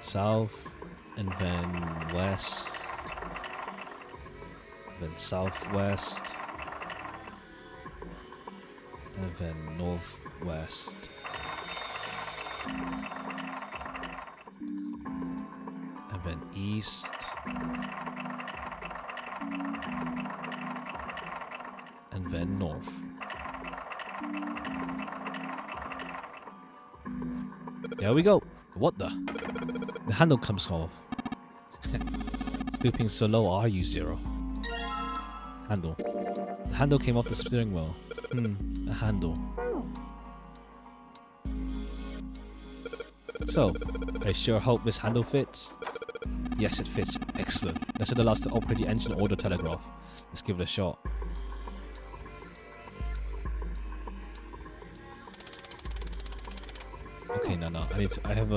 South, and then west, then southwest, and then northwest. And then east. And then north. There we go. What the? The handle comes off. Scooping so low, are you, Zero? Handle. The handle came off the steering wheel. A handle. So, I sure hope this handle fits. Yes, it fits. Excellent. That should allow us to operate the engine or the telegraph. Let's give it a shot. Okay, no. I have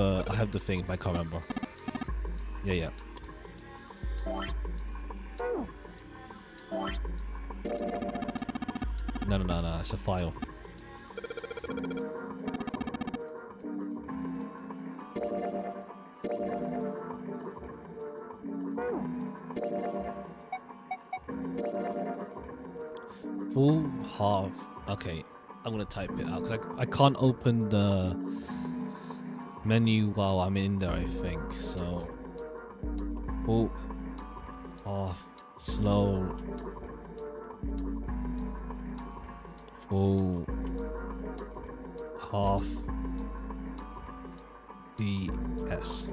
the thing, but I can't remember. Yeah. No. It's a file. Full half. Okay, I'm gonna type it out because I can't open the menu while I'm in there, I think. So full off, slow, full half DS.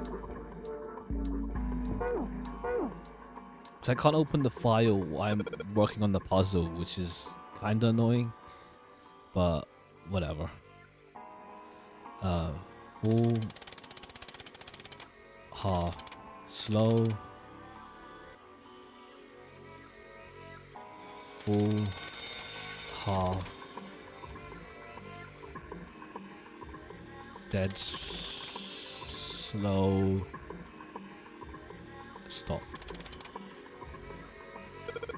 So I can't open the file while I'm working on the puzzle, which is kinda annoying, but whatever. Full half slow, full half dead slow, stop.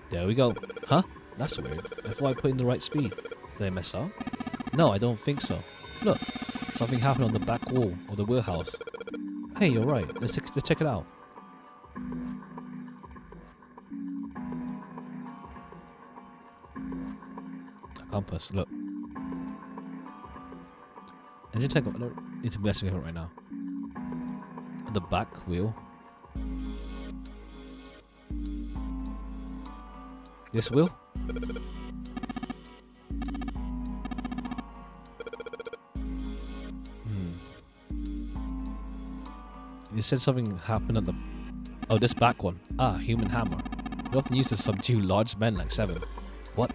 There we go. Huh? That's weird. I thought I put in the right speed. Did I mess up? No, I don't think so. Look, something happened on the back wall of the wheelhouse. Hey, you're right. Let's check it out. A compass, look. Engine tech, I don't need to mess with it right now. The back wheel. This wheel? You said something happened at the... Oh, this back one. Ah, human hammer. We often used to subdue large men like Seven. What?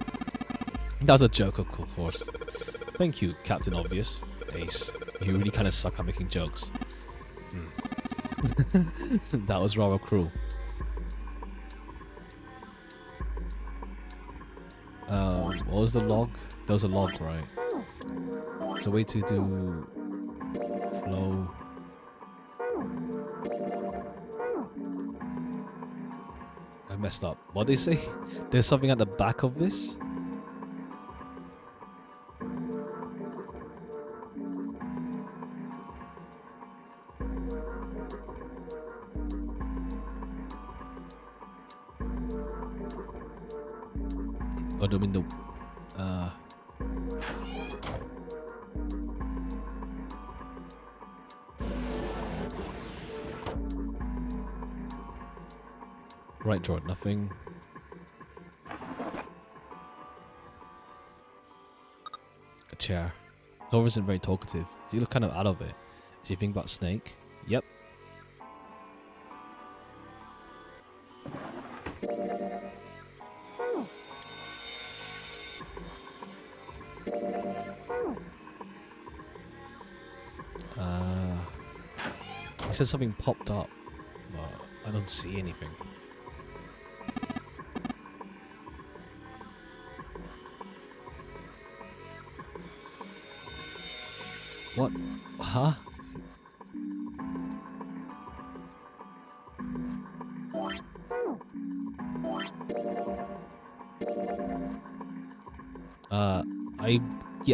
That was a joke, of course. Thank you, Captain Obvious. Ace, you really kind of suck at making jokes. That was rather cruel. What was the log? There was a log, right? It's a way to do flow. I messed up. What did they say? There's something at the back of this? Or do you mean the... Right, Jordan, nothing. A chair. Clover isn't very talkative. She looks kind of out of it. Does she think about Snake? Yep. He said something popped up, but I don't see anything. What? Huh?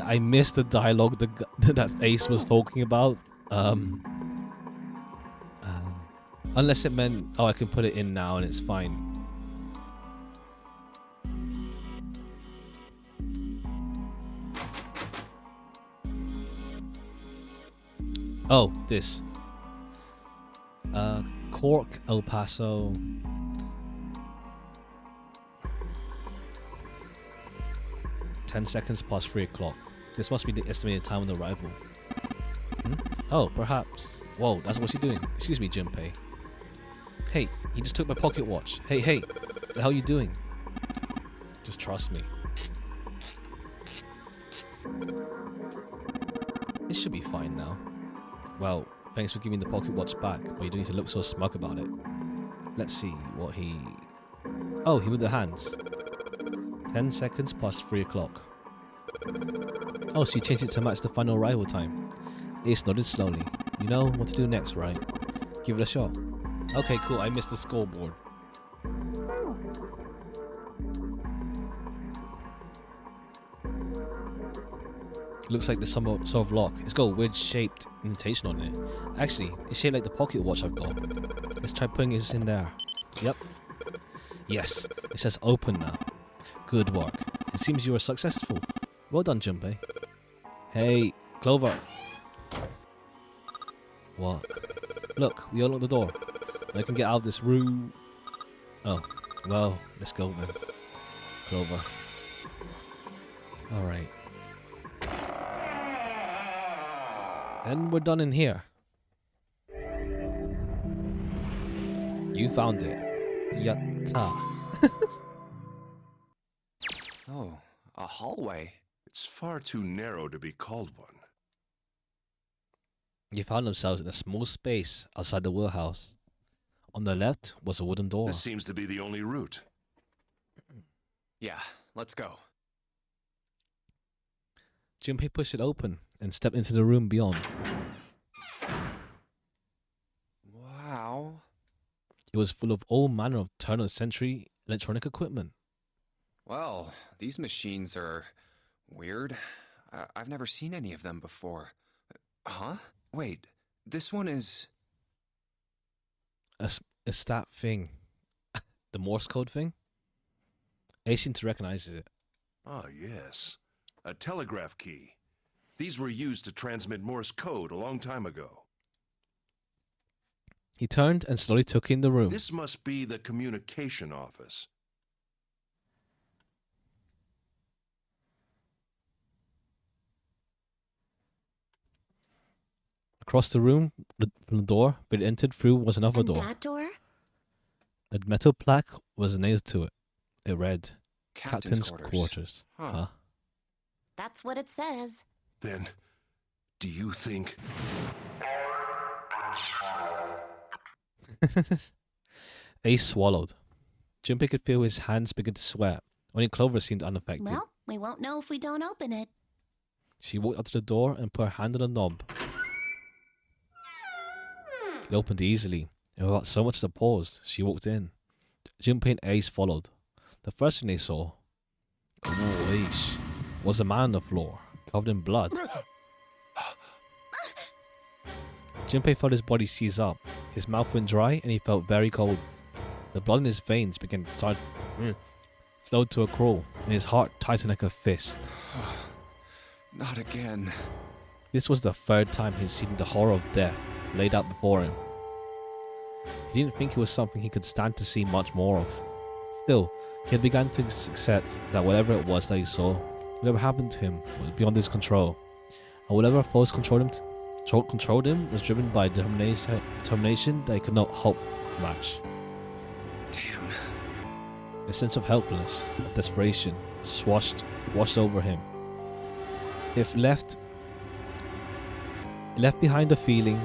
I missed the dialogue that Ace was talking about. Unless it meant, oh, I can put it in now and it's fine. Oh, this. Cork, El Paso. "10 seconds past 3 o'clock. This must be the estimated time of arrival." Oh, perhaps. Whoa, that's what she's doing. Excuse me, Junpei. Hey, he just took my pocket watch. Hey, the hell you doing? Just trust me. It should be fine now. Well, thanks for giving the pocket watch back, but you don't need to look so smug about it. Let's see what he... Oh, he with the hands. 10 seconds past 3 o'clock. Oh, so you changed it to match the final arrival time. Ace nodded slowly. You know what to do next, right? Give it a shot. Okay, cool. I missed the scoreboard. Looks like there's some sort of lock. It's got a weird shaped indentation on it. Actually, it's shaped like the pocket watch I've got. Let's try putting this in there. Yep. Yes, it says open now. Good work. It seems you were successful. Well done, Junpei. Hey, Clover. What? Look, we unlocked the door. I can get out of this room. Oh, well, let's go then. Clover. Alright. And we're done in here. You found it. Yatta. Oh, a hallway. It's far too narrow to be called one. You found themselves in a small space outside the wheelhouse. On the left was a wooden door. This seems to be the only route. Yeah, let's go. Junpei pushed it open and stepped into the room beyond. Wow. It was full of all manner of turn-of-the-century electronic equipment. Well, these machines are weird. I've never seen any of them before. Huh? Wait, this one is... It's that thing. The Morse code thing? Ace seemed to recognize it. Ah, yes. A telegraph key. These were used to transmit Morse code a long time ago. He turned and slowly took in the room. This must be the communication office. Across the room from the door it entered through was another And door. that door? A metal plaque was nailed to it. It read, Captain's Quarters. Huh? That's what it says. Then, do you think... Ace swallowed. Junpei could feel his hands begin to sweat. Only Clover seemed unaffected. Well, we won't know if we don't open it. She walked up to the door and put her hand on the knob. It opened easily, and without so much as a pause, she walked in. Junpei and Ace followed. The first thing they saw, was a man on the floor, covered in blood. Junpei felt his body seize up. His mouth went dry, and he felt very cold. The blood in his veins began to start, slowed to a crawl, and his heart tightened like a fist. Not again. This was the third time he'd seen the horror of death laid out before him. He didn't think it was something he could stand to see much more of. Still, he had begun to accept that whatever it was that he saw, whatever happened to him, was beyond his control. And whatever force controlled him was driven by determination that he could not hope to match. Damn. A sense of helplessness, of desperation, washed over him. If left behind a feeling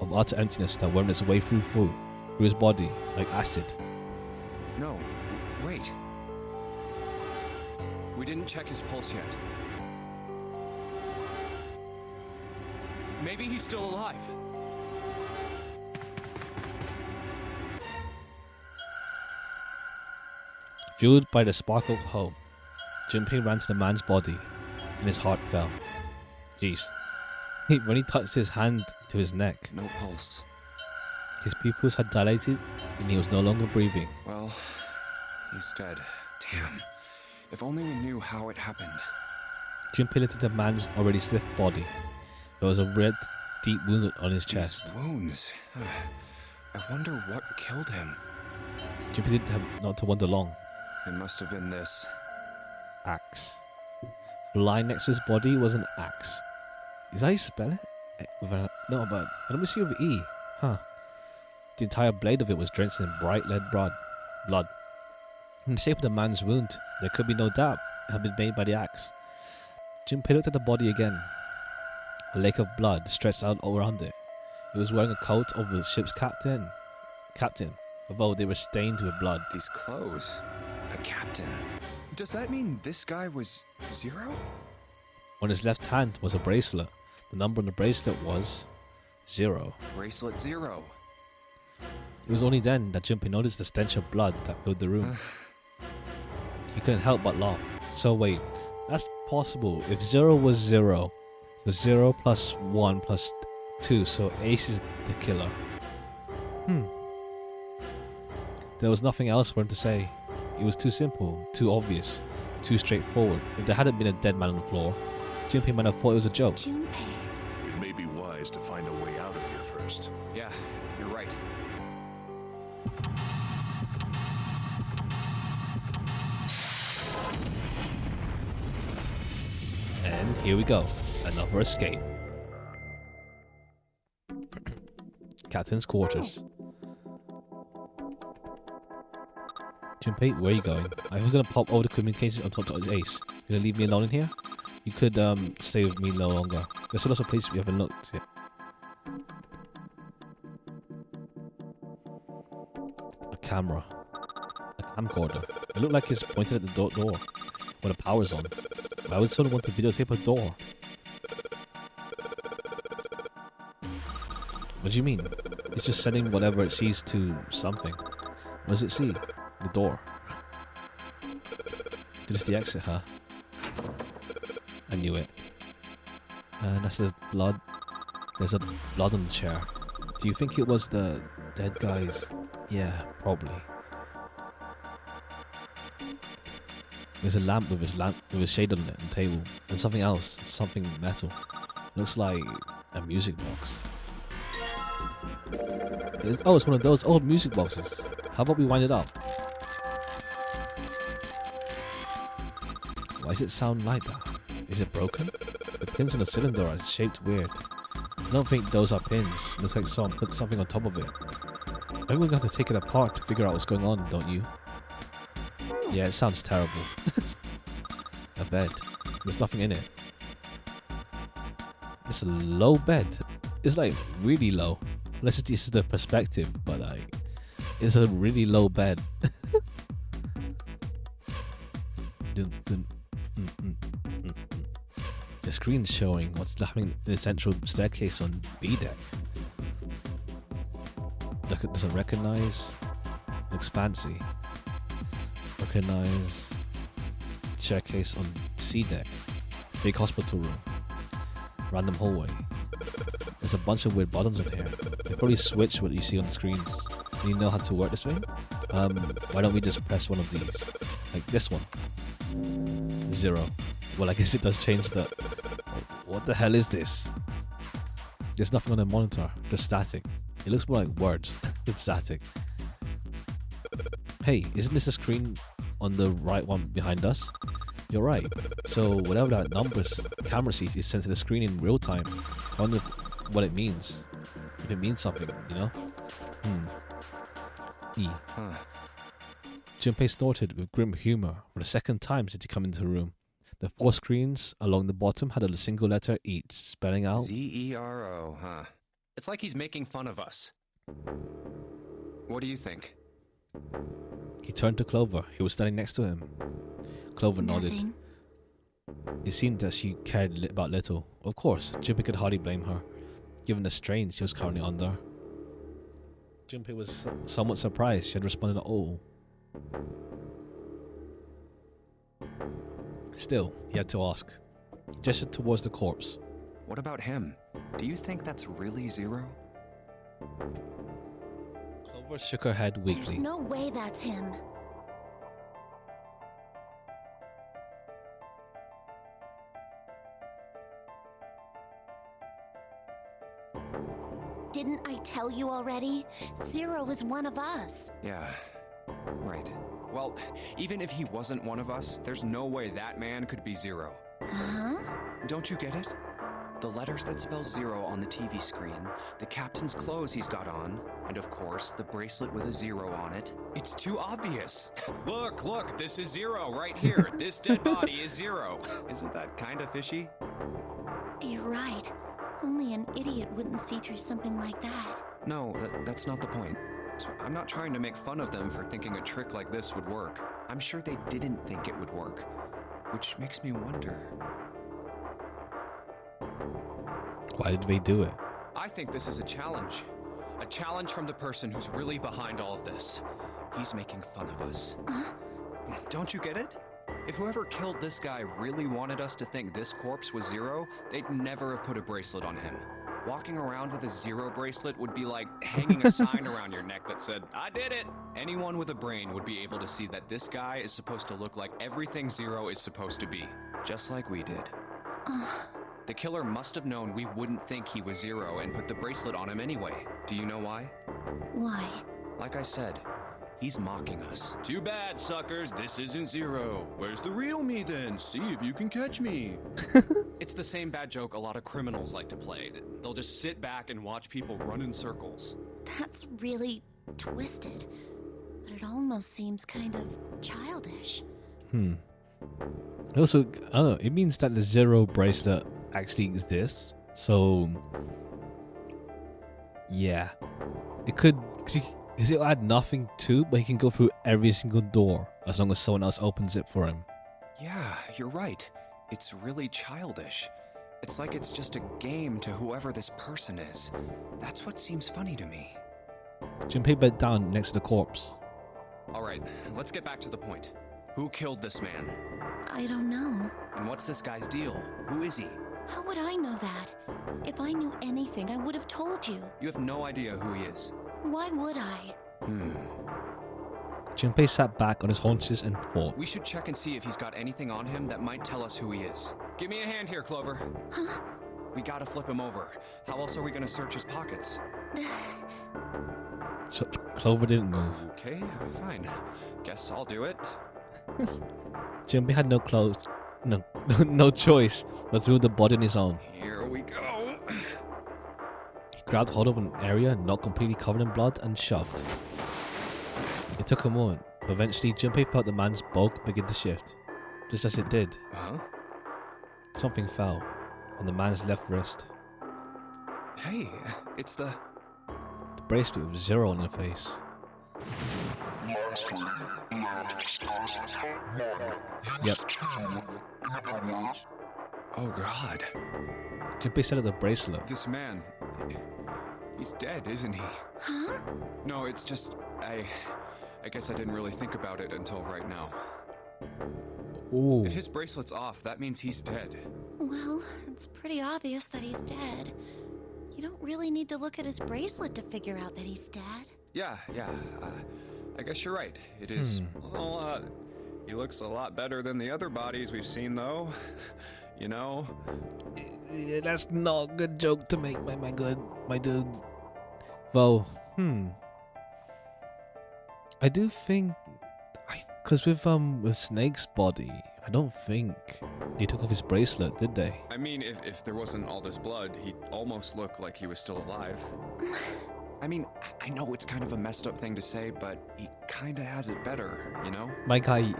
of utter emptiness that wormed its way through his body like acid. No, wait. We didn't check his pulse yet. Maybe he's still alive. Fueled by the spark of hope, Junpei ran to the man's body, and his heart fell. Jeez. When he touched his hand to his neck, No pulse. his pupils had dilated and he was no longer breathing. Well, he's dead. Damn. If only we knew how it happened. Junpei looked at the man's already stiff body. There was a red, deep wound on his chest. These wounds. I wonder what killed him. Junpei didn't have not to wonder long. It must have been this. Axe. Lying next to his body was an axe. Is that how you spell it? No, but I don't see with E. Huh. The entire blade of it was drenched in bright red blood. In the shape of the man's wound, there could be no doubt it had been made by the axe. Junpei looked at the body again. A lake of blood stretched out all around it. He was wearing a coat of the ship's captain, although they were stained with blood. These clothes. A captain. Does that mean this guy was Zero? On his left hand was a bracelet. The number on the bracelet was 0. Bracelet 0. It was only then that Junpei noticed the stench of blood that filled the room. He couldn't help but laugh. So wait, that's possible. If 0 was 0, so 0 plus 1 plus 2, so Ace is the killer. There was nothing else for him to say. It was too simple, too obvious, too straightforward. If there hadn't been a dead man on the floor, Junpei might have thought it was a joke. Junpei. It may be wise to find a way out of here first. Yeah, you're right. And here we go. Another escape. Captain's quarters. Junpei, where are you going? I'm gonna pop over the communications on top of Ace. You gonna leave me alone in here? You could stay with me no longer. There's lots of places we haven't looked yet. A camera. A camcorder. It looked like it's pointed at the door when the power's on. Why would someone want to videotape a door? What do you mean? It's just sending whatever it sees to something. What does it see? The door. Just the exit, huh? I knew it. That's the blood. There's a blood on the chair. Do you think it was the dead guy's? Yeah, probably. There's a lamp with his shade on it on the table, and something else, something metal. Looks like a music box. It's one of those old music boxes. How about we wind it up? Why does it sound like that? Is it broken? The pins on the cylinder are shaped weird. I don't think those are pins. Looks like someone put something on top of it. I think we're going to have to take it apart to figure out what's going on, don't you? Yeah, it sounds terrible. A bed. There's nothing in it. It's a low bed. It's like really low. Unless this is the perspective, but like, it's a really low bed. The screen's showing what's happening in the central staircase on B deck. Look, it doesn't recognize. Looks fancy. Recognize. Staircase on C deck. Big hospital room. Random hallway. There's a bunch of weird buttons in here. They probably switch what you see on the screens. Do you know how to work this thing? Why don't we just press one of these? Like this one. 0. Well, I guess it does change the... What the hell is this? There's nothing on the monitor. Just static. It looks more like words. It's static. Hey, isn't this a screen on the right one behind us? You're right. So whatever that numbers camera sees is sent to the screen in real time. I wonder what it means. If it means something, you know? E. Junpei snorted with grim humor for the second time since he come into the room. The 4 screens along the bottom had a single letter each, spelling out Z-E-R-O, huh? It's like he's making fun of us. What do you think? He turned to Clover, who was standing next to him. Clover nodded. Nothing. It seemed that she cared about little. Of course, Junpei could hardly blame her, given the strain she was currently under. Junpei was somewhat surprised she had responded at all. Still, he had to ask. He gestured towards the corpse. What about him? Do you think that's really Zero? Clover shook her head weakly. There's no way that's him. Didn't I tell you already? Zero is one of us. Yeah, right. Well, even if he wasn't one of us, there's no way that man could be Zero. Huh? Don't you get it? The letters that spell Zero on the TV screen, the captain's clothes he's got on, and of course, the bracelet with a 0 on it. It's too obvious. Look, this is Zero right here. This dead body is Zero. Isn't that kind of fishy? You're right. Only an idiot wouldn't see through something like that. No, that's not the point. So I'm not trying to make fun of them for thinking a trick like this would work. I'm sure they didn't think it would work, which makes me wonder. Why did they do it? I think this is a challenge. A challenge from the person who's really behind all of this. He's making fun of us. Don't you get it? If whoever killed this guy really wanted us to think this corpse was Zero, they'd never have put a bracelet on him. Walking around with a 0 bracelet would be like hanging a sign around your neck that said, "I did it!" Anyone with a brain would be able to see that this guy is supposed to look like everything Zero is supposed to be. Just like we did. The killer must have known we wouldn't think he was Zero and put the bracelet on him anyway. Do you know why? Why? Like I said, he's mocking us. Too bad, suckers. This isn't Zero. Where's the real me then? See if you can catch me. It's the same bad joke a lot of criminals like to play. They'll just sit back and watch people run in circles. That's really twisted. But it almost seems kind of childish. Also, I don't know, it means that the 0 bracelet actually exists. So, yeah. It could, because it'll add nothing to, but he can go through every single door as long as someone else opens it for him. Yeah, you're right. It's really childish. It's like it's just a game to whoever this person is. That's what seems funny to me. Junpei bent down next to the corpse. Alright, let's get back to the point. Who killed this man? I don't know. And what's this guy's deal? Who is he? How would I know that? If I knew anything, I would have told you. You have no idea who he is. Why would I? Junpei sat back on his haunches and thought. We should check and see if he's got anything on him that might tell us who he is. Give me a hand here, Clover. Huh? We gotta flip him over. How else are we gonna search his pockets? So Clover didn't move. Okay, fine. Guess I'll do it. Junpei had no choice but threw the body on his own. Here we go. He grabbed hold of an area not completely covered in blood and shoved. It took a moment, but eventually Junpei felt the man's bulk begin to shift. Just as it did, Huh? something fell on the man's left wrist. Hey, it's the Bracelet with 0 on the face. Yep. Oh God. Junpei said of the bracelet. This man, he's dead, isn't he? Huh? No, it's just, I guess I didn't really think about it until right now. Ooh. If his bracelet's off, that means he's dead. Well, it's pretty obvious that he's dead. You don't really need to look at his bracelet to figure out that he's dead. Yeah. I guess you're right. It is. Well, he looks a lot better than the other bodies we've seen, though. You know? Yeah, that's not a good joke to make, my dude. Though, I do think, because with Snake's body, I don't think they took off his bracelet, did they? I mean, if there wasn't all this blood, he'd almost look like he was still alive. I mean, I know it's kind of a messed up thing to say, but he kinda has it better, you know? My guy,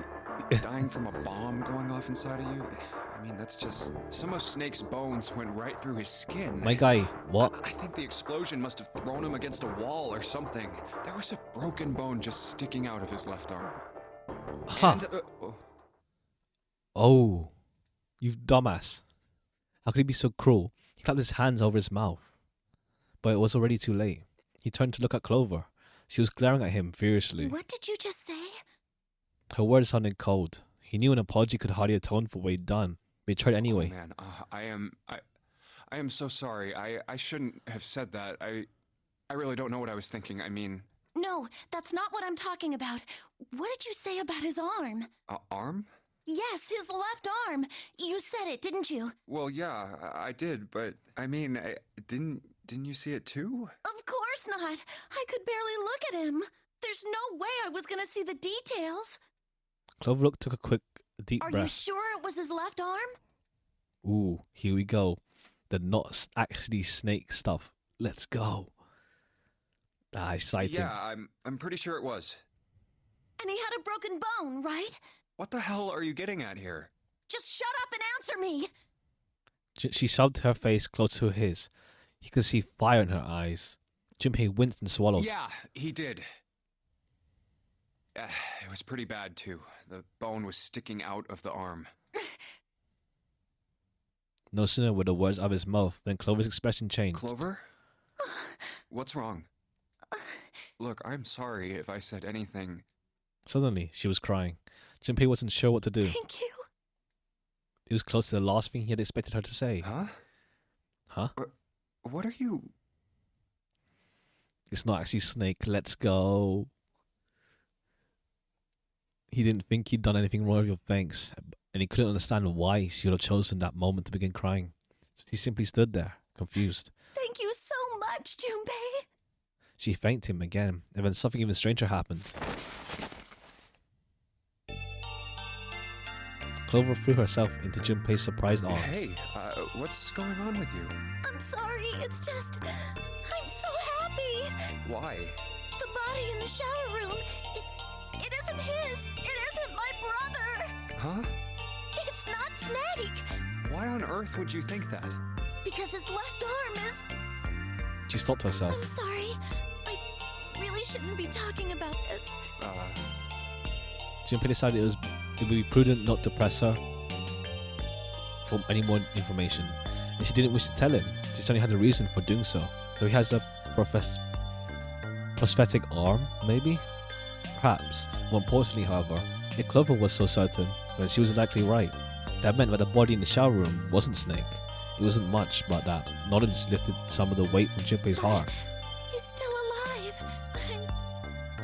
Dying from a bomb going off inside of you? I mean, that's just... Some of Snake's bones went right through his skin. my guy, what? I think the explosion must have thrown him against a wall or something. There was a broken bone just sticking out of his left arm. Huh. And, Oh, you dumbass. How could he be so cruel? He clapped his hands over his mouth. But it was already too late. He turned to look at Clover. She was glaring at him furiously. What did you just say? Her words sounded cold. He knew an apology could hardly atone for what he'd done, but he tried anyway. Oh, man, I am so sorry. I shouldn't have said that. I really don't know what I was thinking. I mean... No, that's not what I'm talking about. What did you say about his arm? Arm? Yes, his left arm. You said it, didn't you? Well, yeah, I did, but I mean, didn't you see it too? Of course not. I could barely look at him. There's no way I was gonna see the details. Clover took a quick, deep Are breath. you sure it was his left arm? Ooh, here we go. The not actually Snake stuff. Let's go. Ah, exciting. Yeah, I'm pretty sure it was. And he had a broken bone, right? What the hell are you getting at here? Just shut up and answer me. She shoved her face close to his. He could see fire in her eyes. Junpei winced and swallowed. Yeah, he did. It was pretty bad, too. The bone was sticking out of the arm. No sooner were the words out of his mouth than Clover's expression changed. Clover? What's wrong? Look, I'm sorry if I said anything. Suddenly, she was crying. Junpei wasn't sure what to do. Thank you. It was close to the last thing he had expected her to say. Huh? Huh? What are you... It's not actually Snake. Let's go. He didn't think he'd done anything wrong with your thanks, and he couldn't understand why she would have chosen that moment to begin crying. So he simply stood there, confused. Thank you so much, Junpei. She thanked him again, and then something even stranger happened. Clover threw herself into Junpei's surprised arms. Hey, what's going on with you? I'm sorry, it's just... I'm so happy. Why? The body in the shower room, it isn't his. It isn't my brother. Huh? It's not Snake. Why on earth would you think that? Because his left arm is... She stopped herself. I'm sorry. I really shouldn't be talking about this. Junpei decided it would be prudent not to press her for any more information, and she didn't wish to tell him. She certainly had a reason for doing so. So he has a prosthetic arm, maybe? Perhaps. More importantly, however, if Clover was so certain, then she was likely right. That meant that the body in the shower room wasn't Snake. It wasn't much, but that knowledge lifted some of the weight from Junpei's heart. He's still alive.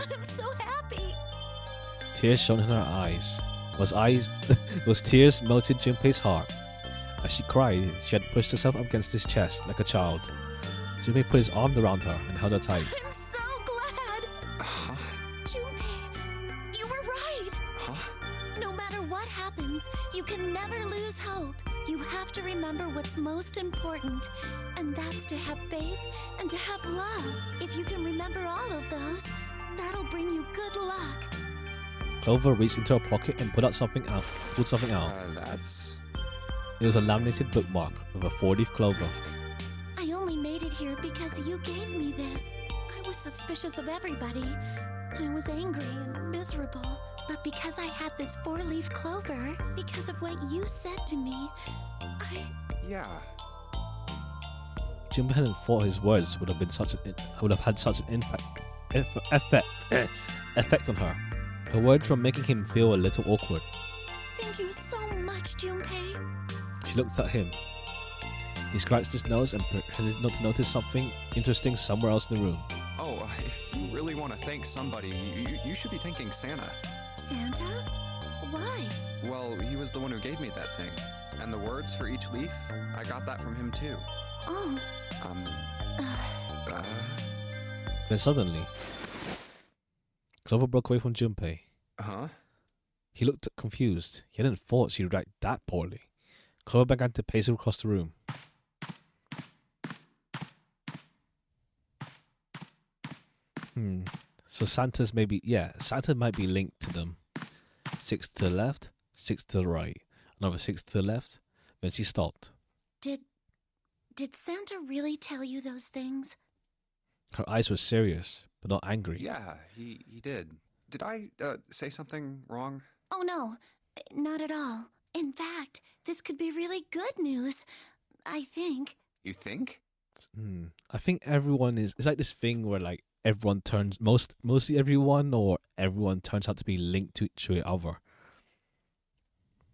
I'm so happy. Tears shone in her eyes. Those tears melted Junpei's heart. As she cried, she had pushed herself up against his chest like a child. Junpei put his arm around her and held her tight. I'm so glad. Huh? Junpei, you were right. Huh? No matter what happens, you can never lose hope. You have to remember what's most important, and that's to have faith and to have love. If you can remember all of those, that'll bring you good luck. Clover reached into her pocket and pulled something out. That's... It was a laminated bookmark with a 4-leaf clover. I only made it here because you gave me this. I was suspicious of everybody. I was angry and miserable. But because I had this 4-leaf clover, because of what you said to me, Yeah. Junpei hadn't thought his words would have had such an effect on her. Her words were making him feel a little awkward. Thank you so much, Junpei. She looked at him. He scratched his nose and pretended not to notice something interesting somewhere else in the room. Oh, if you really want to thank somebody, you should be thanking Santa. Santa? Why? Well, he was the one who gave me that thing. And the words for each leaf, I got that from him too. Oh. Then suddenly, Clover broke away from Junpei. Huh? He looked confused. He hadn't thought she'd react that poorly. Clover began to pace across the room. So Santa might be linked to them. 6 to the left, 6 to the right, another 6 to the left. Then she stopped. Did Santa really tell you those things? Her eyes were serious, but not angry. Yeah, he did. Did I say something wrong? Oh no, not at all. In fact, this could be really good news, I think. You think? I think everyone is. It's like this thing where like everyone turns mostly everyone or everyone turns out to be linked to each other.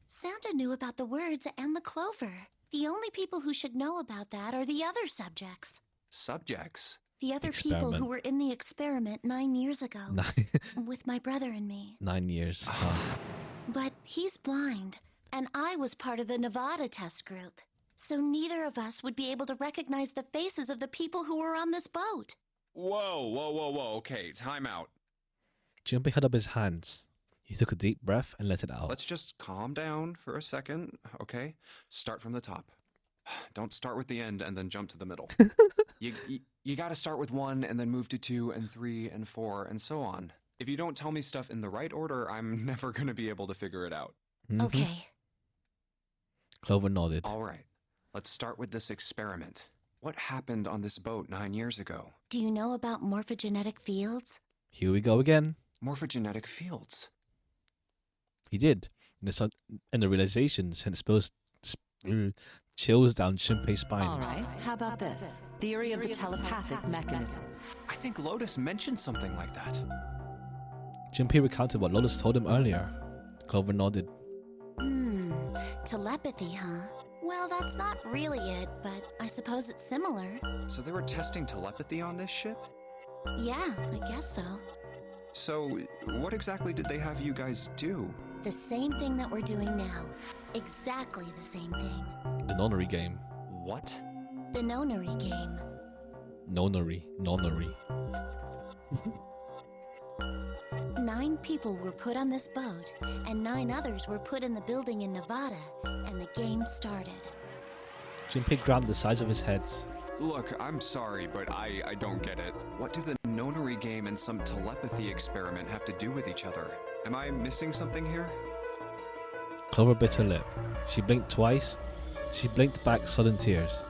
Santa knew about the words and the clover. The only people who should know about that are the other subjects. Subjects? The other people who were in the experiment 9 years ago. With my brother and me. 9 years. But he's blind, and I was part of the Nevada test group. So neither of us would be able to recognize the faces of the people who were on this boat. Whoa. Okay, time out. Junpei held up his hands. He took a deep breath and let it out. Let's just calm down for a second, okay? Start from the top. Don't start with the end and then jump to the middle. You gotta start with 1 and then move to 2 and 3 and 4 and so on. If you don't tell me stuff in the right order, I'm never gonna be able to figure it out. Okay. Clover nodded. All right. Let's start with this experiment. What happened on this boat 9 years ago? Do you know about morphogenetic fields? Here we go again. Morphogenetic fields. He did. And the realization sent chills down Junpei's spine. All right, how about this? Theory of the telepathic mechanism. I think Lotus mentioned something like that. Junpei recounted what Lotus told him earlier. Clover nodded. Telepathy, huh? Well, that's not really it, but I suppose it's similar. So they were testing telepathy on this ship? Yeah, I guess so. So, what exactly did they have you guys do? The same thing that we're doing now. Exactly the same thing. The nonary game. What? The nonary game. Nonary. 9 people were put on this boat, and 9 others were put in the building in Nevada, and the game started. Junpei grabbed the sides of his head. Look, I'm sorry, but I don't get it. What do the nonary game and some telepathy experiment have to do with each other? Am I missing something here? Clover bit her lip. She blinked twice. She blinked back sudden tears.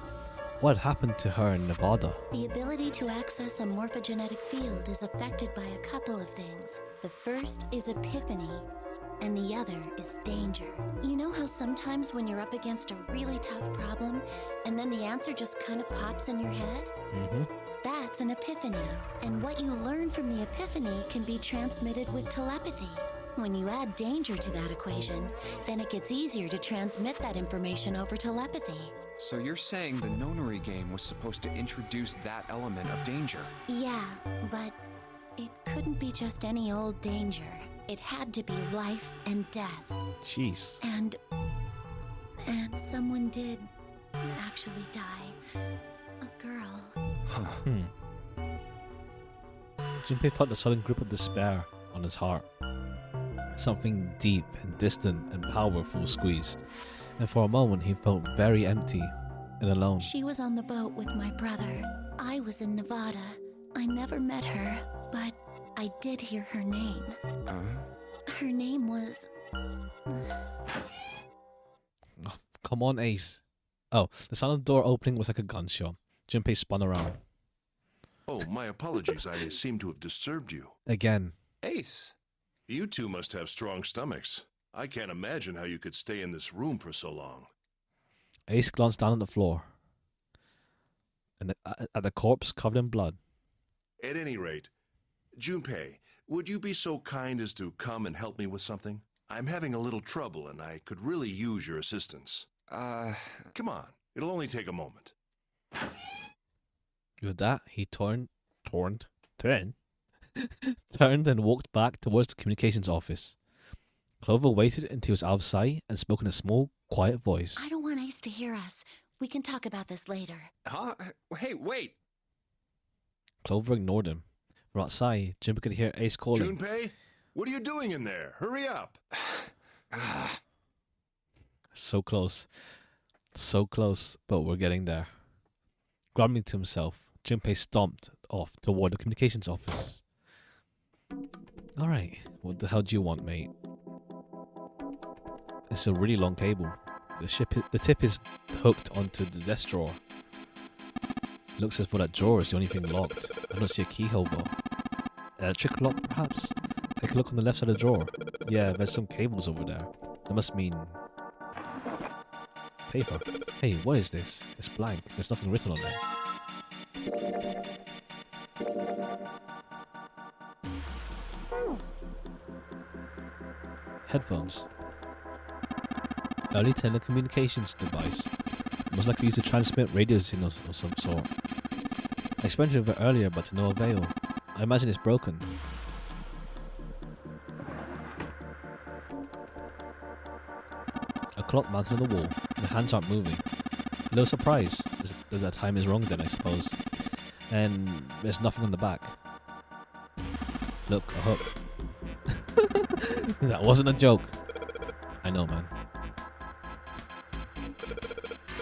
What had happened to her in Nevada? The ability to access a morphogenetic field is affected by a couple of things. The first is epiphany, and the other is danger. You know how sometimes when you're up against a really tough problem, and then the answer just kind of pops in your head? That's an epiphany, and what you learn from the epiphany can be transmitted with telepathy. When you add danger to that equation, then it gets easier to transmit that information over telepathy. So you're saying the nonary game was supposed to introduce that element of danger? Yeah, but it couldn't be just any old danger. It had to be life and death. Jeez. And someone did actually die. A girl. Junpei felt a sudden grip of despair on his heart. Something deep and distant and powerful squeezed, and for a moment he felt very empty and alone. She was on the boat with my brother. I was in Nevada. I never met her, but I did hear her name. Her name was... Oh, come on, Ace. Oh, the sound of the door opening was like a gunshot. Junpei spun around. Oh, my apologies. I seem to have disturbed you. Again. Ace! You two must have strong stomachs. I can't imagine how you could stay in this room for so long. Ace glanced down at the floor and at the corpse covered in blood. At any rate, Junpei, would you be so kind as to come and help me with something? I'm having a little trouble and I could really use your assistance. Come on, it'll only take a moment. With that, he turned and walked back towards the communications office. Clover waited until he was out of sight and spoke in a small, quiet voice. I don't want Ace to hear us. We can talk about this later. Huh? Hey, wait! Clover ignored him. We're outside. Junpei could hear Ace calling. Junpei, what are you doing in there? Hurry up. So close. So close, but we're getting there. Grumbling to himself, Junpei stomped off toward the communications office. Alright, what the hell do you want, mate? It's a really long cable. The tip is hooked onto the desk drawer. Looks as though that drawer is the only thing locked. I don't see a keyhole though. Electric lock, perhaps? Take a look on the left side of the drawer. Yeah, there's some cables over there. That must mean paper. Hey, what is this? It's blank. There's nothing written on there. Headphones. Early telecommunications device. Most likely used to transmit radio signals of some sort. I experimented with it earlier, but to no avail. I imagine it's broken. A clock mounted on the wall. The hands aren't moving. A little surprised that time is wrong then, I suppose. And there's nothing on the back. Look, a hook. That wasn't a joke. I know, man.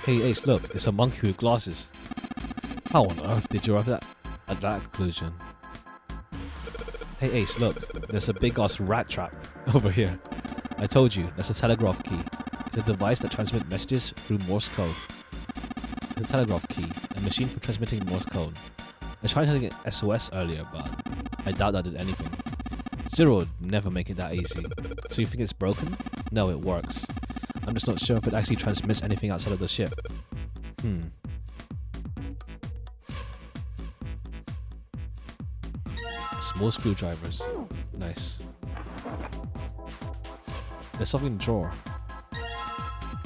Hey Ace, look, it's a monkey with glasses. How on earth did you arrive at that conclusion? Hey Ace, look, there's a big ass rat trap over here. I told you, that's a telegraph key. It's a device that transmits messages through Morse code. It's a telegraph key, a machine for transmitting Morse code. I tried sending it SOS earlier, but I doubt that did anything. Zero would never make it that easy. So you think it's broken? No, it works. I'm just not sure if it actually transmits anything outside of the ship. Small screwdrivers. Nice. There's something in the drawer.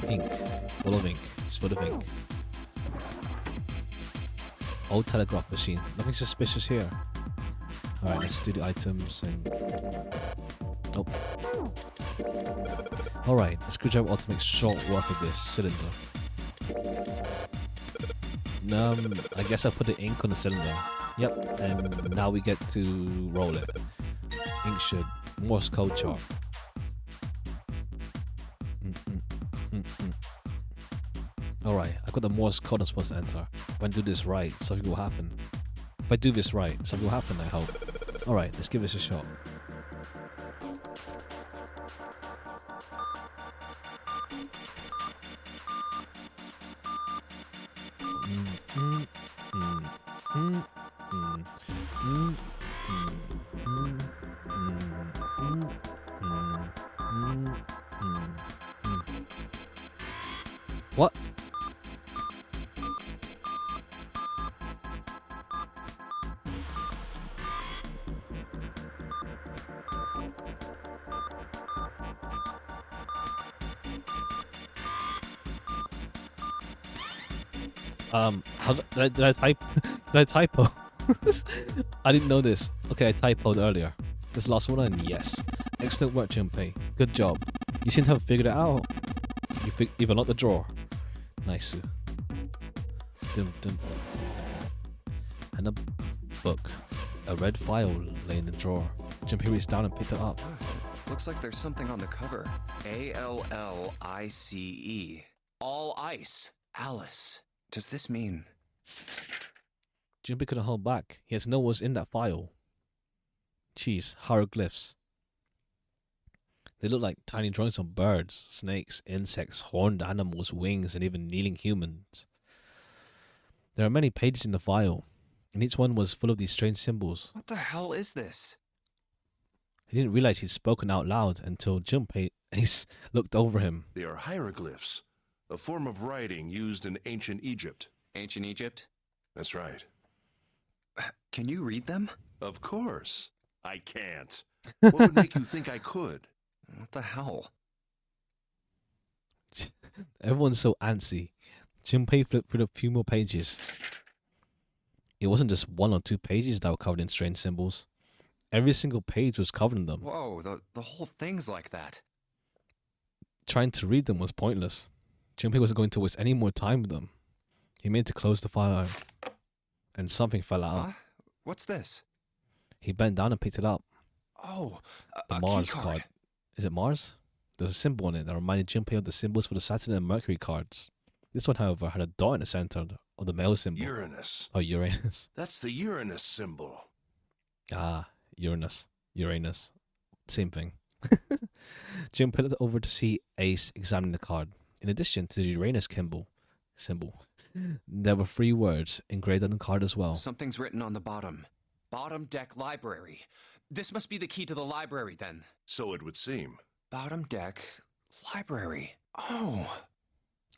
Ink. Full of ink. It's full of ink. Old telegraph machine. Nothing suspicious here. Alright, let's do the items and... Nope. Alright, the screwdriver ought to make short work of this cylinder. I guess I put the ink on the cylinder. Yep, and now we get to roll it. Ink should. Morse code chart. Alright, I got the Morse code I'm supposed to enter. When I do this right, something will happen. If I do this right, something will happen, I hope. Alright, let's give this a shot. What? Did I type? Did I typo? I didn't know this. Okay, I typoed earlier. This last one, and yes. Excellent work, Junpei. Good job. You seem to have figured it out. You even not the drawer. Nice. Dum dum. And a book. A red file lay in the drawer. Junpei reached down and picked it up. Looks like there's something on the cover. ALLICE. All ice. Alice. Does this mean... Junpei couldn't hold back. He has to know what's in that file. Jeez, hieroglyphs. They look like tiny drawings of birds, snakes, insects, horned animals, wings, and even kneeling humans. There are many pages in the file, and each one was full of these strange symbols. What the hell is this? He didn't realize he'd spoken out loud until Junpei Ace looked over him. They are hieroglyphs, a form of writing used in ancient Egypt. Ancient Egypt? That's right. Can you read them? Of course. I can't. What would make you think I could? What the hell? Everyone's so antsy. Junpei flipped through a few more pages. It wasn't just one or two pages that were covered in strange symbols. Every single page was covered in them. Whoa, the whole thing's like that. Trying to read them was pointless. Junpei wasn't going to waste any more time with them. He made to close the file, and something fell out. What's this? He bent down and picked it up. Oh, The a Mars key card. Is it Mars? There's a symbol on it that reminded Junpei of the symbols for the Saturn and Mercury cards. This one, however, had a dot in the center of the male symbol. Uranus. Oh, Uranus. That's the Uranus symbol. Ah, Uranus. Uranus. Same thing. Jim put it over to see Ace examining the card. In addition to the Uranus symbol, there were 3 words engraved on the card as well. Something's written on the bottom. Bottom deck library. This must be the key to the library then. So it would seem. Bottom deck library. Oh.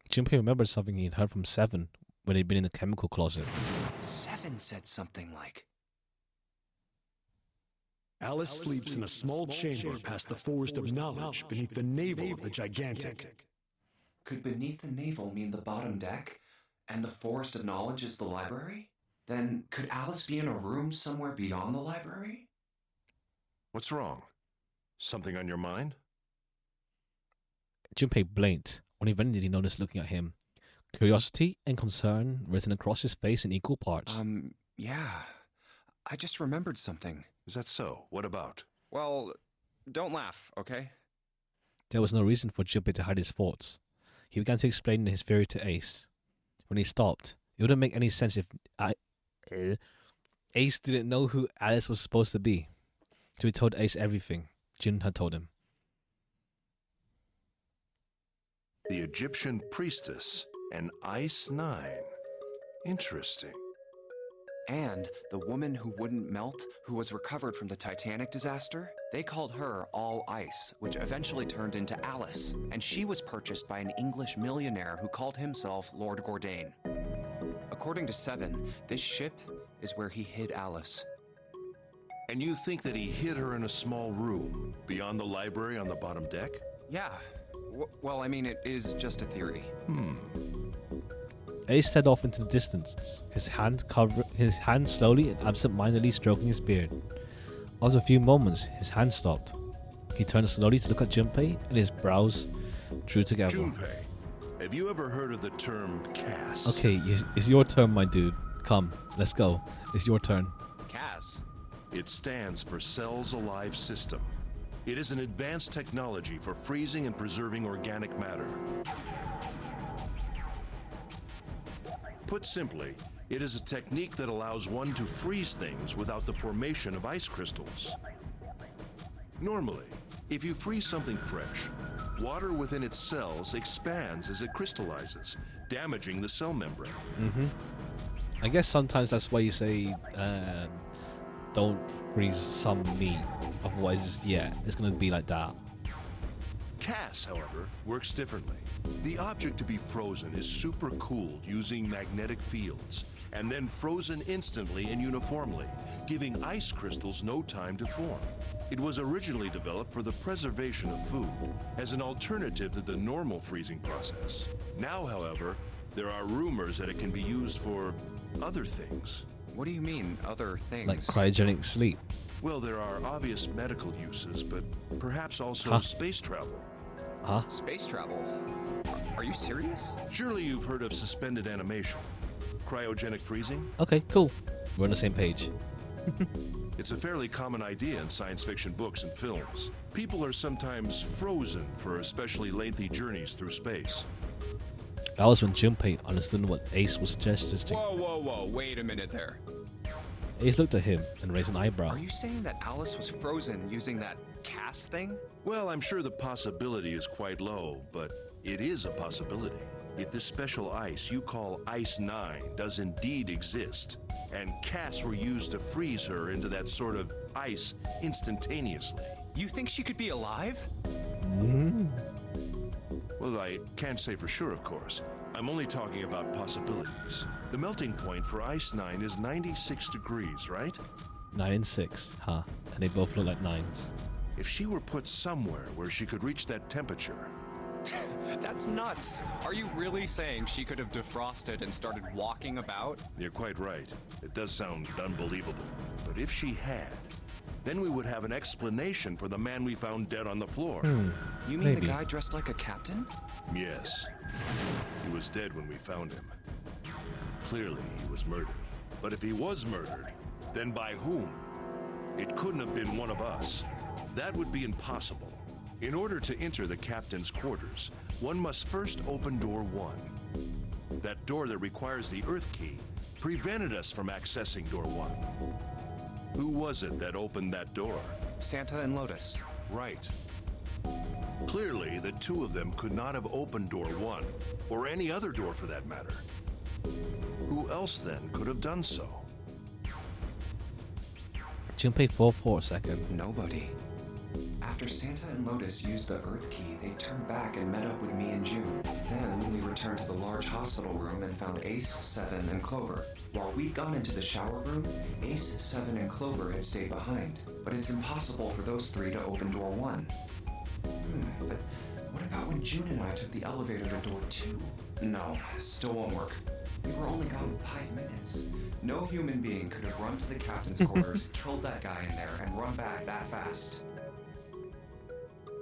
Junpei remembered something he'd heard from Seven when he'd been in the chemical closet. 7 said something like, Alice sleeps in a small chamber past the forest of knowledge beneath the navel of the gigantic. could beneath the navel mean the bottom deck, and the forest of knowledge is the library? Then could Alice be in a room somewhere beyond the library? What's wrong? Something on your mind? Junpei blinked. Only then did he notice looking at him. Curiosity and concern written across his face in equal parts. Yeah. I just remembered something. Is that so? What about? Well, don't laugh, okay? There was no reason for Junpei to hide his thoughts. He began to explain his theory to Ace. When he stopped, it wouldn't make any sense if Ace didn't know who Alice was supposed to be. So he told Ace everything Jun had told him. The Egyptian priestess and Ice 9. Interesting. And the woman who wouldn't melt, who was recovered from the Titanic disaster, they called her All Ice, which eventually turned into Alice, and she was purchased by an English millionaire who called himself Lord Gordain. According to Seven, this ship is where he hid Alice. And you think that he hid her in a small room beyond the library on the bottom deck? Yeah. Well, I mean, it is just a theory. Ace stared off into the distance, his hand slowly and absent-mindedly stroking his beard. After a few moments, his hand stopped. He turned slowly to look at Junpei, and his brows drew together. Junpei, have you ever heard of the term CAS? Okay, it's your turn, my dude. Come, let's go. It's your turn. Cass. It stands for Cells Alive System. It is an advanced technology for freezing and preserving organic matter. Put simply, it is a technique that allows one to freeze things without the formation of ice crystals. Normally, if you freeze something fresh, water within its cells expands as it crystallizes, damaging the cell membrane. I guess sometimes that's why you say don't freeze some meat, otherwise, yeah, it's gonna be like that. CAS, however, works differently. The object to be frozen is supercooled using magnetic fields, and then frozen instantly and uniformly, giving ice crystals no time to form. It was originally developed for the preservation of food, as an alternative to the normal freezing process. Now, however, there are rumors that it can be used for other things. What do you mean, other things? Like cryogenic sleep. Well, there are obvious medical uses, but perhaps also space travel. Space travel? Are you serious? Surely you've heard of suspended animation, cryogenic freezing? Okay, cool. We're on the same page. It's a fairly common idea in science fiction books and films. People are sometimes frozen for especially lengthy journeys through space. That was when Junpei understood what Ace was gesturing. Whoa, wait a minute there. Ace looked at him and raised an eyebrow. Are you saying that Alice was frozen using that CAS thing? Well, I'm sure the possibility is quite low, but it is a possibility. If this special ice you call Ice 9 does indeed exist, and CAS were used to freeze her into that sort of ice instantaneously. You think she could be alive? Well, I can't say for sure, of course. I'm only talking about possibilities. The melting point for Ice 9 is 96 degrees, right? 9 and 6, huh? And they both look like 9s. If she were put somewhere where she could reach that temperature... That's nuts. Are you really saying she could have defrosted and started walking about? You're quite right. It does sound unbelievable. But if she had, then we would have an explanation for the man we found dead on the floor. You mean Maybe. the guy dressed like a captain? Yes. He was dead when we found him. Clearly, he was murdered. But if he was murdered, then by whom? It couldn't have been one of us. That would be impossible. In order to enter the captain's quarters, one must first open door 1. That door that requires the Earth key prevented us from accessing door 1. Who was it that opened that door? Santa and Lotus. Right. Clearly, the two of them could not have opened door 1, or any other door for that matter. Who else then could have done so? Junpei thought for a second. Nobody. After Santa and Lotus used the Earth key, they turned back and met up with me and June. Then we returned to the large hospital room and found Ace, Seven, and Clover. While we'd gone into the shower room, Ace, Seven, and Clover had stayed behind. But it's impossible for those three to open door 1. But what about when June and I took the elevator to door 2? No, still won't work. We were only gone 5 minutes. No human being could have run to the captain's quarters, killed that guy in there, and run back that fast.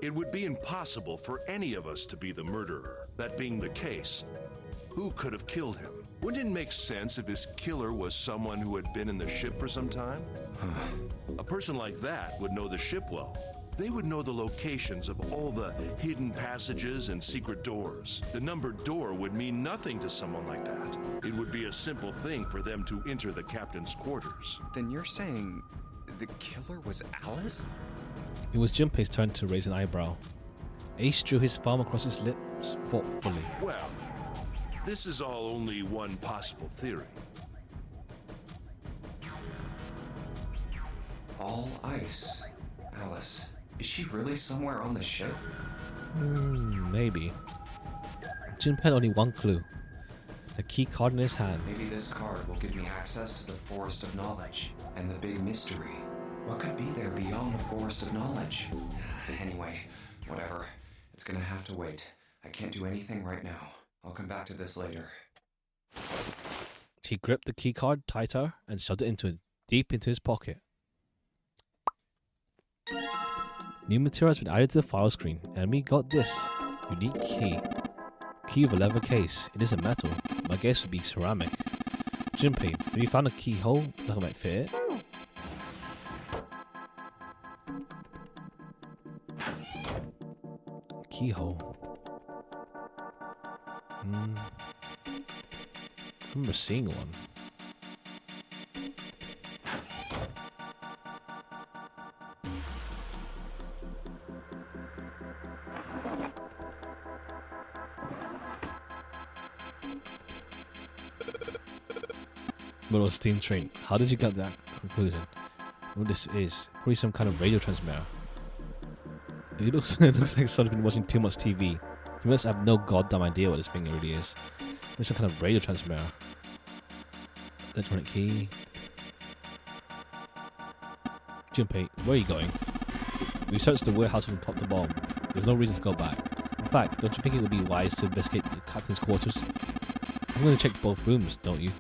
It would be impossible for any of us to be the murderer. That being the case, who could have killed him? Wouldn't it make sense if his killer was someone who had been in the ship for some time? A person like that would know the ship well. They would know the locations of all the hidden passages and secret doors. The numbered door would mean nothing to someone like that. It would be a simple thing for them to enter the captain's quarters. Then you're saying the killer was Alice? It was Junpei's turn to raise an eyebrow. Ace drew his thumb across his lips thoughtfully. Well, this is all only one possible theory. All ice. Alice. Is she really somewhere on the ship? Maybe. Junpei had only one clue. The key card in his hand. Maybe this card will give me access to the Forest of Knowledge and the big mystery. What could be there beyond the Forest of Knowledge? Anyway, whatever. It's gonna have to wait. I can't do anything right now. I'll come back to this later. He gripped the key card tighter and shoved it deep into his pocket. New material has been added to the file screen, and we got this unique key. Key of a leather case. It isn't metal. My guess would be ceramic. Junpei, have you found a keyhole that might fit it? Keyhole. I remember seeing one. Little steam train. How did you get that conclusion? What this is? Probably some kind of radio transmitter. It looks like someone's been watching too much TV. You must have no goddamn idea what this thing really is. It's some kind of radio transmitter. Electronic key. Junpei, where are you going? We've searched the warehouse from top to bottom. There's no reason to go back. In fact, don't you think it would be wise to investigate the captain's quarters? I'm going to check both rooms, don't you?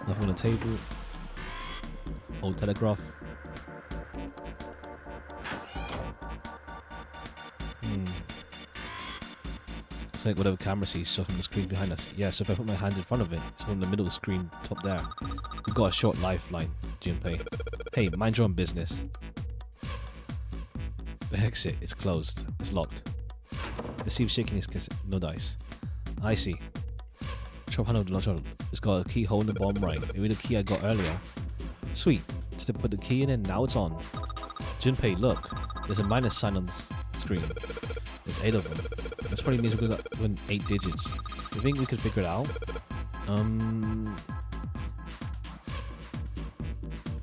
Nothing on the table. Old telegraph. It's like whatever camera sees stuck on the screen behind us. Yeah, so if I put my hand in front of it, it's on the middle of the screen, top there. We've got a short lifeline, Junpei. Hey, mind your own business. The exit, it's closed. It's locked. Let's see if shaking is no dice. I see. Top panel it's got a keyhole in the bottom right. Maybe the key I got earlier. Sweet. Just to put the key in and now it's on. Junpei, look. There's a minus sign on the screen. There's 8 of them. This probably means we've got 8 digits. You think we could figure it out?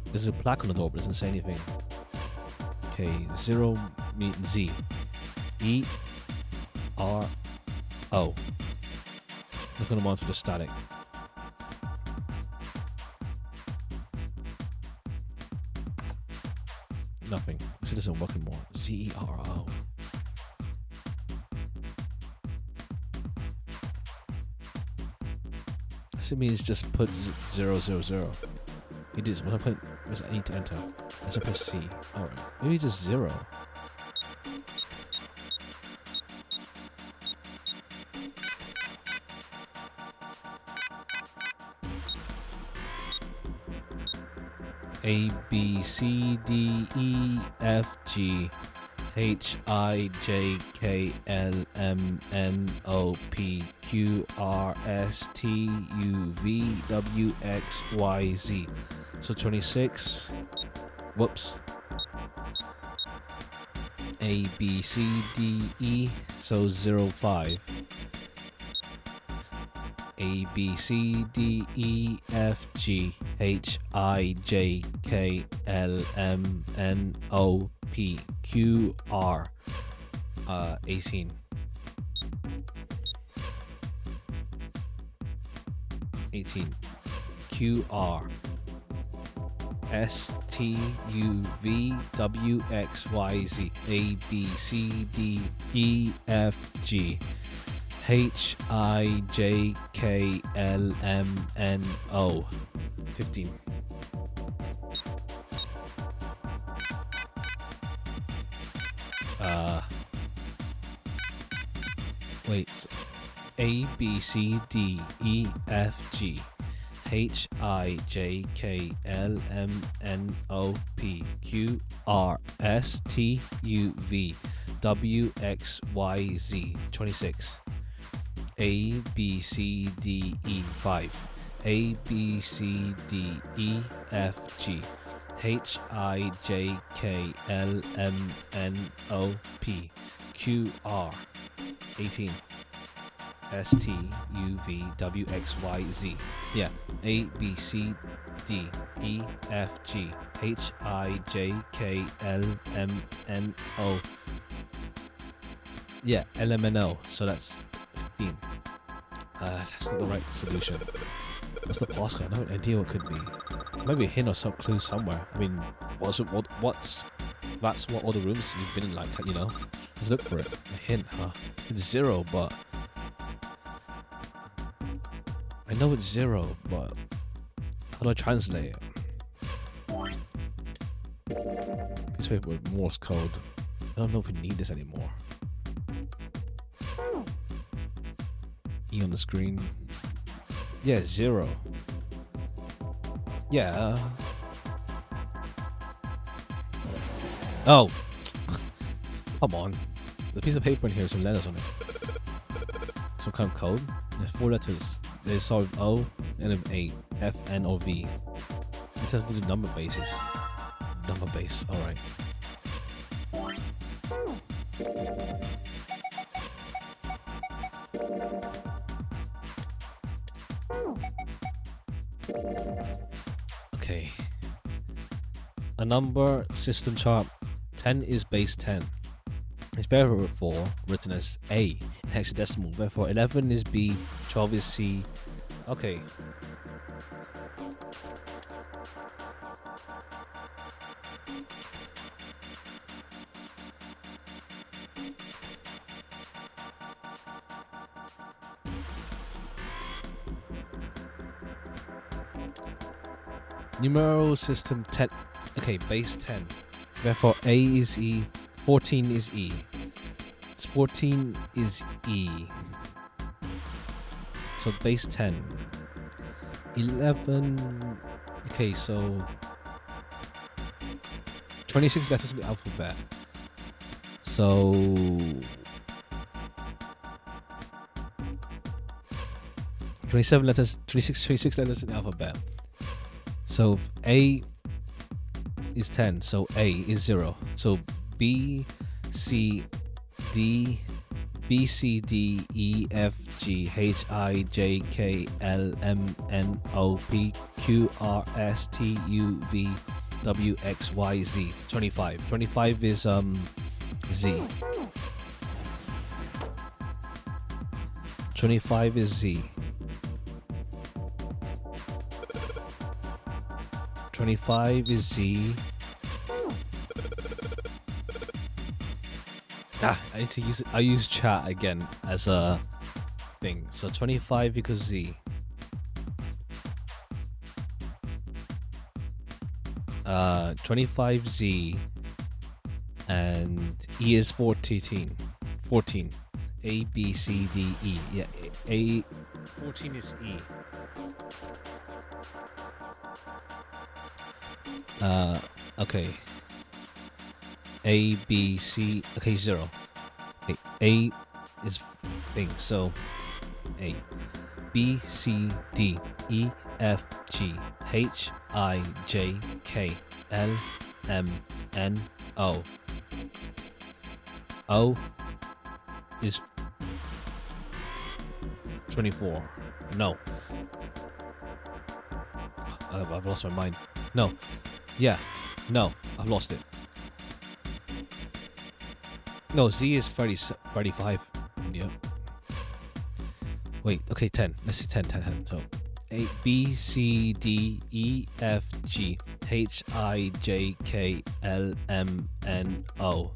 There's a plaque on the door, but it doesn't say anything. Okay, 0 means Z. E R O. Look on the monitor, just static. Nothing. So it doesn't work anymore. Z-E-R-O. This means just put 000. It is. When I put, I need to enter. Let's press C. Alright. Maybe just 0. A B C D E F G H I J K L M N O P Q R S T U V W X Y Z. So 26. Whoops. A B C D E. So 05. A B C D E F G H I J K L M N O P Q R 18. 18. Q R S T U V W X Y Z. A B C D E F G H I J K L M N O. 15. Wait. A B C D E F G H I J K L M N O P Q R S T U V W X Y Z. 26. A B C D E 5. A B C D E F G H I J K L M N O P Q R 18. S T U V W X Y Z. Yeah. A B C D E F G H I J K L M N O. Yeah, LMNO. So that's 15. That's not the right solution. What's the passcode? I have no idea what it could be. Maybe a hint or some clue somewhere. I mean, what's that's what all the rooms you've been in like, you know? Let's look for it. A hint, huh? It's 0, but I know it's 0, but how do I translate it? Piece of paper with Morse code. I don't know if we need this anymore. E on the screen. Yeah, 0. Yeah. Oh. Come on. There's a piece of paper in here with some letters on it. Some kind of code. There's 4 letters. There's sort of O, N of 8, F, N, or V. Let's have to do number bases. Number base, alright. Okay. A number system chart. 10 is base 10. It's therefore written as A in hexadecimal. Therefore 11 is B, 12 is C. Okay. Numeral system 10. Okay, base 10. Therefore A is E, 14 is E. 14 is E. So base 10. 11. Okay, so 26 letters in the alphabet. So 27 letters, 26 letters in the alphabet. So A is 10, so A is 0. So B, C, D, B, C, D, E, F, G, H, I, J, K, L, M, N, O, P, Q, R, S, T, U, V, W, X, Y, Z. 25. 25 is Z. 25 is Z. 25 is Z. I need to use it. I use chat again as a thing. So 25 equals Z. 25Z and E is 14. 14. A B C D E. Yeah, A 14 is E. Okay. A, B, C. Okay, 0. Okay, A is thing. So A, B, C, D, E, F, G, H, I, J, K, L, M, N, O. O is 24. No. I've lost my mind. No. Yeah. No. I've lost it. No, Z is 35. Yeah. Wait, okay, 10. Let's see 10. So, A, B, C, D, E, F, G, H, I, J, K, L, M, N, O.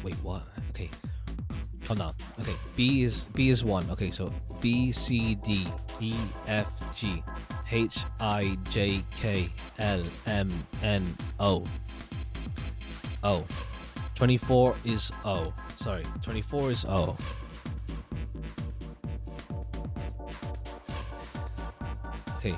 Wait, what? Okay. Calm down. Okay, B is 1. Okay, so B, C, D, E, F, G, H, I, J, K, L, M, N, O. O. 24 is O. Sorry, 24 is O. Okay.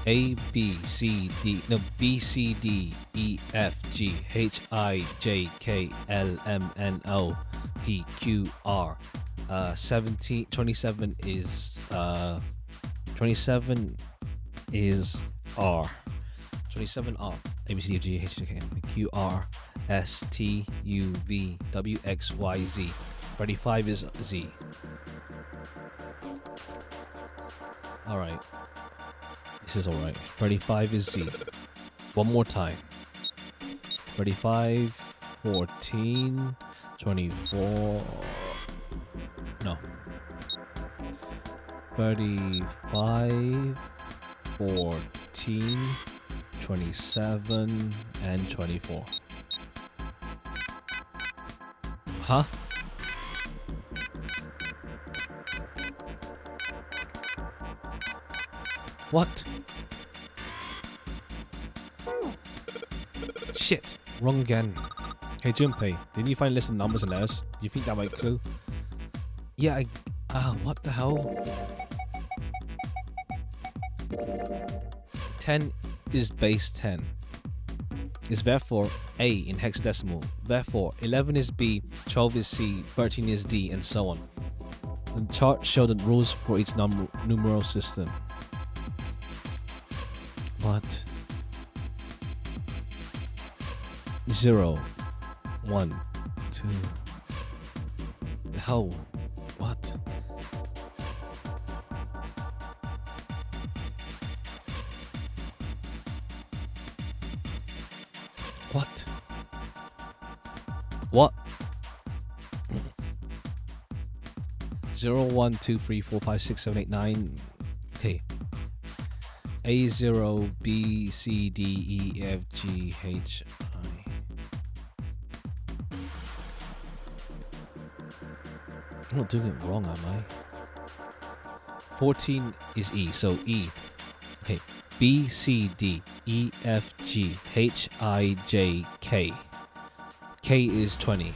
A, B, C, D. No, B, C, D, E, F, G, H, I, J, K, L, M, N, O, P, Q, R. 27 is 27 is R. 27 R. A, B, C, D, F, G, H, I, J, K, L, M, Q, R, S, T, U, V, W, X, Y, Z. 35 is Z. Alright. This is alright. 35 is Z. One more time. 35, 14, 24. No. 35, 14, 27, and 24. Huh? What? Shit. Wrong again. Hey, Junpei, didn't you find a list of numbers and letters? Do you think that might clue? Yeah, what the hell? 10 is base 10. Is therefore A in hexadecimal. Therefore, 11 is B, 12 is C, 13 is D, and so on. The chart shows the rules for each numeral system. What? 0, 1, 2. The hell? What? What? What? 0, 1, 2, 3, 4, 5, 6, 7, 8, 9. Okay. A0, B, C, D, E, F, G, H, I. I'm not doing it wrong, am I? 14 is E, so E. Okay. B, C, D, E, F, G, H, I, J, K. K is 20.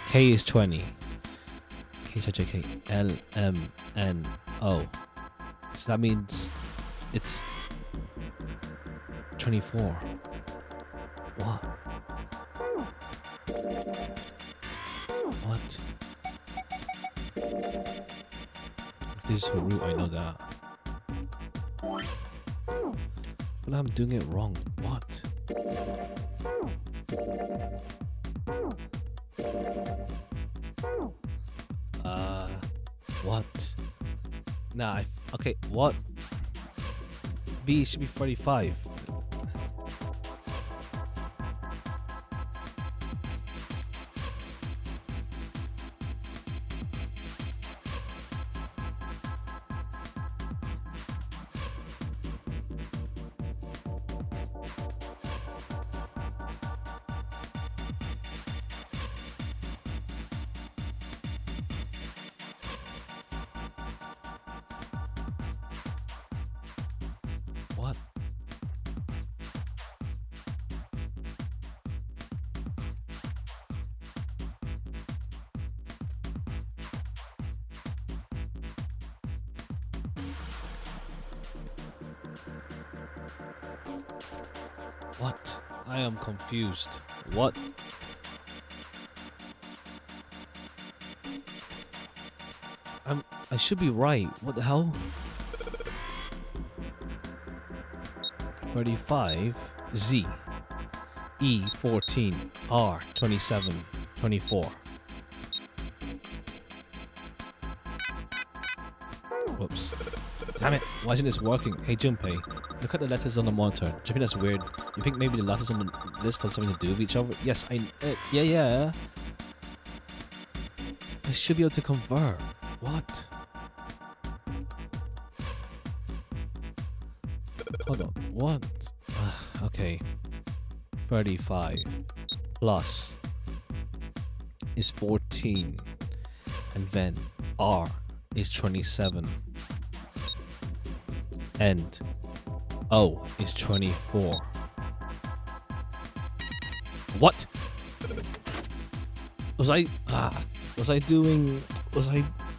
K is 20. K, H, I, J, K, L, M, N, O. So that means it's 24. What? What? If this is her root, I know that. But I'm doing it wrong. What? What? Nah, okay, what? B should be 45. What? What? I am confused. What? I should be right. What the hell? 35 Z E 14 R 27 24. Whoops. Damn it. Why isn't this working? Hey Junpei, look at the letters on the monitor. Do you think that's weird? You think maybe the letters on the list have something to do with each other? Yes, yeah. I should be able to convert. What? Hold on. What? Okay. 35 plus is 14. And then R is 27. And O is 24. What?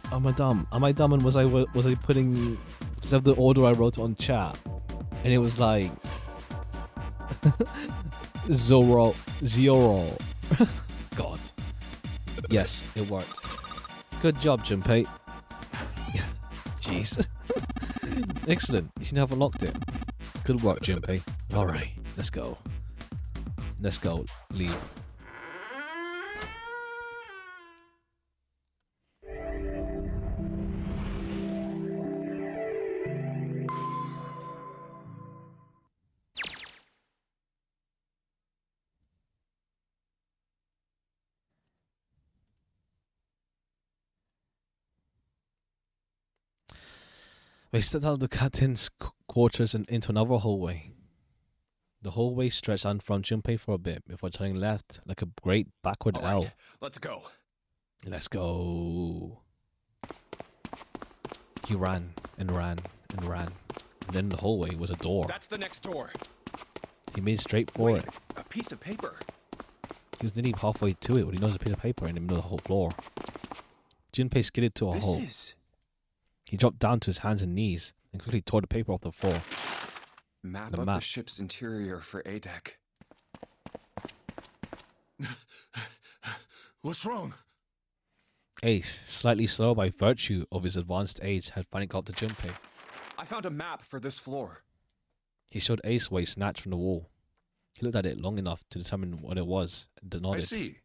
Am I dumb? Am I dumb and was I putting, because of the order I wrote on chat, and it was like Zoro. God. Yes, it worked. Good job, Junpei. Jeez. Excellent. You seem to have unlocked it. Good work, Junpei. Alright, let's go. Let's go. Leave. They stepped out of the captain's quarters and into another hallway. The hallway stretched on from Junpei for a bit before turning left like a great backward L. Right, let's go. Let's go. He ran and ran and ran. And then in the hallway was a door. That's the next door. He made straight for Wait, it. a piece of paper. He was nearly halfway to it when he noticed a piece of paper in the middle of the whole floor. Junpei skidded to a hole. He dropped down to his hands and knees and quickly tore the paper off the floor. Map of the ship's interior for ADEC. What's wrong? Ace, slightly slow by virtue of his advanced age, had finally got to Junpei. I found a map for this floor. He showed Ace what he snatched from the wall. He looked at it long enough to determine what it was and nodded. I see.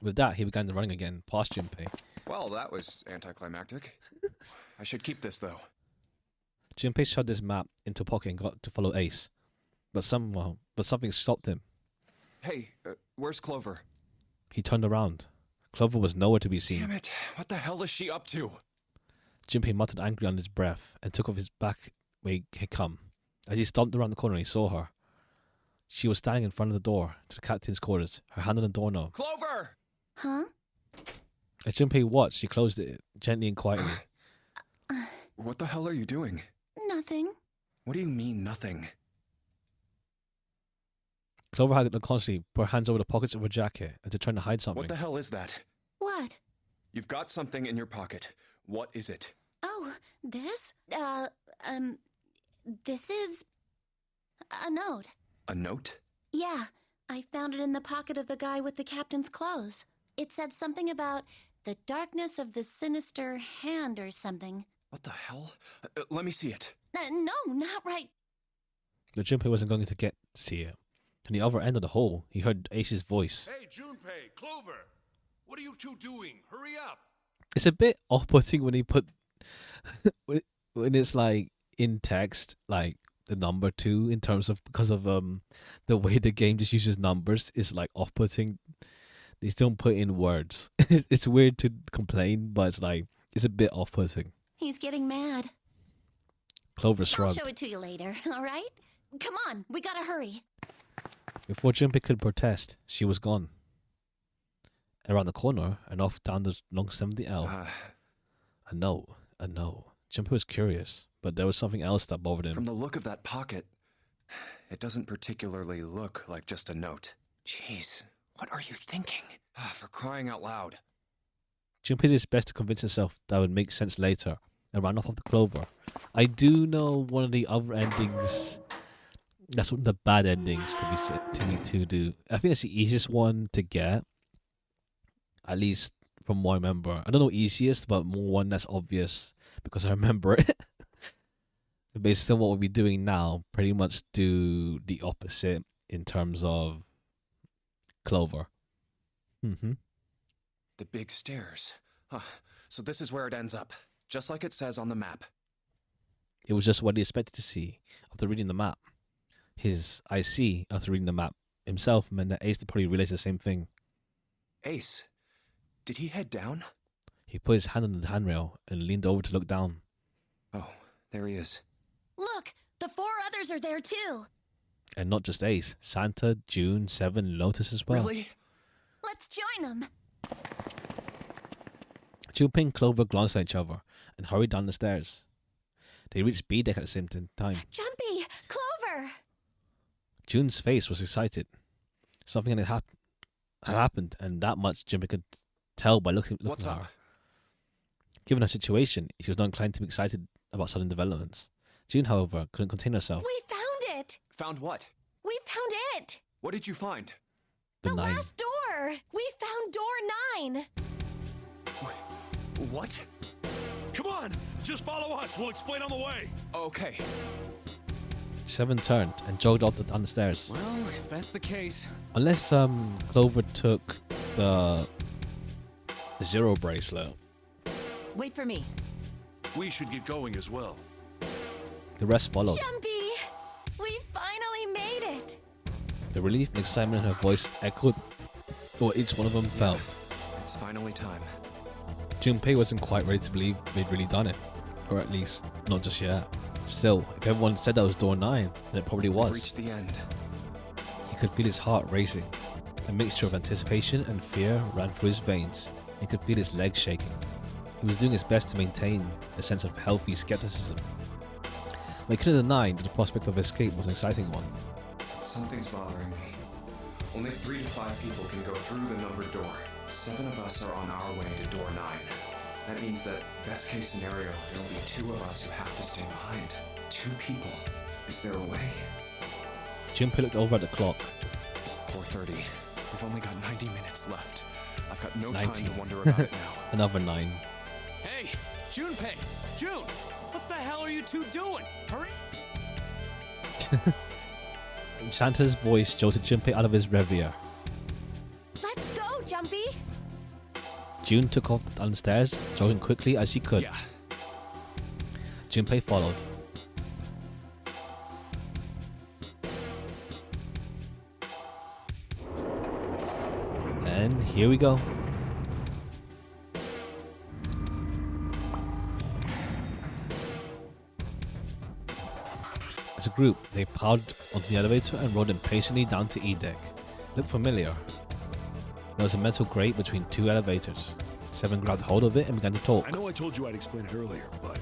With that, he began running again, past Junpei. Well, that was anticlimactic. I should keep this, though. Junpei shoved his map into a pocket and got to follow Ace. But something stopped him. Hey, where's Clover? He turned around. Clover was nowhere to be seen. Damn it, what the hell is she up to? Junpei muttered angrily under his breath and took off his back where he had come. As he stomped around the corner, he saw her. She was standing in front of the door to the captain's quarters, her hand on the doorknob. Clover! Huh? As Junpei watched, she closed it gently and quietly. What the hell are you doing? Nothing. What do you mean, nothing? Clover had constantly put her hands over the pockets of her jacket as if trying to hide something. What the hell is that? What? You've got something in your pocket. What is it? Oh, this? This is a note. A note? Yeah, I found it in the pocket of the guy with the captain's clothes. It said something about the darkness of the sinister hand or something. What the hell? Let me see it. No, not right. The Junpei wasn't going to get to see it. On the other end of the hall, he heard Ace's voice. Hey, Junpei, Clover, what are you two doing? Hurry up! It's a bit off-putting when he put when it's like in text, like the number 2 in terms of because of the way the game just uses numbers is like off-putting. They don't put in words. It's weird to complain, but it's like it's a bit off-putting. He's getting mad. Clover shrugged. I'll show it to you later, all right? Come on, we gotta hurry. Before Junpei could protest, she was gone. Around the corner and off down the long 70L. A note. Junpei was curious, but there was something else that bothered him. From the look of that pocket, it doesn't particularly look like just a note. Jeez, what are you thinking? For crying out loud. Junpei did his best to convince himself that would make sense later and ran off of the Clover. I do know one of the other endings That's one of the bad endings to me to do. I think it's the easiest one to get, at least from what I remember. I don't know easiest, but more one that's obvious because I remember it. Based on what we'll be doing now, pretty much do the opposite in terms of Clover. The big stairs. Huh. So this is where it ends up, just like it says on the map. It was just what he expected to see after reading the map. His I see after reading the map himself meant that Ace probably realized the same thing. Ace, did he head down? He put his hand on the handrail and leaned over to look down. Oh, there he is. Look, the 4 others are there too. And not just Ace, Santa, June, Seven, and Lotus as well. Really? Let's join them. Junpei and Clover glanced at each other and hurried down the stairs. They reached B deck at the same time. Jumpy! Clover! June's face was excited. Something had happened, and that much Junpei could tell by looking What's at up? her. Given her situation, she was not inclined to be excited about sudden developments. June, however, couldn't contain herself. We found it! Found what? We found it! What did you find? The The 9. last door! We found door 9! What? Come on, just follow us. We'll explain on the way. Okay. 7 turned and jogged off down the stairs. Well, if that's the case, Unless Clover took the 0 bracelet, Wait for me. We should get going as well. the rest followed. Jumpy! We finally made it! The relief and excitement in her voice echoed what each one of them felt. It's finally time. Junpei wasn't quite ready to believe they'd really done it. Or at least, not just yet. Still, if everyone said that was door 9, then it probably We've was. reached the end. He could feel his heart racing. A mixture of anticipation and fear ran through his veins. He could feel his legs shaking. He was doing his best to maintain a sense of healthy skepticism. But he couldn't deny that the prospect of escape was an exciting one. Something's bothering me. Only 3 to 5 people can go through the numbered door. 7 of us are on our way to door 9. That means that, best case scenario, there will be 2 of us who have to stay behind. 2 people. Is there a way? Junpei looked over at the clock. 4:30. We've only got 90 minutes left. I've got no 19. time to wonder about it now. Another 9. hey, Junpei, June, what the hell are you two doing? Hurry! Santa's voice jolted Junpei out of his reverie. Let's go, Jumpy! June took off down the stairs, jogging quickly as she could. Yeah. Junpei followed. And here we go. As a group, they piled onto the elevator and rode impatiently down to E deck. Looked familiar. There was a metal grate between 2 elevators. Seven grabbed hold of it and began to talk. I know I told you I'd explain it earlier, but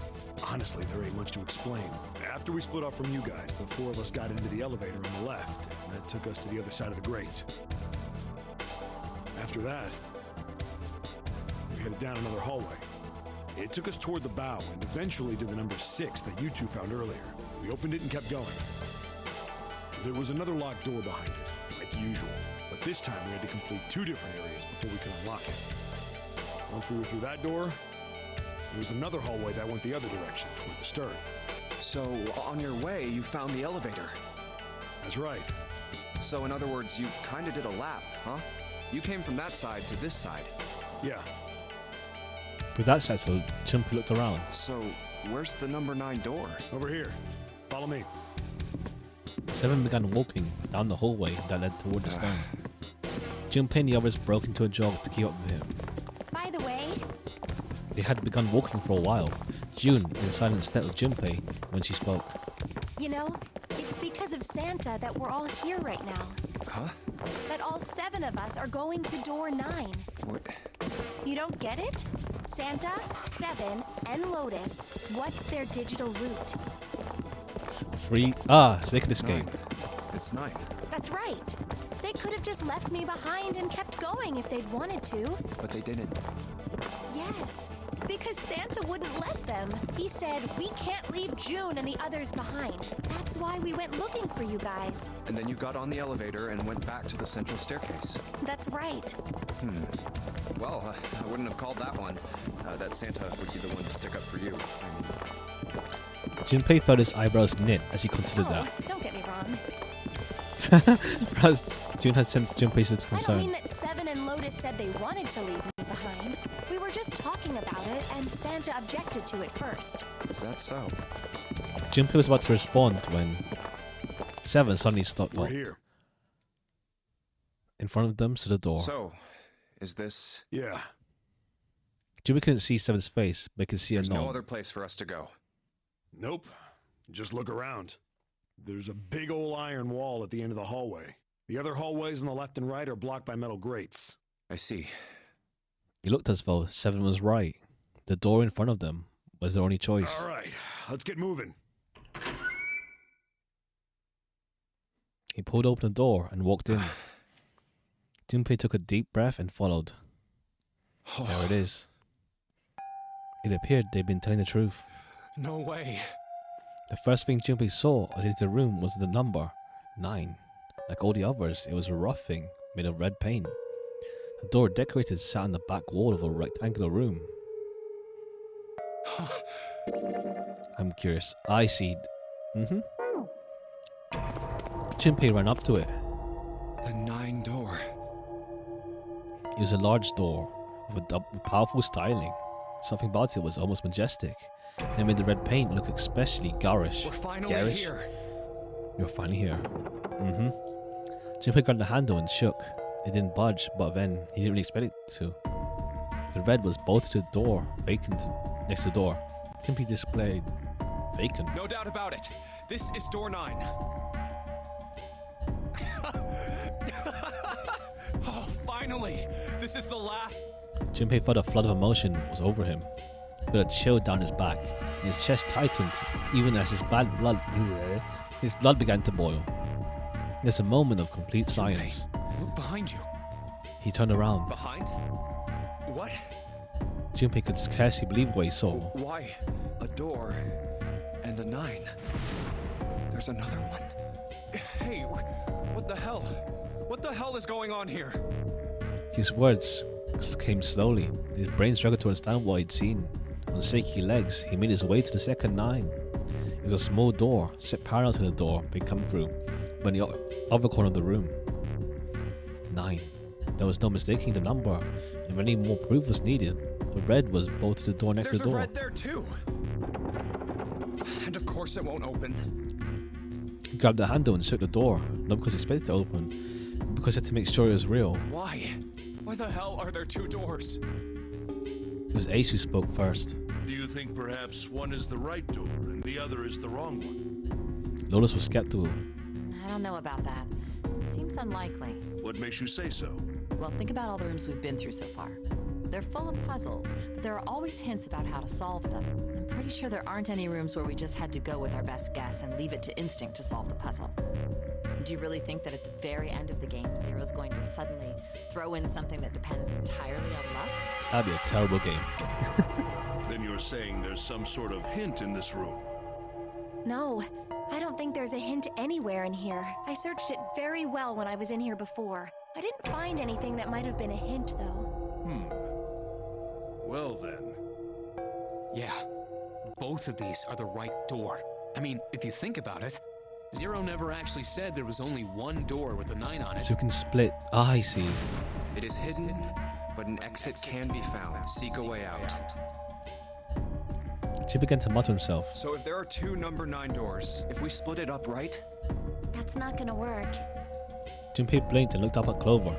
honestly, there ain't much to explain. After we split off from you guys, the 4 of us got into the elevator on the left, and that took us to the other side of the grate. After that, we headed down another hallway. It took us toward the bow and eventually to the number 6 that you two found earlier. We opened it and kept going. There was another locked door behind it, like usual, but this time we had to complete 2 different areas before we could unlock it. Once we were through that door, there was another hallway that went the other direction, toward the stern. So, on your way, you found the elevator. That's right. So, in other words, you kinda did a lap, huh? You came from that side to this side. Yeah. With that settled, Junpei looked around. So, where's the number 9 door? Over here. Follow me. Seven began walking down the hallway that led toward the stern. Junpei and the others broke into a jog to keep up with him. By the way, They had begun walking for a while. June in silent step with Junpei when she spoke. you know, it's because of Santa that we're all here right now. Huh? That all 7 of us are going to door 9. What? You don't get it? Santa, 7, and Lotus. What's their digital route? 3. So they could escape. 9. It's 9. That's right. They could have just left me behind and kept going if they'd wanted to. But they didn't. Yes, because Santa wouldn't let them. He said, we can't leave June and the others behind. That's why we went looking for you guys. And then you got on the elevator and went back to the central staircase. That's right. Well, I wouldn't have called that one. That Santa would be the one to stick up for you. Junpei felt his eyebrows knit as he considered Oh, don't get me wrong. that. Perhaps June had sensed Junpei's I don't concern. mean that Seven and Lotus said they wanted to leave me behind. We were just talking about it, and Santa objected to it first. Is that so? Junpei was about to respond when Seven suddenly stopped We're out. here. In front of them stood a door. So, is this... Yeah. Junpei couldn't see Seven's face, but could see a There's no nod. other place for us to go. Nope. Just look around. There's a big old iron wall at the end of the hallway. The other hallways on the left and right are blocked by metal grates. I see. He looked as though Seven was right. The door in front of them was their only choice. All right, let's get moving. He pulled open the door and walked in. Junpei took a deep breath and followed. There it is. It appeared they'd been telling the truth. No way. The first thing Junpei saw as he entered the room was the number 9. Like all the others, it was a rough thing made of red paint. The door decorated sat on the back wall of a rectangular room. I'm curious. I see. Junpei ran up to it. The 9 door. It was a large door with powerful styling. Something about it was almost majestic. And it made the red paint look especially garish. We're finally Garish? here. You're finally here. Junpei grabbed the handle and shook. It didn't budge, but then he didn't really expect it to. The red was bolted to the door, vacant next to the door. Simply displayed vacant. No doubt about it. This is door 9. Oh, finally! This is the last. Junpei felt a flood of emotion was over him. He felt a chill down his back, and his chest tightened, even as his blood began to boil. There's a moment of complete silence. Look behind you. He turned around. Behind? What? Junpei could scarcely believe what he saw. Why? A door and a 9. There's another one. Hey, what the hell? What the hell is going on here? His words came slowly. His brain struggled to understand what he'd seen. On shaky legs, he made his way to the second 9. It was a small door, set parallel to the door they'd come through, but in the other corner of the room. 9. There was no mistaking the number, and any more proof was needed. The red was bolted to the door next There's to the a door. red there too. And of course it won't open. He grabbed the handle and shook the door, not because he expected it to open, but because he had to make sure it was real. Why? Why the hell are there 2 doors? It was Ace who spoke first. Do you think perhaps one is the right door and the other is the wrong one? Lotus was skeptical. I don't know about that. It seems unlikely. What makes you say so? Well, think about all the rooms we've been through so far. They're full of puzzles, but there are always hints about how to solve them. I'm pretty sure there aren't any rooms where we just had to go with our best guess and leave it to instinct to solve the puzzle. Do you really think that at the very end of the game, Zero's going to suddenly throw in something that depends entirely on luck? That'd be a terrible game. Then you're saying there's some sort of hint in this room. No, I don't think there's a hint anywhere in here. I searched it very well when I was in here before. I didn't find anything that might have been a hint, though. Well then. Yeah, both of these are the right door. I mean, if you think about it, Zero never actually said there was only one door with a 9 on it. So you can split. Ah, I see. It is hidden, but an exit can be found. Seek a way out. She began to mutter himself. So if there are 2 number 9 doors, if we split it up right? That's not gonna work. Junpei blinked and looked up at Clover.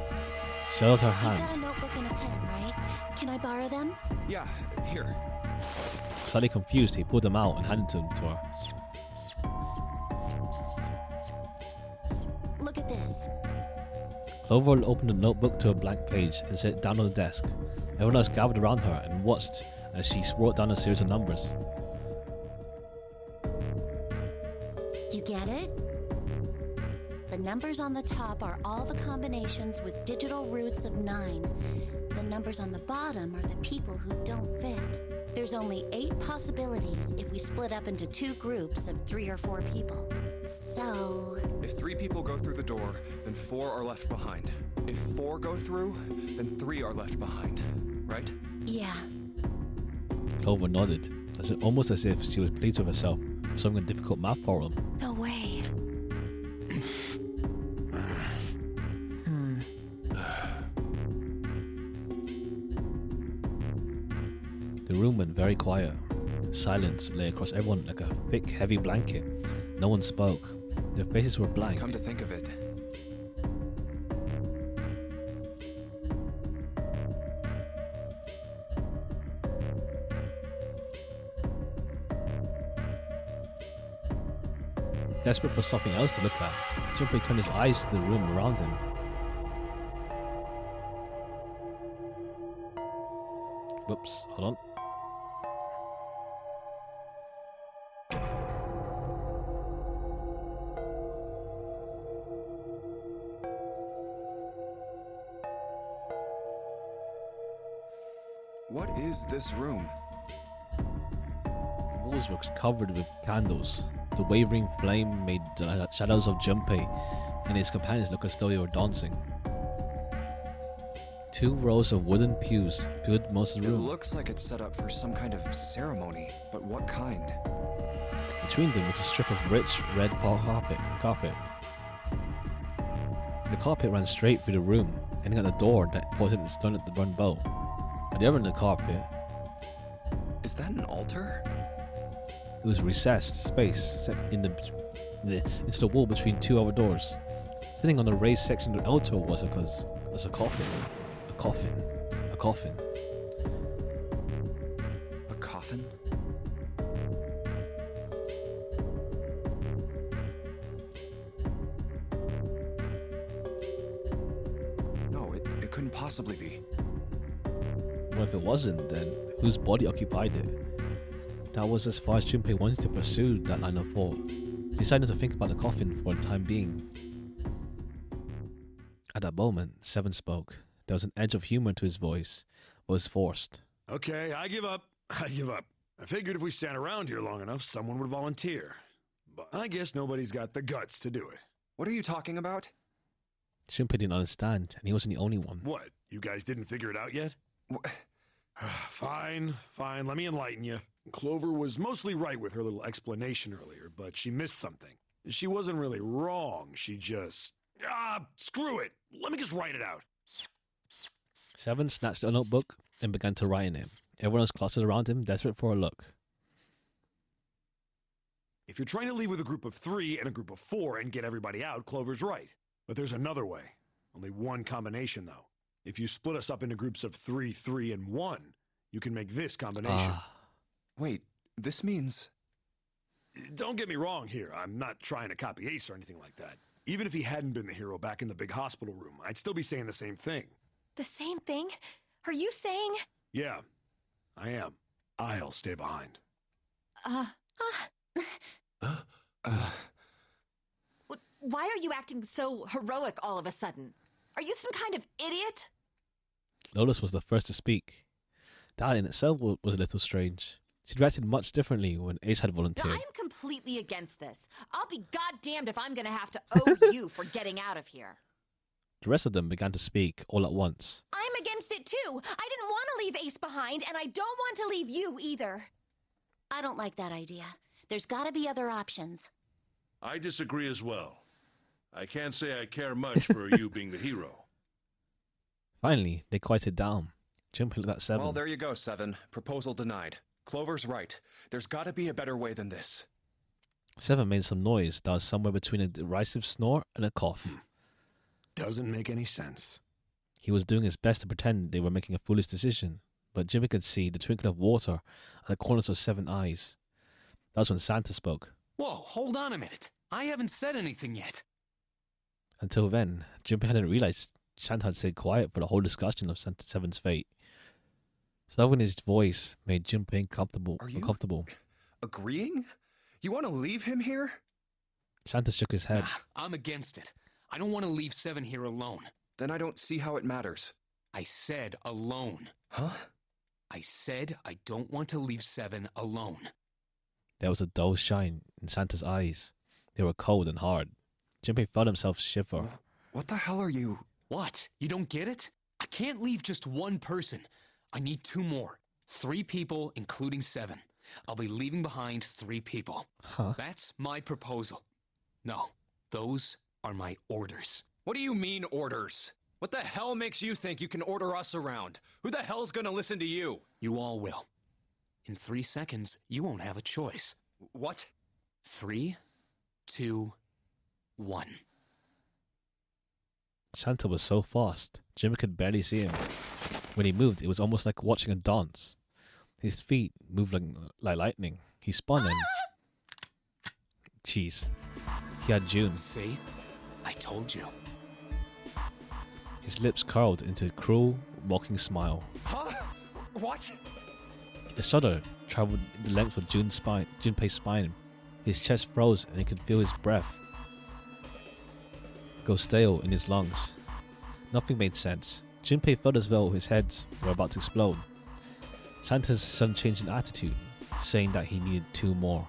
She held her You've got a hand. notebook and a pen, right? Can I borrow them? Yeah, here. Slightly confused, he pulled them out and handed them to her. Look at this. Clover opened the notebook to a blank page and set it down on the desk. Everyone else gathered around her and watched as she wrote down a series of numbers. You get it? The numbers on the top are all the combinations with digital roots of 9. The the numbers on the bottom are the people who don't fit. There's only 8 possibilities if we split up into 2 groups of 3 or 4 people. So... If 3 people go through the door, then 4 are left behind. If 4 go through, then 3 are left behind. Right? yeah. Clover nodded, almost as if she was pleased with herself for solving a difficult math problem. No way. The room went very quiet. Silence lay across everyone like a thick, heavy blanket. No one spoke. Their faces were blank. Come to think of it, Desperate for something else to look at, Junpei turned his eyes to the room around him. Whoops, hold on. what is this room? The walls were covered with candles. The wavering flame made the shadows of Junpei and his companions look as though they were dancing. 2 rows of wooden pews filled most of the It room. looks like it's set up for some kind of ceremony, but what kind? Between them was a strip of rich red carpet. The carpet ran straight through the room, ending at the door that pointed its stone at the front bow. At the other end of the carpet, Is that an altar? it was recessed space set into the wall between 2 other doors. Sitting on the raised section of the altar was a coffin. A coffin. A coffin. A coffin? No, it couldn't possibly be. Well, if it wasn't, then whose body occupied it? That was as far as Junpei wanted to pursue that line of thought. He decided to think about the coffin for the time being. At that moment, Seven spoke. There was an edge of humor to his voice, but was forced. Okay, I give up. I give up. I figured if we sat around here long enough, someone would volunteer. But I guess nobody's got the guts to do it. What are you talking about? Junpei didn't understand, and he wasn't the only one. What? You guys didn't figure it out yet? Wh- Fine. Let me enlighten you. Clover was mostly right with her little explanation earlier, but she missed something. She wasn't really wrong. She just... screw it. Let me just write it out. Seven snatched a notebook and began to write in it. Everyone was clustered around him, desperate for a look. If you're trying to leave with a group of 3 and a group of 4 and get everybody out, Clover's right. But there's another way. Only one combination, though. If you split us up into groups of 3, 3, and 1, you can make this combination. Wait, this means... Don't get me wrong here. I'm not trying to copy Ace or anything like that. Even if he hadn't been the hero back in the big hospital room, I'd still be saying the same thing. The same thing? Are you saying? Yeah, I am. I'll stay behind. Why are you acting so heroic all of a sudden? Are you some kind of idiot? Lotus was the first to speak. That in itself was a little strange. She'd reacted much differently when Ace had No, volunteered. I'm completely against this. I'll be goddamned if I'm gonna have to owe you for getting out of here. The rest of them began to speak all at once. I'm against it too. I didn't want to leave Ace behind, and I don't want to leave you either. I don't like that idea. There's gotta be other options. I disagree as well. I can't say I care much for you being the hero. Finally, they quieted down. Junpei looked at Seven. Well, there you go, Seven. Proposal denied. Clover's right. There's gotta be a better way than this. Seven made some noise that was somewhere between a derisive snore and a cough. Doesn't make any sense. He was doing his best to pretend they were making a foolish decision, but Jimmy could see the twinkle of water at the corners of Seven's eyes. That was when Santa spoke. Whoa, hold on a minute. I haven't said anything yet. Until then, Jimmy hadn't realized Santa had stayed quiet for the whole discussion of Santa Seven's fate. Something in his voice made Junpei uncomfortable. Agreeing? You want to leave him here? Santa shook his head. I'm against it. I don't want to leave Seven here alone. Then I don't see how it matters. I said alone. Huh? I said I don't want to leave 7 alone. There was a dull shine in Santa's eyes. They were cold and hard. Junpei felt himself shiver. What the hell are you? What? You don't get it? I can't leave just one person. I need 2 more. 3 people, including 7. I'll be leaving behind 3 people. Huh? That's my proposal. No, those are my orders. What do you mean, orders? What the hell makes you think you can order us around? Who the hell's gonna listen to you? You all will. In 3 seconds, you won't have a choice. What? 3, 2, 1. Santa was so fast, Jimmy could barely see him. When he moved, it was almost like watching a dance. His feet moved like lightning. He spun and... Jeez. He had June. See? I told you. His lips curled into a cruel, mocking smile. Huh? What? A shudder traveled the length of Junpei's spine. His chest froze and he could feel his breath go stale in his lungs. Nothing made sense. Junpei felt as though his head were about to explode. Santa's sudden change in attitude, saying that he needed 2 more.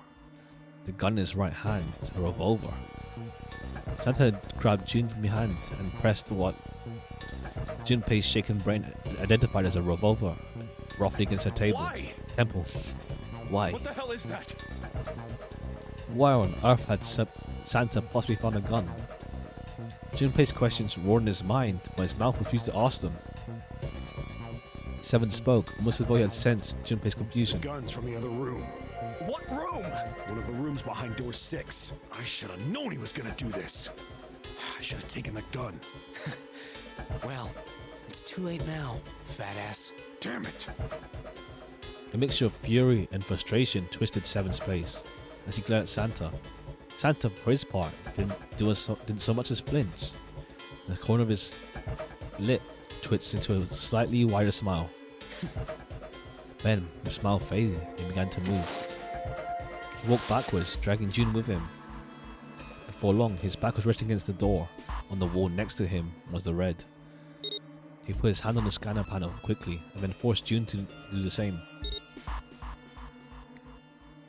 The gun in his right hand, a revolver. Santa grabbed June from behind and pressed what Junpei's shaken brain identified as a revolver, roughly against her table. Why? Temple. Why? What the hell is that? Why on earth had Santa possibly found a gun? Junpei's questions roared in his mind, but his mouth refused to ask them. 7 spoke, almost as though he had sensed Junpei's confusion. The gun's from the other room. What room? One of the rooms behind door 6. I should have known he was gonna do this. I should have taken the gun. Well, it's too late now, fat ass. Damn it. A mixture of fury and frustration twisted Seven's face as he glared at Santa. Santa, for his part, didn't so much as flinch. The corner of his lip twitched into a slightly wider smile. Then the smile faded and began to move. He walked backwards, dragging June with him. Before long, his back was resting against the door. On the wall next to him was the red. He put his hand on the scanner panel quickly and then forced June to do the same.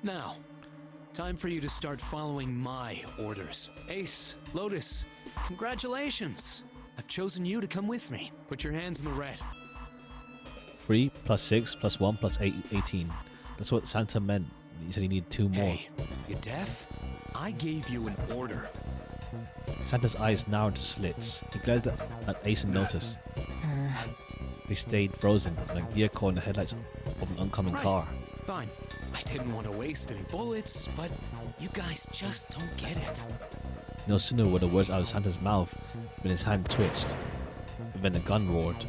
Now, time for you to start following my orders. Ace, Lotus, congratulations. I've chosen you to come with me. Put your hands in the red. 3 plus 6 plus 1 plus 8, 18. That's what Santa meant when he said he needed 2 more. Hey, you deaf? I gave you an order. Santa's eyes narrowed to slits. He glared at Ace and Lotus. They stayed frozen, like deer caught in the headlights of an oncoming car. Fine. I didn't want to waste any bullets, but you guys just don't get it. No sooner were the words out of Santa's mouth when his hand twitched, and then the gun roared.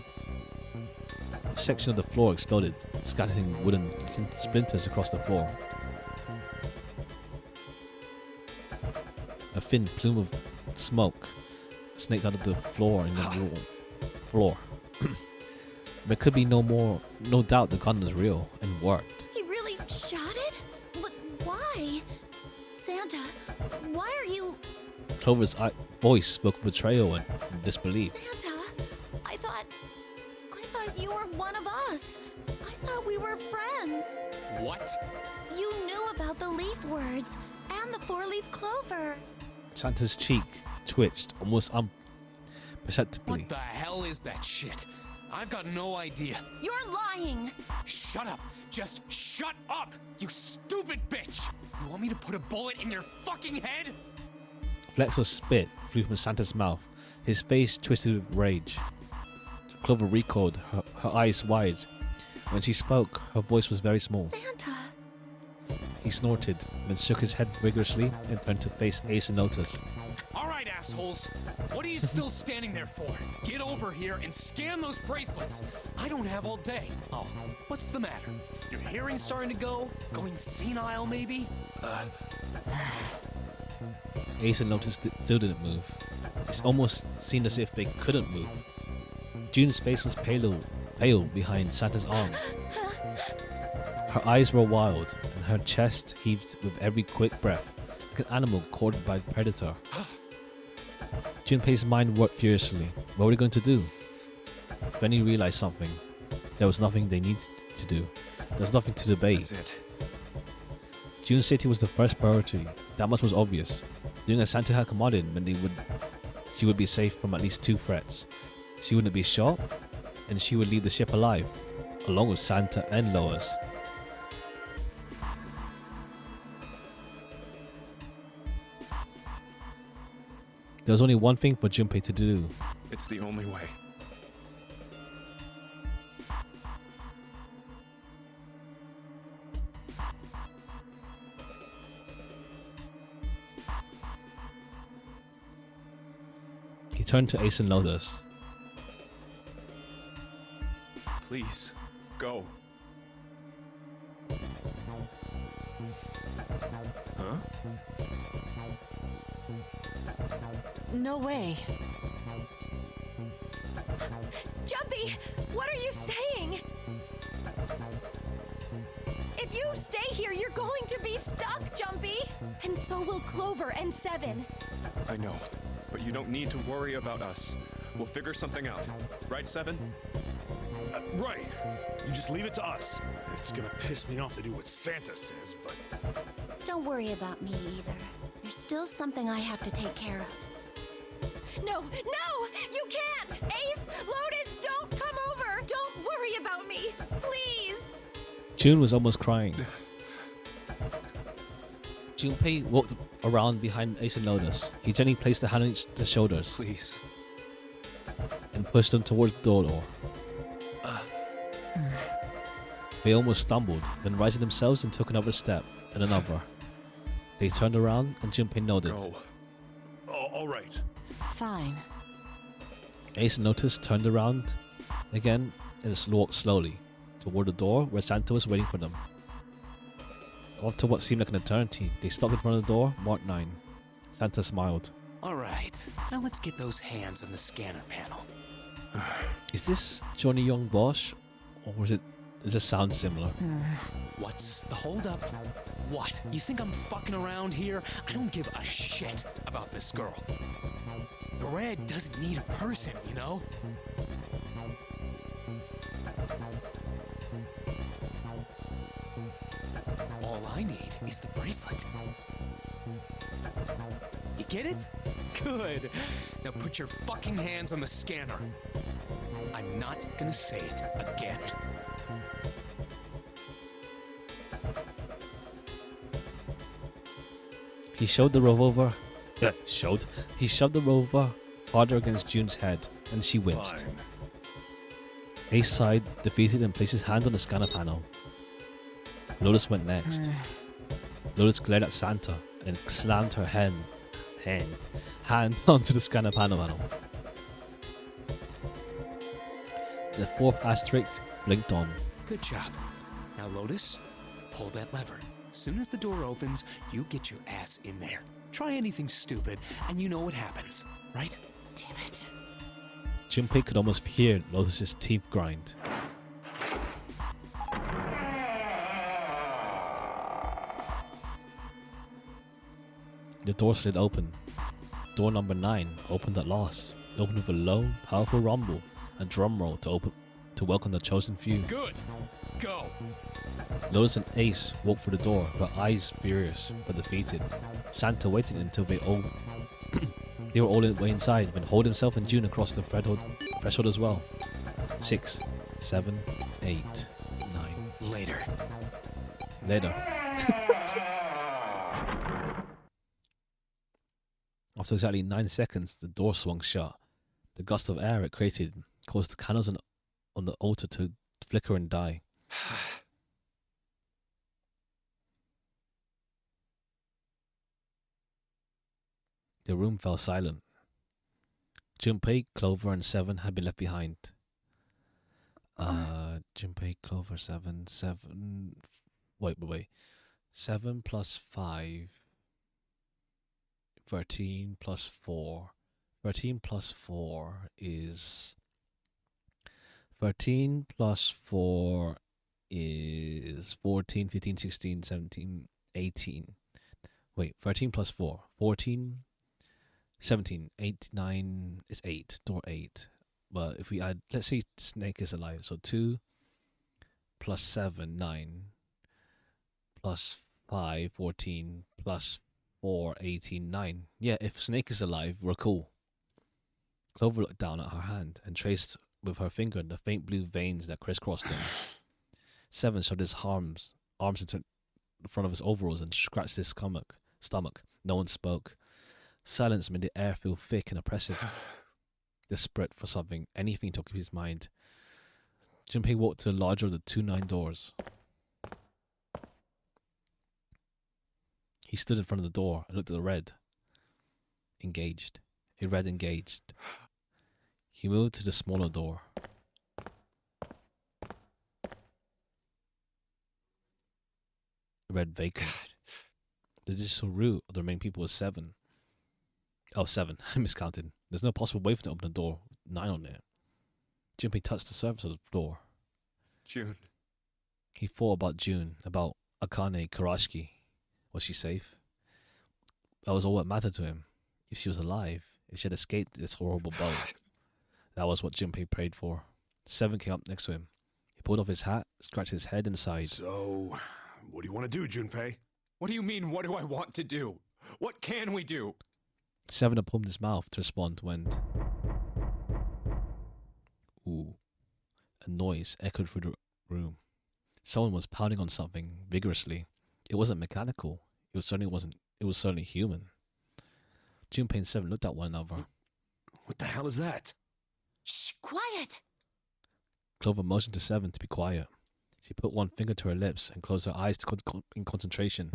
A section of the floor exploded, scattering wooden splinters across the floor. A thin plume of smoke snaked out of the floor in the floor. There could be no doubt the gun was real and worked. He really shot it? But why? Santa, why are you... Clover's voice spoke of betrayal and disbelief. Santa, I thought you were one of us. I thought we were friends. What? You knew about the leaf words and the 4-leaf clover. Santa's cheek twitched almost imperceptibly. What the hell is that shit? I've got no idea. You're lying. Shut up. Just shut up, you stupid bitch. You want me to put a bullet in your fucking head? Flecks of spit flew from Santa's mouth. His face twisted with rage. Clover recoiled, her eyes wide. When she spoke, her voice was very small. Santa. He snorted, then shook his head vigorously and turned to face Ace and Lotus. All right, assholes. What are you still standing there for? Get over here and scan those bracelets. I don't have all day. Oh, what's the matter? Your hearing's starting to go? Going senile, maybe? Ace and Lotus still didn't move. It almost seemed as if they couldn't move. June's face was pale behind Santa's arm. Her eyes were wild, and her chest heaved with every quick breath, like an animal cornered by a predator. Junpei's mind worked furiously. What were they going to do? Then he realized something. There was nothing they needed to do. There was nothing to debate. That's it. June's safety was the first priority. That much was obvious. Doing as Santa had commanded meant she would be safe from at least 2 threats. She wouldn't be shot, and she would leave the ship alive, along with Santa and Lois. There was only one thing for Junpei to do. It's the only way. He turned to Ace and Lotus. Please, go. Huh? No way. Jumpy, what are you saying? If you stay here, you're going to be stuck, Jumpy. And so will Clover and Seven. I know, but you don't need to worry about us. We'll figure something out. Right, Seven? Right. You just leave it to us. It's gonna piss me off to do what Santa says, but... Don't worry about me either. There's still something I have to take care of. No, you can't! Ace, Lotus, don't come over! Don't worry about me, please! June was almost crying. Junpei walked around behind Ace and Lotus. He gently placed a hand on their shoulders. Please. And pushed them towards the door. They almost stumbled, then righted themselves and took another step, and another. They turned around and Junpei nodded. Oh, all right. Fine. Ace and Lotus turned around again and walked slowly toward the door where Santa was waiting for them. After what seemed like an eternity, they stopped in front of the door, marked 9. Santa smiled. Alright, now let's get those hands on the scanner panel. Is this Johnny Young Bosch? Or does it sound similar? What's the holdup? What? You think I'm fucking around here? I don't give a shit about this girl. The red doesn't need a person, you know? All I need is the bracelet. You get it? Good. Now put your fucking hands on the scanner. I'm not gonna say it again. He showed the revolver. He shoved the revolver harder against June's head, and she winced. Fine. Ace sighed, defeated, and placed his hand on the scanner panel. Lotus went next. Lotus glared at Santa and slammed her hand onto the scanner panel. The 4th asterisk blinked on. Good job. Now, Lotus, pull that lever. As soon as the door opens, you get your ass in there. Try anything stupid, and you know what happens, right? Damn it. Junpei could almost hear Lotus's teeth grind. The door slid open. Door number 9 opened at last. It opened with a low, powerful rumble, a drum roll to welcome the chosen few. Good. Go. Lotus and Ace walked through the door, their eyes furious but defeated. Santa waited until they were all the way inside, then hauled himself and June across the threshold as well. 6, 7, 8, 9. Later. After exactly 9 seconds, the door swung shut. The gust of air it created caused the candles on the altar to flicker and die. The room fell silent. Junpei, Clover, and 7 had been left behind. Junpei, Clover, 7. Wait. 7 plus 5. 13 plus 4. 13 plus 4 is... 13 plus 4 is 14, 15, 16, 17, 18. Wait, 13 plus 4. 14, 17, 8, 9 is 8. Door 8. But if we add, let's say Snake is alive. So 2 plus 7, 9, plus 5, 14, plus 4, 18, 9. Yeah, if Snake is alive, we're cool. Clover looked down at her hand and traced with her finger the faint blue veins that crisscrossed them. 7 shoved his arms into the front of his overalls and scratched his stomach. No one spoke. Silence made the air feel thick and oppressive. Desperate for something, anything to occupy his mind, Junpei walked to the larger of the 2 9 doors. He stood in front of the door and looked at the red. Engaged. It read engaged. He moved to the smaller door. It read vacant. The digital root of the remaining people was 7. Oh, 7. I miscounted. There's no possible way for them to open the door with 9 on it. Junpei touched the surface of the door. June. He thought about June, about Akane Kurashiki. Was she safe? That was all that mattered to him. If she was alive, if she had escaped this horrible boat. That was what Junpei prayed for. 7 came up next to him. He pulled off his hat, scratched his head and sighed. So, what do you want to do, Junpei? What do you mean, what do I want to do? What can we do? 7 opened his mouth to respond when... Ooh. A noise echoed through the room. Someone was pounding on something vigorously. It wasn't mechanical. It was certainly human. Junpei and 7 looked at one another. What the hell is that? Shh, quiet! Clover motioned to 7 to be quiet. She put one finger to her lips and closed her eyes in concentration.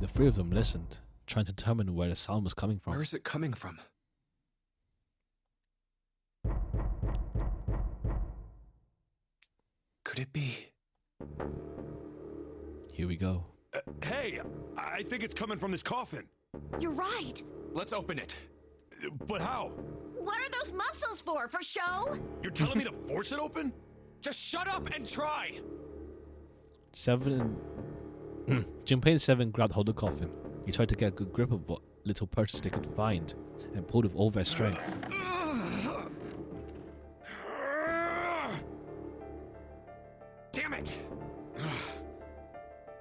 The 3 of them listened, trying to determine where the sound was coming from. Where is it coming from? Could it be? Here we go. Hey, I think it's coming from this coffin. You're right. Let's open it. But how? What are those muscles for show? You're telling me to force it open? Just shut up and try! 7 and... Junpei and 7 grabbed hold of the coffin. He tried to get a good grip of what little purchase they could find and pulled with all their strength. Damn it!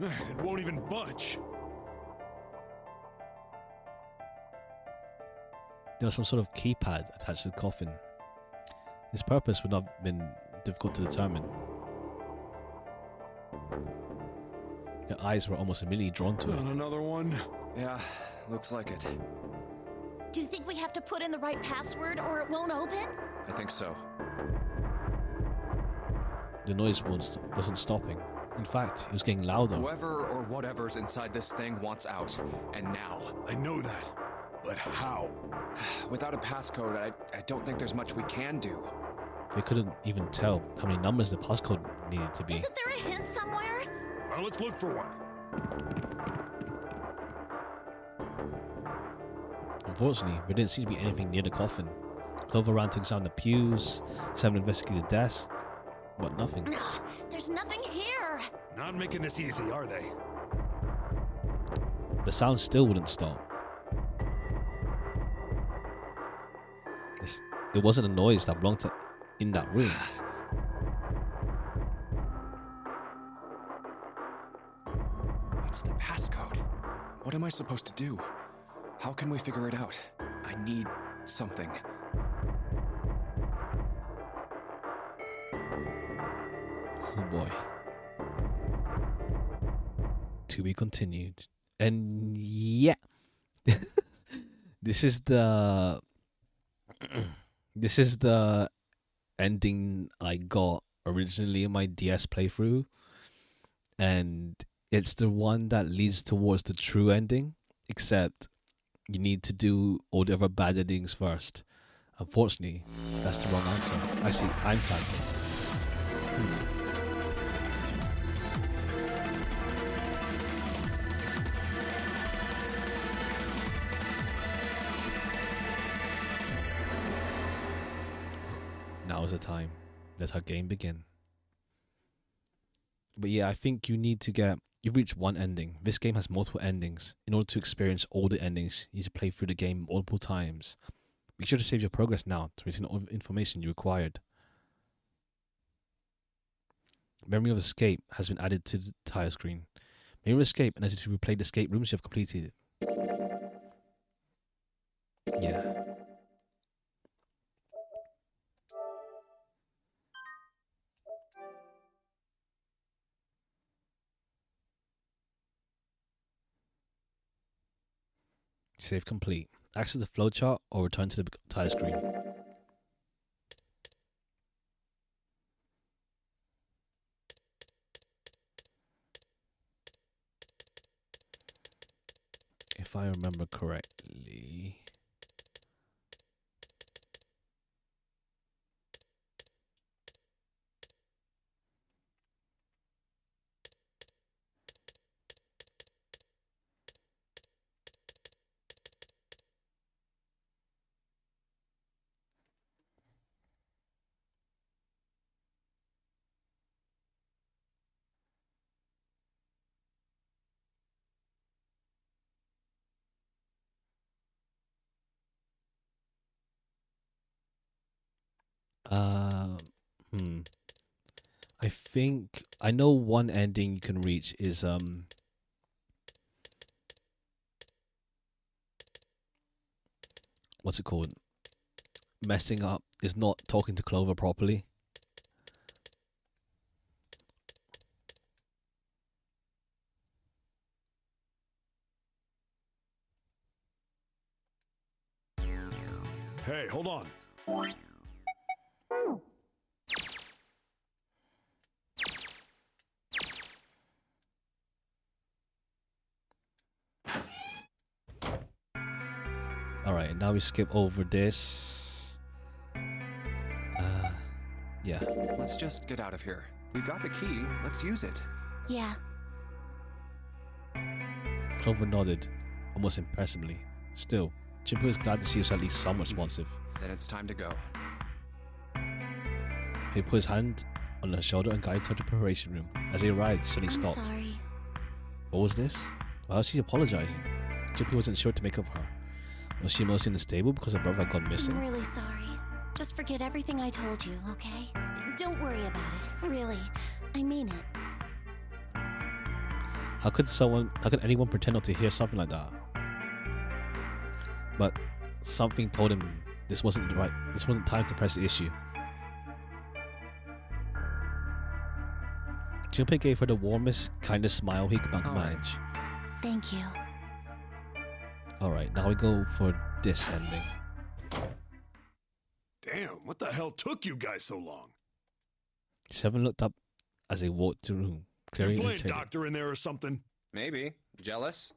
It won't even budge. There was some sort of keypad attached to the coffin. Its purpose would not have been difficult to determine. Their eyes were almost immediately drawn to it. Another one? Yeah, looks like it. Do you think we have to put in the right password or it won't open? I think so. The noise wasn't stopping. In fact, it was getting louder. Whoever or whatever's inside this thing wants out, and now. I know that, but how? Without a passcode, I don't think there's much we can do. They couldn't even tell how many numbers the passcode needed to be. Isn't there a hint somewhere? Well, let's look for one. Unfortunately, there didn't seem to be anything near the coffin. Clover ran to examine the pews, 7 investigated the desk, but nothing. There's nothing here. Not making this easy, are they? The sound still wouldn't stop. It wasn't a noise that belonged to in that room. What's the passcode? What am I supposed to do? How can we figure it out? I need something. Oh boy. To be continued. And yeah. This is the ending I got originally in my DS playthrough, and it's the one that leads towards the true ending, except you need to do all the other bad endings first. Unfortunately, that's the wrong answer. Actually, I'm Santa. Now is the time. Let our game begin. But yeah, I think you need to get You've reached one ending. This game has multiple endings. In order to experience all the endings, you need to play through the game multiple times. Be sure to save your progress now to retain all the information you required. Memory of Escape has been added to the tile screen. Memory of Escape allows you to replay the escape rooms you have completed. Yeah. Save complete. Access the flowchart or return to the tile screen. If I remember correctly. Uh, hmm. I think I know one ending you can reach is what's it called? Messing up is not talking to Clover properly. Hey, hold on. Alright, now we skip over this. Yeah. Let's just get out of here. We've got the key. Let's use it. Yeah. Clover nodded, almost impressively. Still, Chimpy was glad to see us at least somewhat responsive. Then it's time to go. He put his hand on her shoulder and guided her to the preparation room. As they arrived, suddenly I'm stopped. sorry. What was this? Why was she apologizing? Chimpy wasn't sure what to make of her. Was she mostly unstable because her brother had gone missing? I'm really sorry. Just forget everything I told you, okay? Don't worry about it. Really. I mean it. How could anyone pretend not to hear something like that? But something told him this wasn't time to press the issue. Junpei gave her the warmest, kindest smile he could manage. Thank you. Alright, now we go for this ending. Damn, what the hell took you guys so long? Seven looked up as they walked the room, You clearly playing irritated. doctor in there or something? Maybe. Jealous?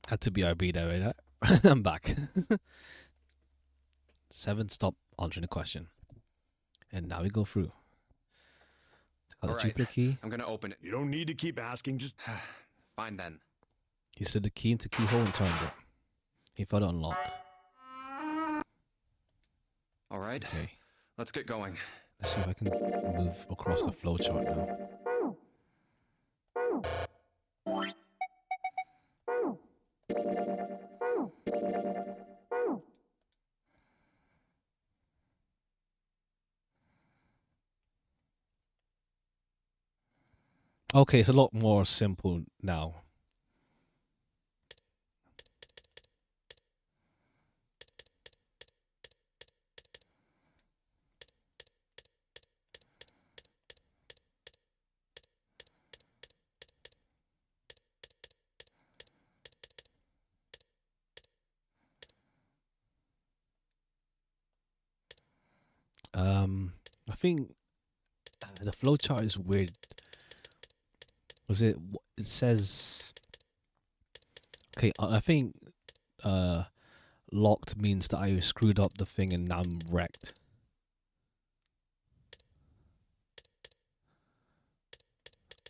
Had to be RB there, right? I'm back. 7, stop answering the question. And now we go through. Got the All right, Jupiter key. I'm gonna open it. You don't need to keep asking, just... Fine then. He slid the key into the keyhole and turned it. He found it unlocked. All right, Okay. let's get going. Let's see if I can move across the flowchart now. Okay, it's a lot more simple now. I think the flowchart is weird. It says, okay, I think locked means that I screwed up the thing and now I'm wrecked.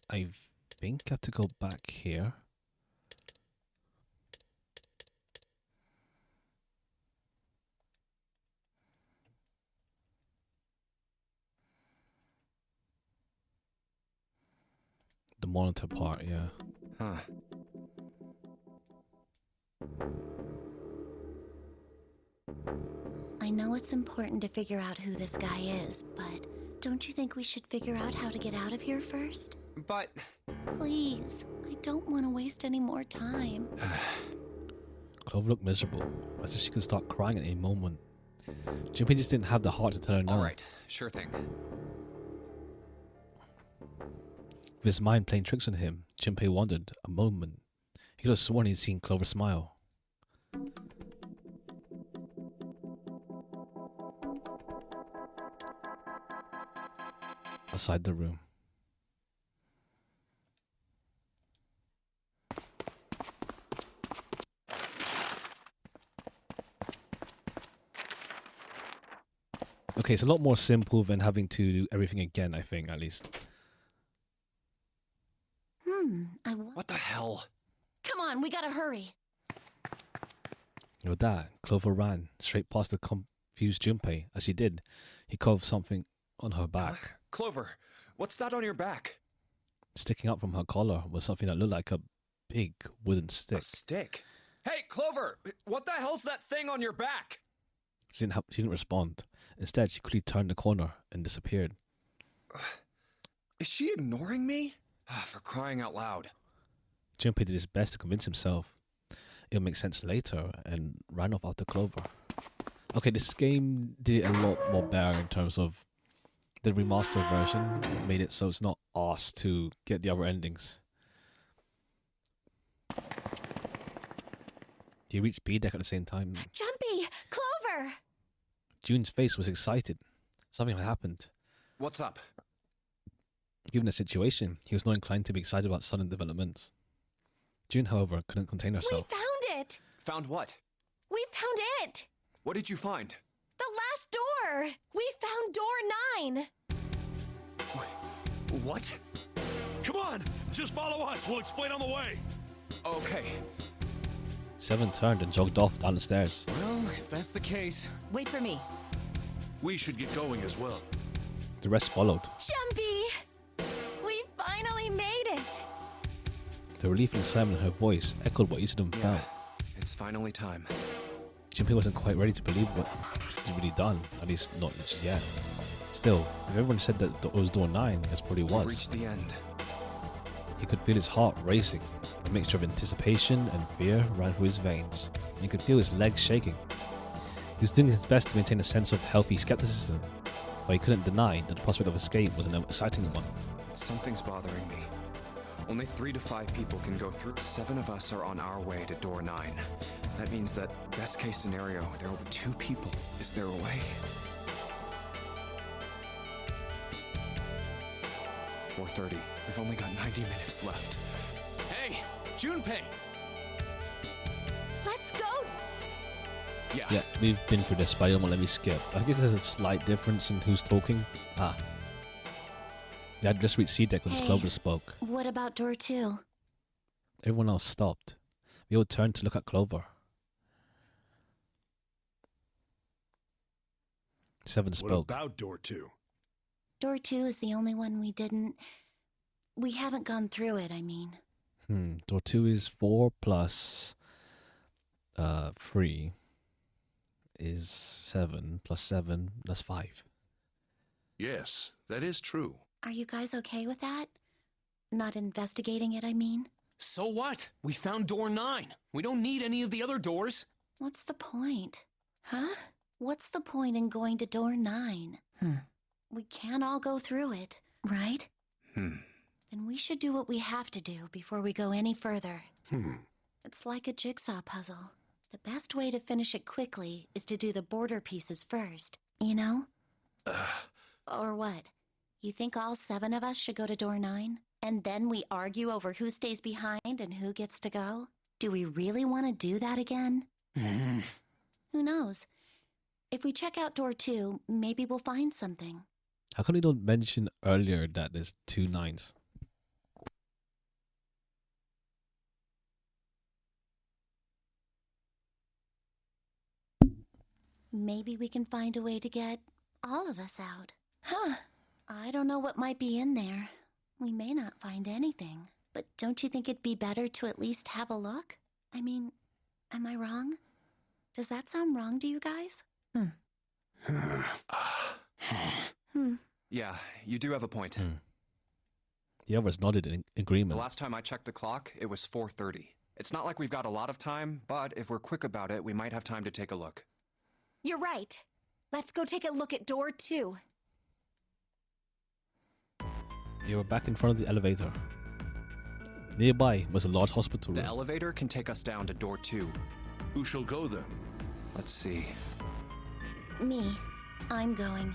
I think I have to go back here. The monitor part, yeah. Huh. I know it's important to figure out who this guy is, but don't you think we should figure out how to get out of here first? But... Please, I don't want to waste any more time. Clover looked miserable, as if she could start crying at any moment. Junpei just didn't have the heart to tell her no. All right, sure thing. With his mind playing tricks on him, Junpei wondered a moment. He could have sworn he'd seen Clover smile. Outside the room. Okay, it's a lot more simple than having to do everything again, I think, at least. What the hell? Come on, we gotta hurry. With that, Clover ran straight past the confused Junpei. As she did, he caught something on her back. Clover, what's that on your back? Sticking up from her collar was something that looked like a big wooden stick. A stick? Hey, Clover, what the hell's that thing on your back? She didn't respond. Instead, she quickly turned the corner and disappeared. Is she ignoring me? For crying out loud. Junpei did his best to convince himself it'll make sense later and ran off after Clover. Okay, this game did it a lot more better in terms of the remastered version made it so it's not asked to get the other endings. He reached B deck at the same time. Jumpy! Clover! June's face was excited. Something had happened. What's up? Given the situation, he was not inclined to be excited about sudden developments. June, however, couldn't contain herself. We found it! Found what? We found it! What did you find? The last door! We found door 9! What? Come on! Just follow us. We'll explain on the way. Okay. 7 turned and jogged off down the stairs. Well, if that's the case... Wait for me. We should get going as well. The rest followed. Jumpy! We finally made it! The relief and excitement in her voice echoed what each of them felt. It's finally time. Junpei wasn't quite ready to believe what he'd really done, at least not just yet. Still, if everyone said that it was door 9, it probably We've was. reached the end. He could feel his heart racing. A mixture of anticipation and fear ran through his veins, and he could feel his legs shaking. He was doing his best to maintain a sense of healthy skepticism, but he couldn't deny that the prospect of escape was an exciting one. Something's bothering me. Only 3 to 5 people can go through. 7 of us are on our way to door 9. That means that, best case scenario, there will be 2 people. Is there a way? 4:30. We've only got 90 minutes left. Hey, Junpei! Let's go! Yeah, we've been through this, but I don't want to let me skip. I guess there's a slight difference in who's talking. Yeah, I just reached C-Deck when Clover spoke. What about door 2? Everyone else stopped. We all turned to look at Clover. 7 spoke. What about door 2? Door 2 is the only one we haven't gone through it, I mean. Door 2 is 4 plus 3 is 7 plus 7 plus 5. Yes, that is true. Are you guys okay with that? Not investigating it, I mean. So what? We found door 9. We don't need any of the other doors. What's the point? Huh? What's the point in going to door 9? We can't all go through it, right? Then we should do what we have to do before we go any further. It's like a jigsaw puzzle. The best way to finish it quickly is to do the border pieces first, you know? Or what? You think all 7 of us should go to door 9? And then we argue over who stays behind and who gets to go? Do we really want to do that again? Who knows? If we check out door 2, maybe we'll find something. How come you don't mention earlier that there's 2 9s? Maybe we can find a way to get all of us out. I don't know what might be in there. We may not find anything. But don't you think it'd be better to at least have a look? I mean, am I wrong? Does that sound wrong to you guys? Yeah, you do have a point. The others nodded in agreement. The last time I checked the clock, it was 4:30. It's not like we've got a lot of time, but if we're quick about it, we might have time to take a look. You're right. Let's go take a look at door 2. They were back in front of the elevator. Nearby was a large hospital The room. elevator can take us down to door 2. Who shall go then? Let's see. Me. I'm going.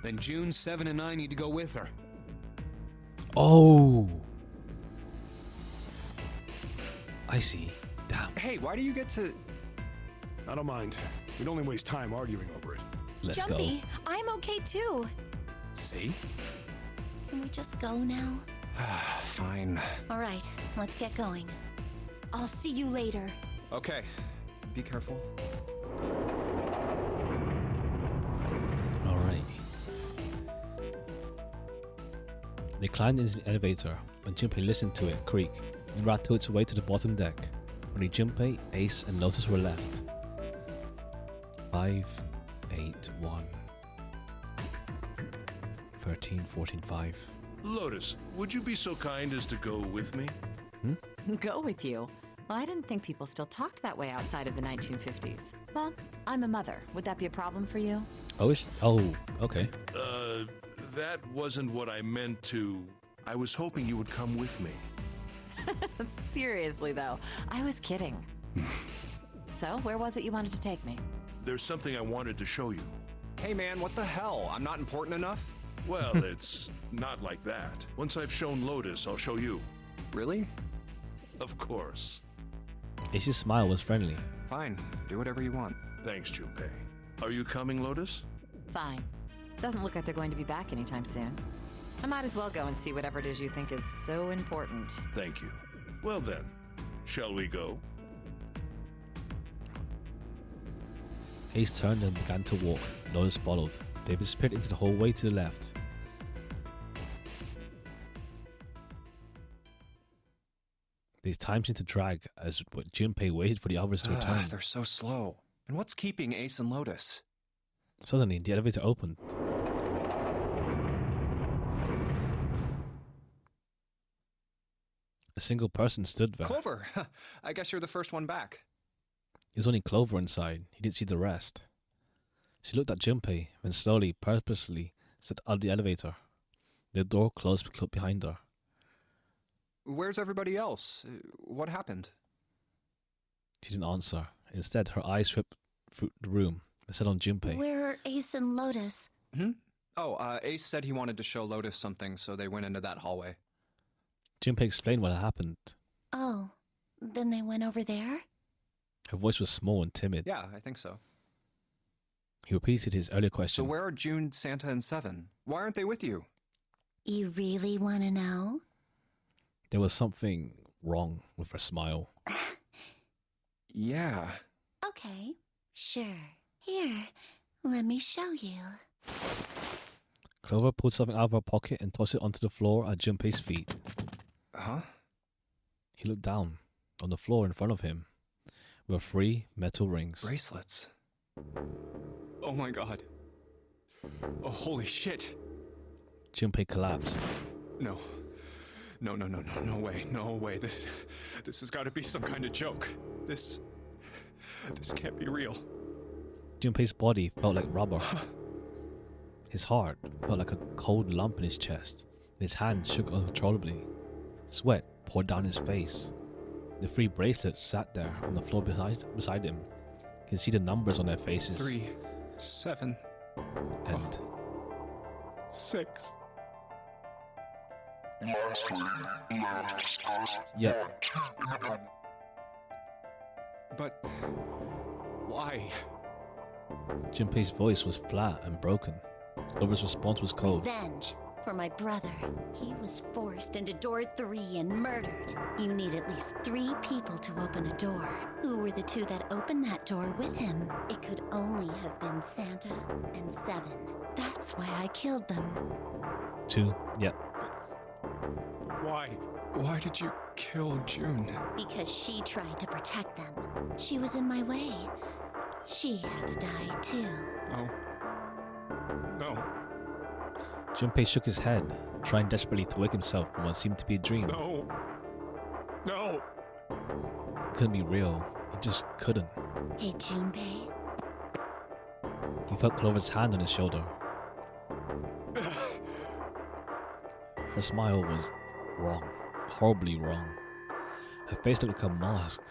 Then June, 7, and I need to go with her. Oh! I see. Damn. Hey, why do you get to... I don't mind. We'd only waste time arguing over it. Let's Jumpy, I'm okay too. See? Can we just go now? Fine. All right, let's get going. I'll see you later. Okay. Be careful. Alright. They climbed into the elevator, and Junpei listened to it creak and rattle its way to the bottom deck. Only Junpei, Ace, and Lotus were left. 5, 8, 1. 13, 14, 5. Lotus, would you be so kind as to go with me? Go with you? Well, I didn't think people still talked that way outside of the 1950s. Well, I'm a mother. Would that be a problem for you? Oh, okay. That wasn't what I meant to... I was hoping you would come with me. Seriously, though, I was kidding. So, where was it you wanted to take me? There's something I wanted to show you. Hey man, what the hell? I'm not important enough? Well, it's not like that. Once I've shown Lotus, I'll show you. Really? Of course. Ace's smile was friendly. Fine. Do whatever you want. Thanks, Junpei. Are you coming, Lotus? Fine. Doesn't look like they're going to be back anytime soon. I might as well go and see whatever it is you think is so important. Thank you. Well then, shall we go? Ace turned and began to walk. Lotus followed. They disappeared into the hallway to the left. These time seemed to drag as Junpei waited for the others to return. They're so slow. And what's keeping Ace and Lotus? Suddenly, the elevator opened. A single person stood there. Clover! I guess you're the first one back. It was only Clover inside. He didn't see the rest. She looked at Junpei, then slowly, purposely, stepped out of the elevator. The door closed behind her. Where's everybody else? What happened? She didn't answer. Instead, her eyes swept through the room and set on Junpei. Where are Ace and Lotus? Oh, Ace said he wanted to show Lotus something, so they went into that hallway. Junpei explained what had happened. Oh, then they went over there? Her voice was small and timid. Yeah, I think so. He repeated his earlier question. So where are June, Santa, and Seven? Why aren't they with you? You really want to know? There was something wrong with her smile. Yeah. Okay, sure. Here, let me show you. Clover pulled something out of her pocket and tossed it onto the floor at Junpei's feet. Huh? He looked down. On the floor in front of him were 3 metal rings. Bracelets. Oh my god. Oh, holy shit. Junpei collapsed. No. No way. No way. This has got to be some kind of joke. This can't be real. Junpei's body felt like rubber. His heart felt like a cold lump in his chest. His hands shook uncontrollably. Sweat poured down his face. The 3 bracelets sat there on the floor beside him. He could see the numbers on their faces. 3, 7, and 6. Yep. But why? Junpei's voice was flat and broken. Clover's response was cold. Revenge for my brother. He was forced into door 3 and murdered. You need at least 3 people to open a door. Who were the 2 that opened that door with him? It could only have been Santa and Seven. That's why I killed them. 2. Yep. Why? Why did you kill June? Because she tried to protect them. She was in my way. She had to die too. No. Junpei shook his head, trying desperately to wake himself from what seemed to be a dream. No. It couldn't be real. It just couldn't. Hey, Junpei. He felt Clover's hand on his shoulder. Her smile was wrong. Horribly wrong. Her face looked like a mask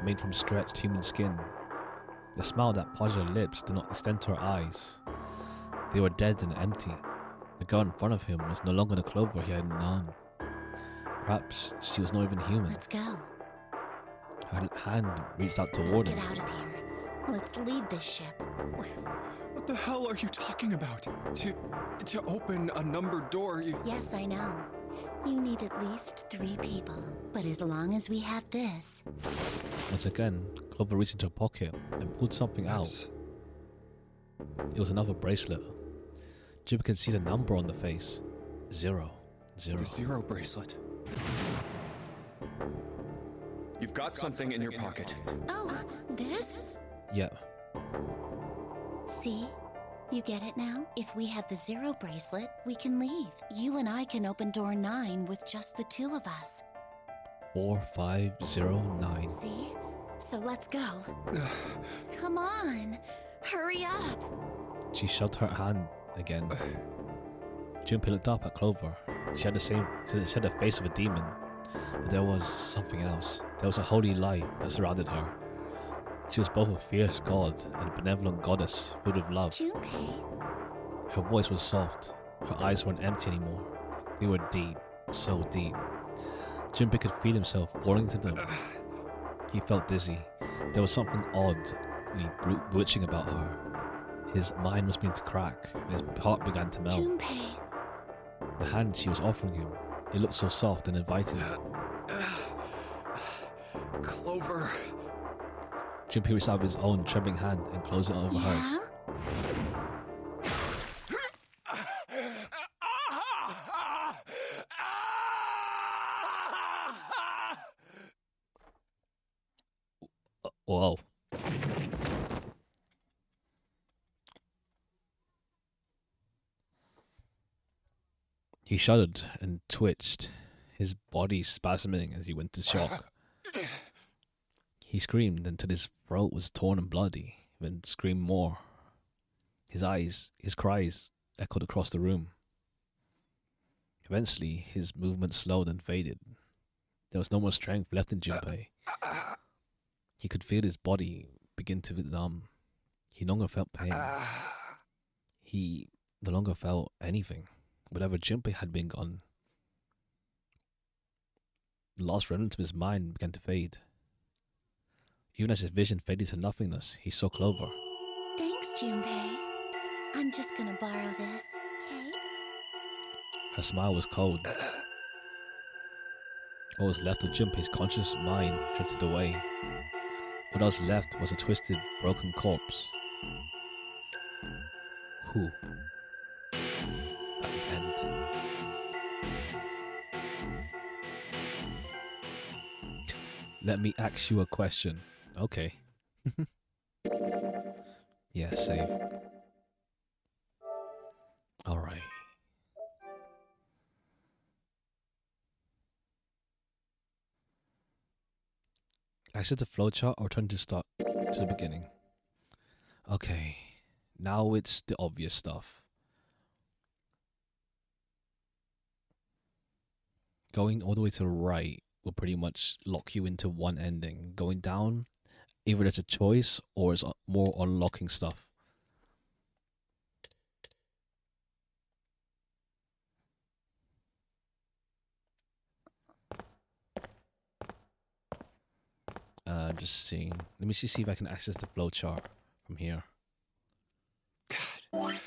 made from stretched human skin. The smile that parted her lips did not extend to her eyes. They were dead and empty. The girl in front of him was no longer the Clover he had known. Perhaps she was not even human. Let's go. Her hand reached out Let's toward get him. out of here. Let's leave this ship. What the hell are you talking about? To open a numbered door, you... Yes, I know. You need at least 3 people. But as long as we have this... Once again, Clover reached into her pocket and pulled something out. It was another bracelet. Jim could see the number on the face. 0. The 0 bracelet. You've got something in your pocket. Oh, this? Yep. See? You get it now? If we have the 0 bracelet, we can leave. You and I can open door 9 with just the 2 of us. 4509. See? So let's go. Come on. Hurry up. She shoved her hand again. Junpei looked up at Clover. She had the face of a demon, but there was something else. There was a holy light that surrounded her. She was both a fierce god and a benevolent goddess filled with love. Junpei. Her voice was soft. Her eyes weren't empty anymore. They were deep, so deep. Junpei could feel himself falling into them. He felt dizzy. There was something oddly bewitching about her. His mind was beginning to crack, and his heart began to melt. Junpei. The hand she was offering him, it looked so soft and inviting. Clover. Junpei reached out his own trembling hand and closed it over hers. Whoa. He shuddered and twitched, his body spasming as he went into shock. He screamed until his throat was torn and bloody, then screamed more. His cries echoed across the room. Eventually, his movement slowed and faded. There was no more strength left in Junpei. He could feel his body begin to numb. He no longer felt pain. He no longer felt anything. Whatever Junpei had been gone, the last remnant of his mind began to fade. Even as his vision faded to nothingness, he saw Clover. Thanks, Junpei. I'm just gonna borrow this, okay? Her smile was cold. What was left of Junpei's conscious mind drifted away. What else left was a twisted, broken corpse. Who? That would end. Let me ask you a question. Okay. Yeah, save. Alright. Exit the flowchart or turn to start to the beginning. Okay. Now it's the obvious stuff. Going all the way to the right will pretty much lock you into one ending. Going down, either there's a choice or it's more unlocking stuff. Just seeing. Let me see if I can access the flowchart from here. God.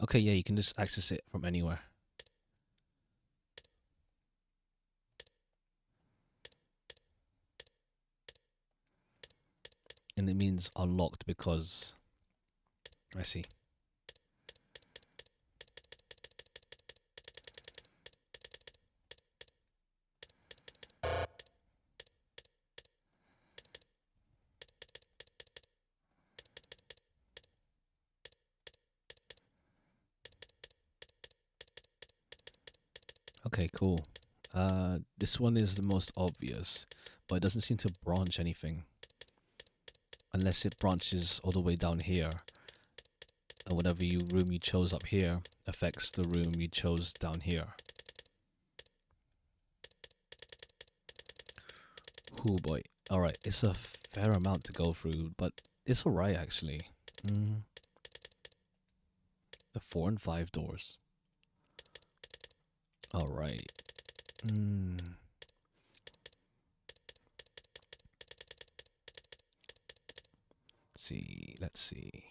Okay, yeah, you can just access it from anywhere. And it means unlocked because I see. Okay, cool. This one is the most obvious, but it doesn't seem to branch anything. Unless it branches all the way down here. And whatever room you chose up here affects the room you chose down here. Oh boy. Alright, it's a fair amount to go through, but it's alright actually. The 4 and 5 doors. Alright. Let's see.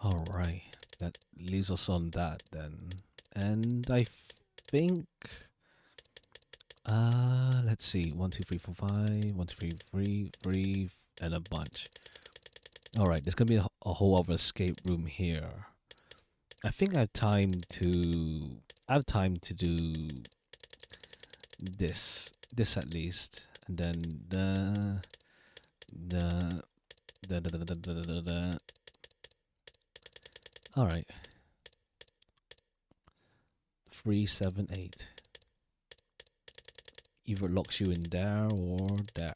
Alright. That leaves us on that then. And I think let's see. 1, 2, 3, 4, 5. 1, 2, 3, 3, and a bunch. Alright, there's gonna be a whole other escape room here. I think I have time to do this at least, and then all right. 3, 7, 8. Either locks you in there or there.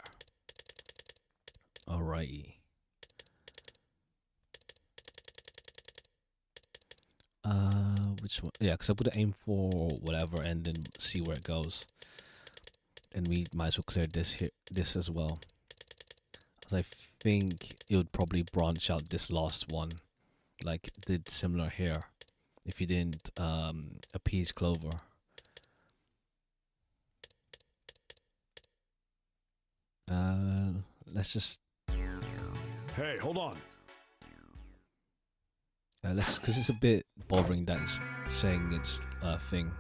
Alrighty. Which one? Yeah, because I'm gonna aim for whatever and then see where it goes. And we might as well clear this as well. As I think it would probably branch out this last one, like it did similar here, if you didn't appease Clover. Let's just. Hey, hold on. Because it's a bit bothering that it's saying its thing.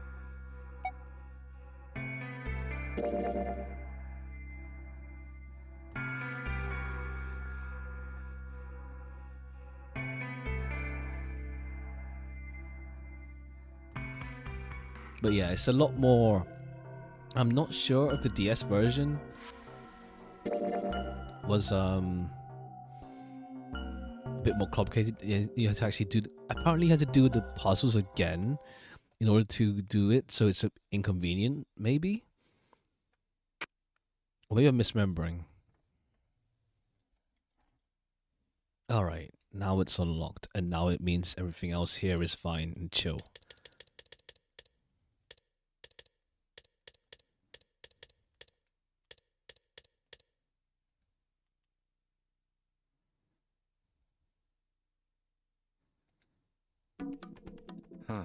But yeah, it's a lot more. I'm not sure if the DS version was a bit more complicated. You had to actually do. Apparently, you had to do the puzzles again in order to do it, so it's inconvenient, maybe. Or maybe I'm misremembering. All right, now it's unlocked, and now it means everything else here is fine and chill. Huh.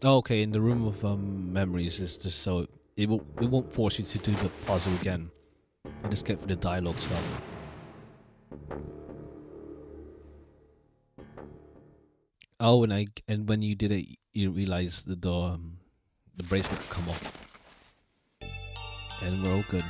Oh, okay, in the room of memories is just so it won't force you to do the puzzle again. You just get for the dialogue stuff. Oh, and when you did it, you realize that the bracelet could come off, and we're all good.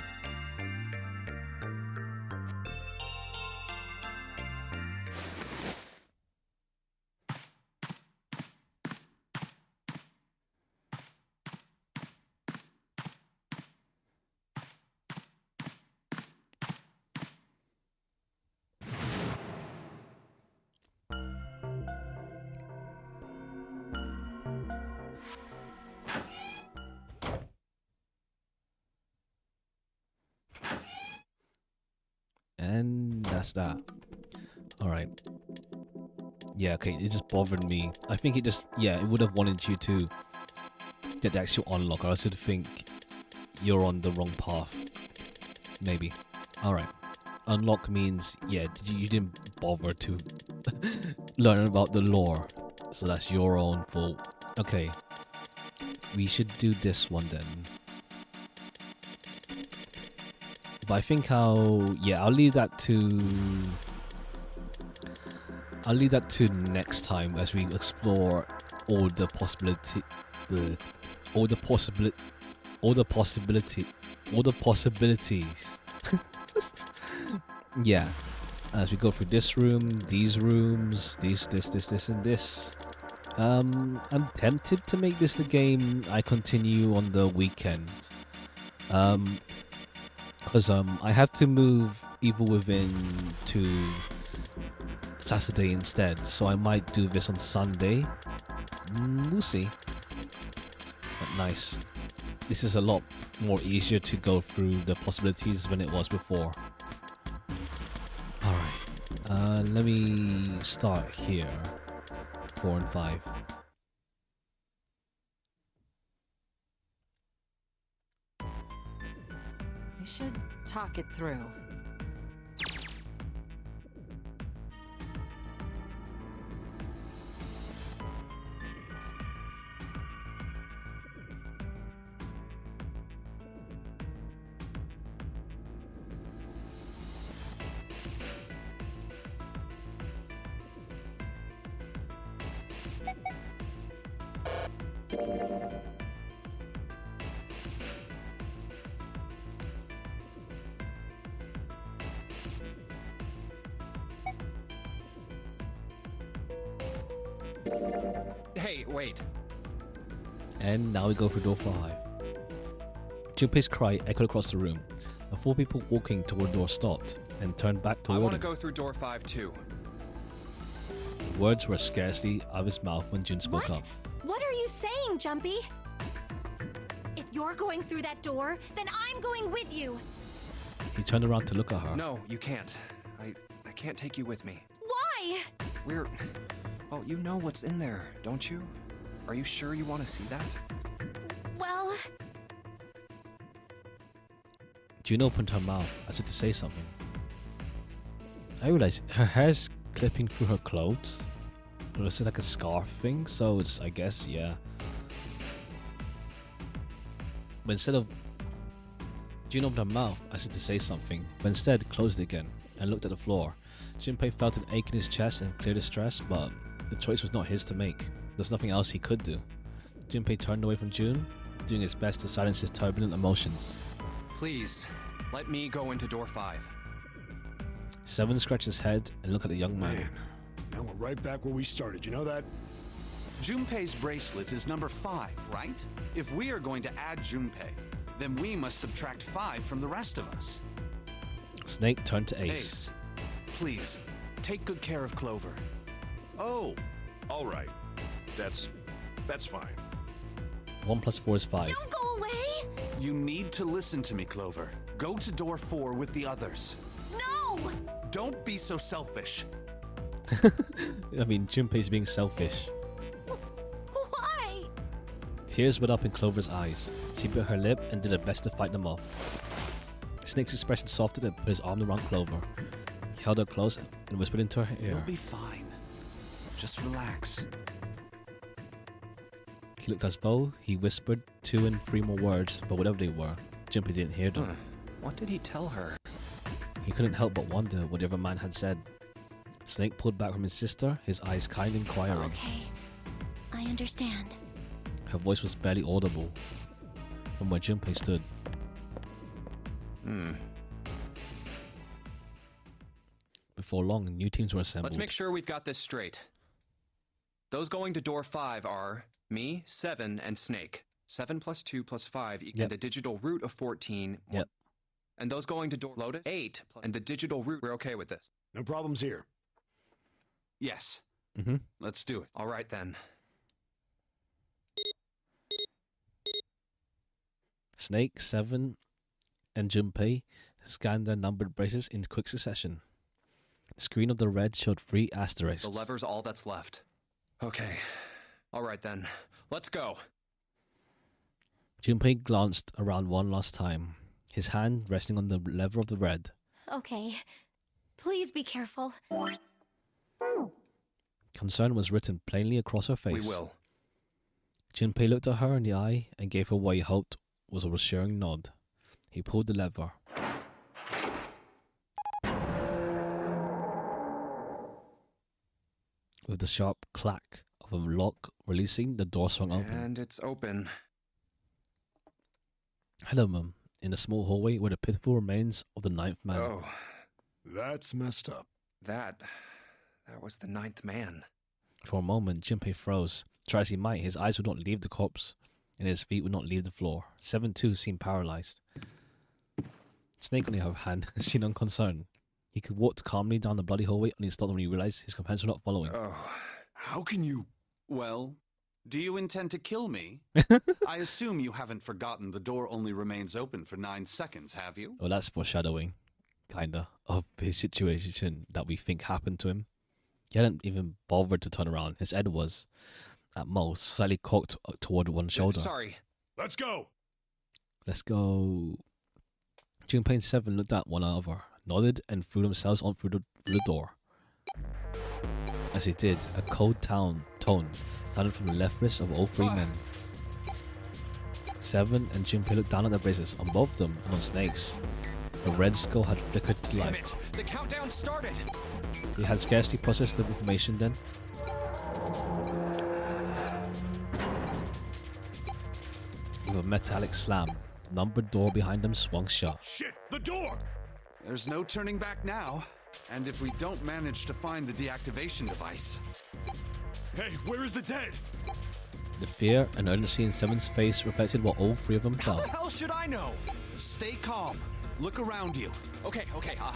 And that's that. Alright. Yeah, okay, it just bothered me. I think it just, yeah, it would have wanted you to get the actual unlock, or else it'd think you're on the wrong path. Maybe. Alright. Unlock means, yeah, you didn't bother to learn about the lore. So that's your own fault. Okay. We should do this one then. But I think I'll leave that to next time as we explore all the possibilities. Yeah, as we go through this room, these rooms, this, and this. I'm tempted to make this the game I continue on the weekend. Because I have to move Evil Within to Saturday instead, so I might do this on Sunday. We'll see. But nice. This is a lot more easier to go through the possibilities than it was before. Alright. Let me start here. 4 and 5. We should talk it through. Hey, wait. And now we go for door 5. Junpei's cry echoed across the room. The 4 people walking toward the door stopped and turned back toward I want to him. go through door 5 too. The words were scarcely out of his mouth when Jun spoke up. What are you saying, Jumpy? If you're going through that door, then I'm going with you. He turned around to look at her. No, you can't. I can't take you with me. Why? Well, you know what's in there, don't you? Are you sure you want to see that? Well... June opened her mouth as if to say something. I realized her hair's clipping through her clothes. Or is it like a scarf thing? So it's, I guess, yeah. But instead of... June opened her mouth as if to say something, but instead closed it again and looked at the floor. Junpei felt an ache in his chest and cleared his stress, but the choice was not his to make. There's nothing else he could do. Junpei turned away from June, doing his best to silence his turbulent emotions. Please, let me go into door 5. Seven scratched his head and looked at the young man. Man, now we're right back where we started. You know that? Junpei's bracelet is number 5, right? If we are going to add Junpei, then we must subtract 5 from the rest of us. Snake turned to Ace. Ace, please, take good care of Clover. Oh, all right. That's fine. 1 + 4 is 5. Don't go away! You need to listen to me, Clover. Go to door 4 with the others. No! Don't be so selfish. I mean, Junpei's being selfish. Why? Tears welled up in Clover's eyes. She bit her lip and did her best to fight them off. Snake's expression softened and put his arm around Clover. He held her close and whispered into her ear. You'll be fine. Just relax. He He looked as though he whispered 2 and 3 more words, but whatever they were, Junpei didn't hear them. What did he tell her? He couldn't help but wonder what the other man had said. Snake pulled back from his sister, his eyes kind and inquiring. Okay, I understand. Her voice was barely audible from where Junpei stood. Before long, new teams were assembled. Let's make sure we've got this straight. Those going to door 5 are me, 7, and Snake. 7 plus 2 plus 5 equals the digital root of 14. Yep. And those going to door Lotus, 8, and the digital root. We're okay with this. No problems here. Yes. Mm-hmm. Let's do it. All right then. Snake, 7, and Junpei scanned their numbered braces in quick succession. The screen of the red showed 3 asterisks. The lever's all that's left. Okay. All right then. Let's go. Junpei glanced around one last time, his hand resting on the lever of the red. Okay. Please be careful. Concern was written plainly across her face. We will. Junpei looked at her in the eye and gave her what he hoped was a reassuring nod. He pulled the lever. With the sharp clack of a lock releasing, the door swung open. And it's open. Hello, Mum. In a small hallway were the pitiful remains of the 9th man. Oh, That's messed up. that was the 9th man. For a moment, Junpei froze. Try as he might, his eyes would not leave the corpse, and his feet would not leave the floor. 7 too seemed paralyzed. Snake, on the other hand, seemed unconcerned. He could walk calmly down the bloody hallway, and he stopped when he realized his companions were not following. Oh, How can you... Well, do you intend to kill me? I assume you haven't forgotten the door only remains open for 9 seconds, have you? Well, that's foreshadowing, kinda, of his situation that we think happened to him. He hadn't even bothered to turn around. His head was, at most, slightly cocked toward one shoulder. Sorry. Let's go! Let's go. Junpei and 7 looked at one another, nodded, and threw themselves on through the door. As he did, a cold tone sounded from the left wrist of all 3 men. 7 and Junpei looked down at their braces, on both of them and on Snake's. The red skull had flickered to Damn life. it! The countdown started! He had scarcely processed the information then. With a metallic slam, the numbered door behind them swung shut. Shit, the door! There's no turning back now. And if we don't manage to find the deactivation device... Hey, where is the dead? The fear and urgency in 7's face reflected what all 3 of them How felt. the hell should I know? Stay calm. Look around you. Okay,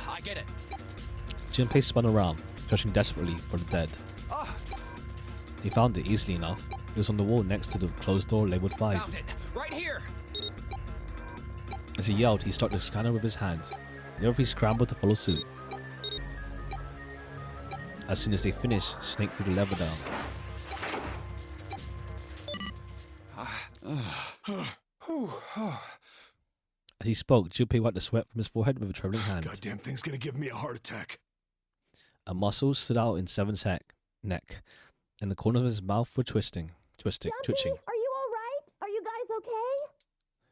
I get it. Junpei spun around, searching desperately for the dead. Ah, He found it easily enough. It was on the wall next to the closed door labeled 5. found it! Right here! As he yelled, he struck the scanner with his hand. The other 3 scrambled to follow suit. As soon as they finished, Snake threw the lever down. As he spoke, Junpei wiped the sweat from his forehead with a trembling hand. Goddamn thing's gonna give me a heart attack. A muscle stood out in 7's neck, and the corners of his mouth were twitching. Are you all right? Are you guys okay?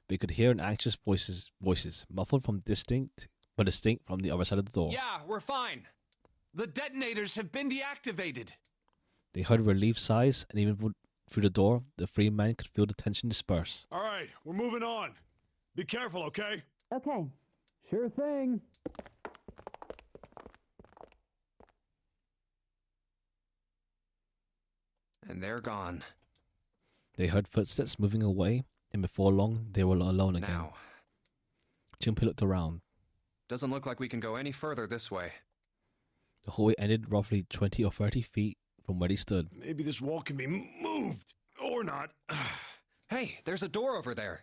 But he could hear an anxious voices, muffled from distinct from the other side of the door. Yeah, we're fine. The detonators have been deactivated. They heard relieved sighs, and even through the door, the 3 men could feel the tension disperse. All right, we're moving on. Be careful, okay? Okay. Sure thing. And they're gone. They heard footsteps moving away, and before long, they were alone again. Now. Junpei looked around. Doesn't look like we can go any further this way. The hallway ended roughly 20 or 30 feet from where he stood. Maybe this wall can be moved. Or not. Hey, there's a door over there.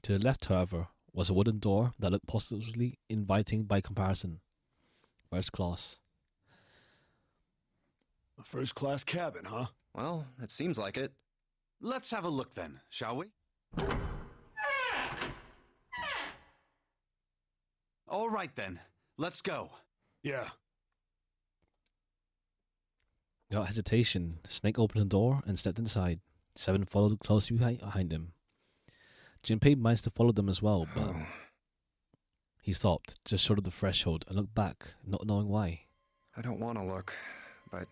To the left, however, was a wooden door that looked positively inviting by comparison. First class. A first-class cabin, huh? Well, it seems like it. Let's have a look then, shall we? All right then, let's go. Yeah. Without hesitation, Snake opened the door and stepped inside. Seven followed closely behind him. Junpei managed to follow them as well, but he stopped just short of the threshold and looked back, not knowing why. I don't want to look, but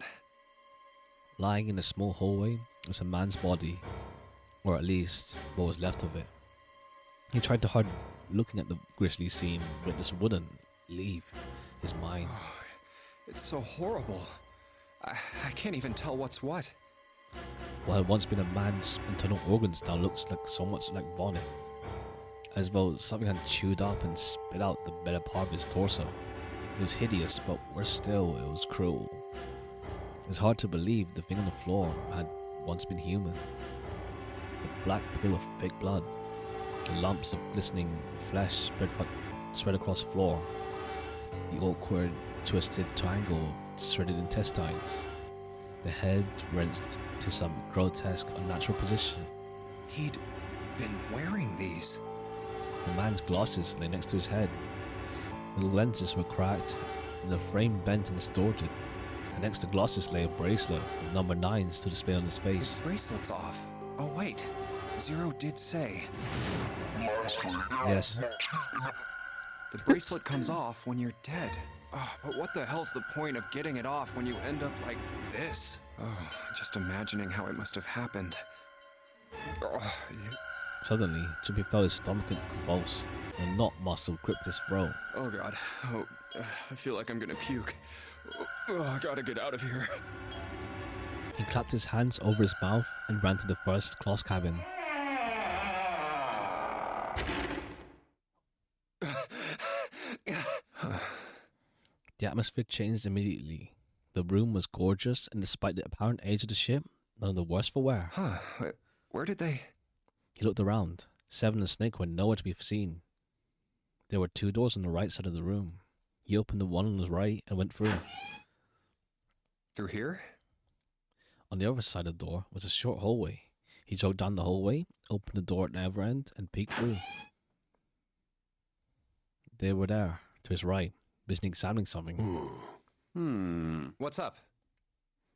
Lying in a small hallway was a man's body, or at least what was left of it. He tried to hard looking at the grisly scene, but this wouldn't leave his mind. it's so horrible. I can't even tell what's what. What had once been a man's internal organs now looks like so much like vomit, as though something had chewed up and spit out the better part of his torso. It was hideous, but worse still, it was cruel. It's hard to believe the thing on the floor had once been human. The black pool of fake blood, the lumps of glistening flesh spread across the floor, the awkward, twisted triangle of shredded intestines, the head wrenched to some grotesque, unnatural position. He'd been wearing these. The man's glasses lay next to his head. The lenses were cracked, and the frame bent and distorted. And next to the glasses lay a bracelet with number 9s to display on his face. The bracelet's off. Oh wait, Zero did say. Yes. The bracelet comes off when you're dead. Oh, but what the hell's the point of getting it off when you end up like this? Oh, just imagining how it must have happened. Oh, Suddenly, Junpei felt his stomach convulse, and a knot muscle gripped his throat. oh god. Oh, I feel like I'm gonna puke. Oh, I gotta get out of here. He clapped his hands over his mouth and ran to the first class cabin. The atmosphere changed immediately. The room was gorgeous, and despite the apparent age of the ship, none of the worse for wear. Where did they... He looked around. Seven and Snake were nowhere to be seen. There were 2 doors on the right side of the room. He opened the one on his right and went through. Through here? On the other side of the door was a short hallway. He jogged down the hallway, opened the door at the other end, and peeked through. They were there, to his right, busy examining something. What's up?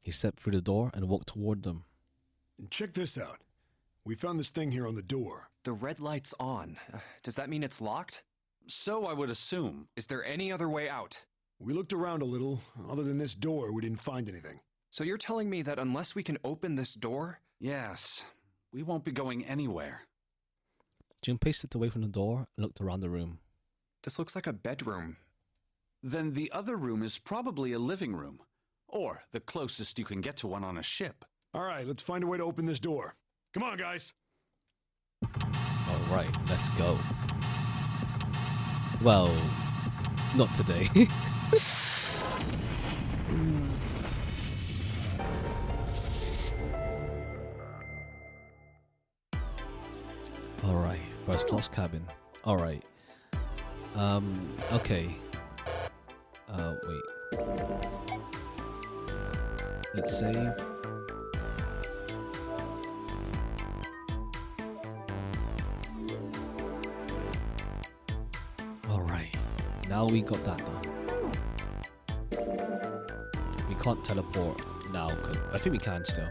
He stepped through the door and walked toward them. Check this out. We found this thing here on the door. The red light's on. Does that mean it's locked? So I would assume. Is there any other way out? We looked around a little. Other than this door, we didn't find anything. So you're telling me that unless we can open this door... Yes. We won't be going anywhere. Junpei stepped away from the door and looked around the room. This looks like a bedroom. Then the other room is probably a living room. Or the closest you can get to one on a ship. All right, let's find a way to open this door. Come on, guys. All right, let's go. Well, not today. All right, first class cabin. All right. Okay. Wait. Let's save. Alright, now we got that done. We can't teleport now, I think we can still.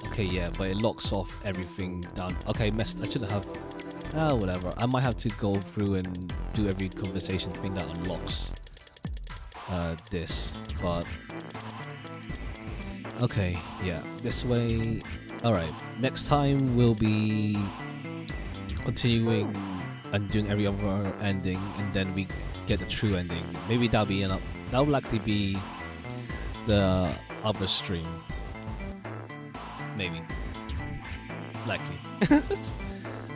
Okay, yeah, but it locks off everything down. Okay, messed. I shouldn't have. Whatever. I might have to go through and do every conversation thing that unlocks this, but okay, yeah, this way. Alright, next time we'll be continuing and doing every other ending, and then we get the true ending. Maybe that'll be enough. That'll likely be the other stream. Maybe. Likely.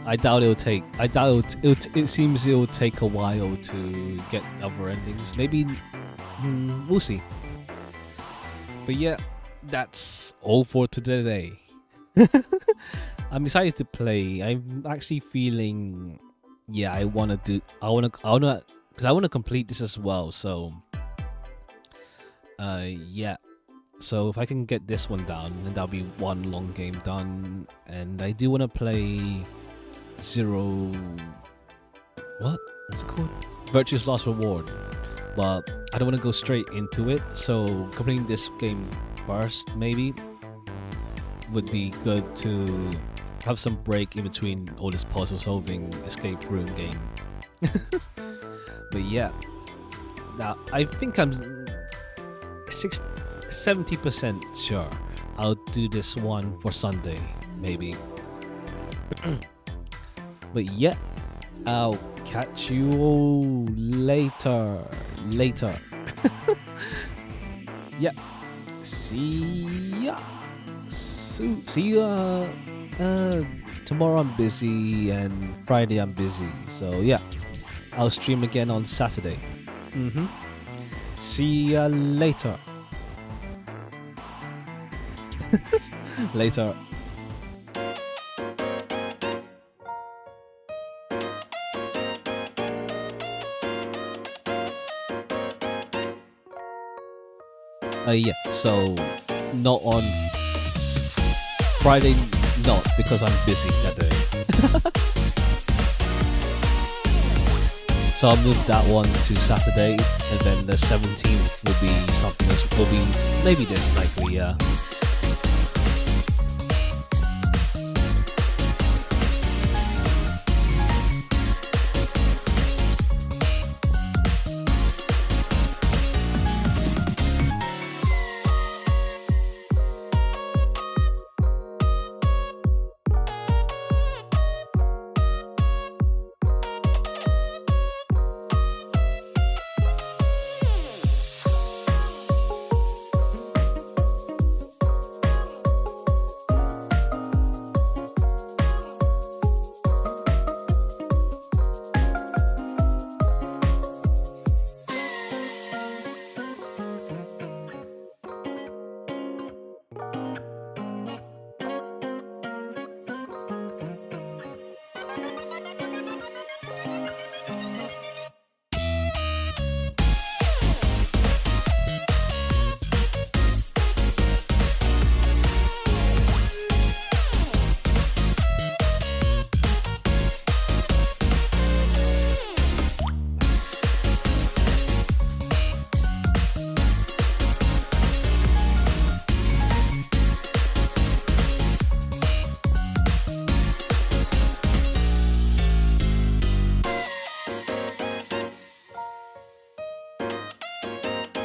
I doubt it'll take. I doubt it seems it'll take a while to get other endings. Maybe we'll see. But yeah, that's all for today. I'm excited to play. I'm actually feeling. Yeah, I wanna, because I wanna complete this as well. So, yeah. So if I can get this one done, then that'll be one long game done. And I do want to play Zero. What's it called? Virtue's Last Reward. But I don't want to go straight into it. So completing this game first, maybe. would be good to have some break in between all this puzzle solving escape room game. But yeah, now I think I'm 70% sure I'll do this one for Sunday, maybe. But yeah, I'll catch you all later. Yeah, see ya. See ya. Tomorrow I'm busy and Friday I'm busy, so yeah, I'll stream again on Saturday. See ya later. Later. Yeah, so not on Friday, not because I'm busy that day. So I'll move that one to Saturday, and then the 17th will be something else. Will be maybe this likely, yeah.